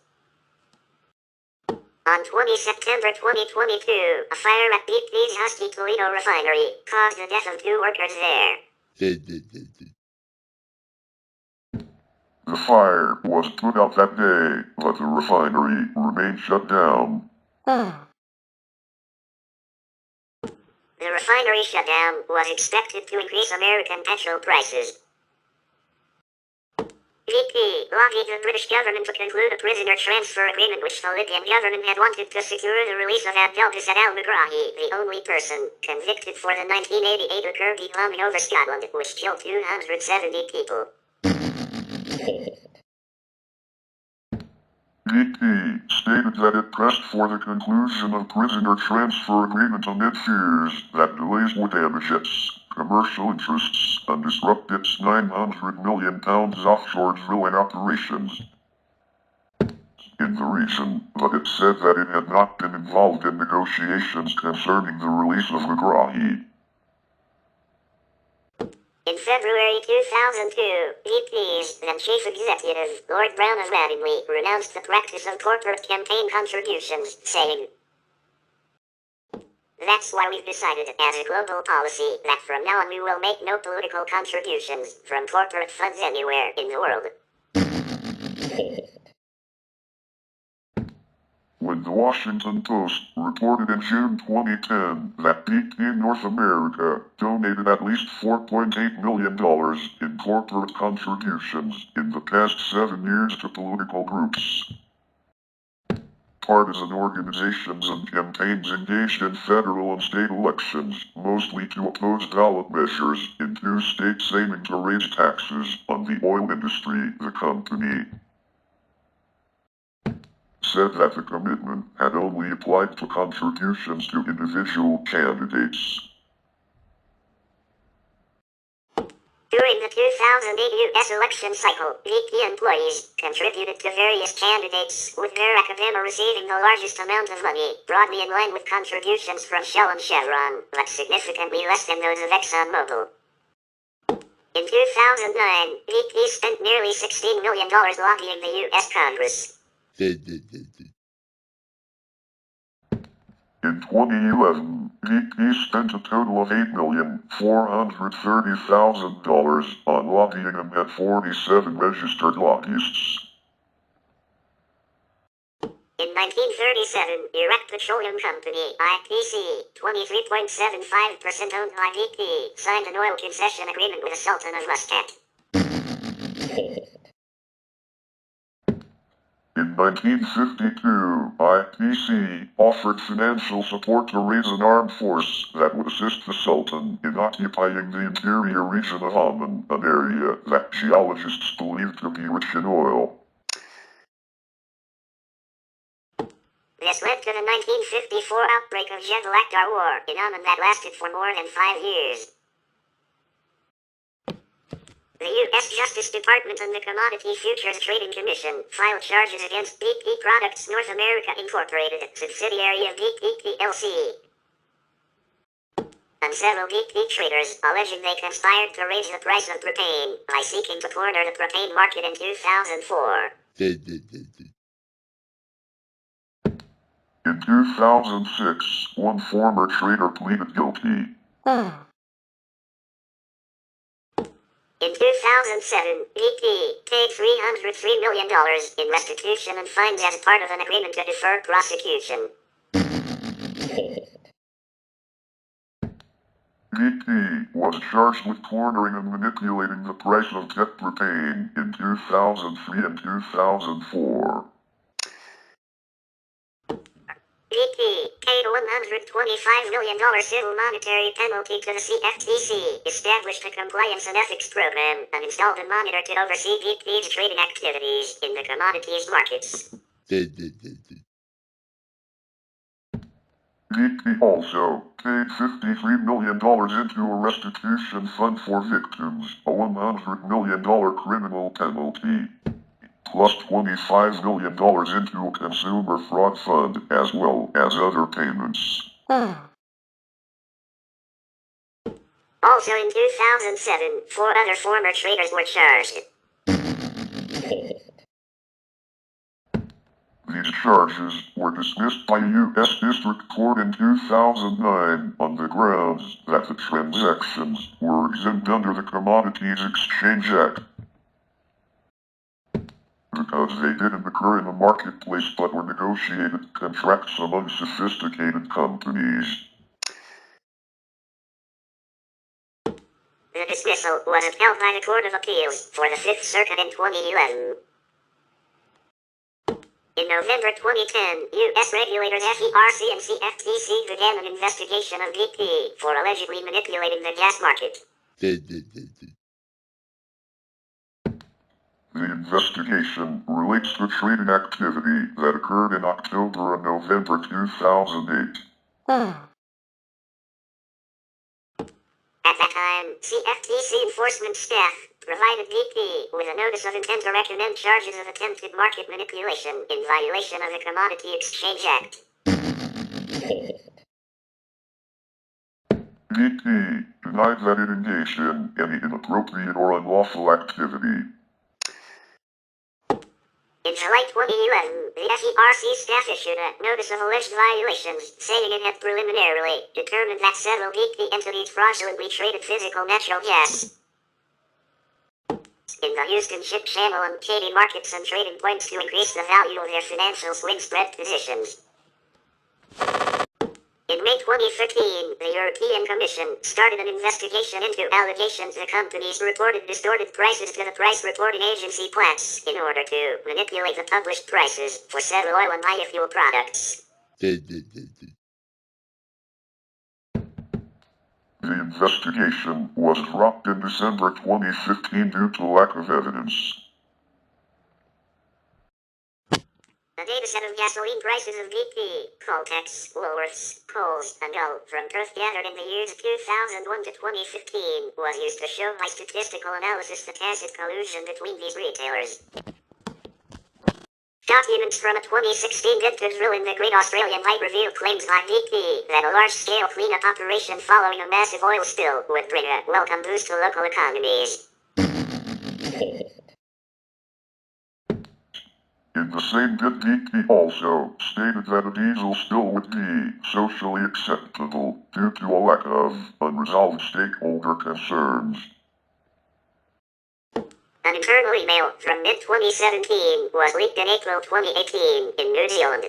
On 20 September 2022, a fire at BP's Husky Toledo refinery caused the death of 2 workers there. The fire was put out that day, but the refinery remained shut down. The refinery shutdown was expected to increase American petrol prices. VP lobbied the British government to conclude a prisoner transfer agreement which the Libyan government had wanted to secure the release of Abdelbasset al-Megrahi, the only person convicted for the 1988 Kirby bombing over Scotland, which killed 270 people. VP stated that it pressed for the conclusion of prisoner transfer agreement amid fears that delays would damage its commercial interests and disrupt its £900 million offshore drilling operations in the region, but it said that it had not been involved in negotiations concerning the release of Megrahi. In February 2002, BP's then Chief Executive, Lord Brown of Mattingly, renounced the practice of corporate campaign contributions, saying, "That's why we've decided as a global policy that from now on we will make no political contributions from corporate funds anywhere in the world." When the Washington Post reported in June 2010 that BP North America donated at least $4.8 million in corporate contributions in the past 7 years to political groups, partisan organizations and campaigns engaged in federal and state elections, mostly to oppose ballot measures in 2 states aiming to raise taxes on the oil industry, the company said that the commitment had only applied to contributions to individual candidates. During the 2008 U.S. election cycle, VP employees contributed to various candidates, with Barack Obama receiving the largest amount of money, broadly in line with contributions from Shell and Chevron, but significantly less than those of ExxonMobil. In 2009, VP spent nearly $16 million lobbying the U.S. Congress. In 2011, BP spent a total of $8,430,000 on lobbying and had 47 registered lobbyists. In 1937, Iraq Petroleum Company, IPC, 23.75% owned by BP, signed an oil concession agreement with the Sultan of Muscat. In 1952, IPC offered financial support to raise an armed force that would assist the Sultan in occupying the interior region of Oman, an area that geologists believe to be rich in oil. This led to the 1954 outbreak of Jebel Akhdar War in Oman that lasted for more than 5 years. The U.S. Justice Department and the Commodity Futures Trading Commission filed charges against BP Products North America Incorporated, subsidiary of BP plc, and several BP traders, alleging they conspired to raise the price of propane by seeking to corner the propane market in 2004. In 2006, one former trader pleaded guilty. In 2007, BP paid $303 million in restitution and fines as part of an agreement to defer prosecution. BP was charged with cornering and manipulating the price of jet propane in 2003 and 2004. BP paid a $125 million civil monetary penalty to the CFTC, established a compliance and ethics program, and installed a monitor to oversee BP's trading activities in the commodities markets. BP also paid $53 million into a restitution fund for victims, a $100 million criminal penalty, plus $25 million into a consumer fraud fund, as well as other payments. Also in 2007, 4 other former traders were charged. These charges were dismissed by a U.S. District Court in 2009 on the grounds that the transactions were exempt under the Commodities Exchange Act, because they didn't occur in the marketplace but were negotiated contracts among sophisticated companies. The dismissal was upheld by the Court of Appeals for the Fifth Circuit in 2011. In November 2010, U.S. regulators FERC and CFTC began an investigation of BP for allegedly manipulating the gas market. The investigation relates to trading activity that occurred in October and November 2008. At that time, CFTC enforcement staff provided BP with a notice of intent to recommend charges of attempted market manipulation in violation of the Commodity Exchange Act. BP denied that it engaged in any inappropriate or unlawful activity. In July 2011, the FERC staff issued a notice of alleged violations, saying it had preliminarily determined that several BP entities fraudulently traded physical natural gas in the Houston Ship Channel and shady markets and trading points to increase the value of their financial swing spread positions. In May 2013, the European Commission started an investigation into allegations the companies reported distorted prices to the price reporting agency Platts in order to manipulate the published prices for several oil and biofuel products. The investigation was dropped in December 2015 due to lack of evidence. A dataset of gasoline prices of BP, Coltex, Woolworths, Coles, and Gulf from Perth gathered in the years 2001 to 2015 was used to show by statistical analysis the tacit collusion between these retailers. Documents from a 2016 vintage drill in the Great Australian Bight reveal claims by BP that a large-scale cleanup operation following a massive oil spill would bring a welcome boost to local economies. In the same bit, BP also stated that a diesel spill would be socially acceptable due to a lack of unresolved stakeholder concerns. An internal email from mid-2017 was leaked in April 2018 in New Zealand.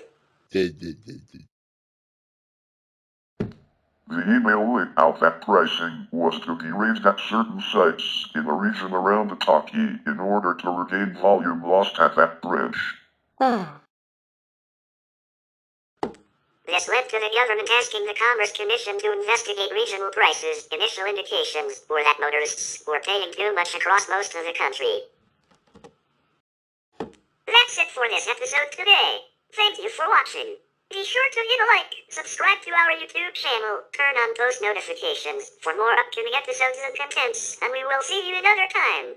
The email laid out that pricing was to be raised at certain sites in the region around Otaki in order to regain volume lost at that bridge. This led to the government asking the Commerce Commission to investigate regional prices. Initial indications were that motorists were paying too much across most of the country. That's it for this episode today. Thank you for watching. Be sure to hit a like, subscribe to our YouTube channel, turn on post notifications for more upcoming episodes and contents, and we will see you another time.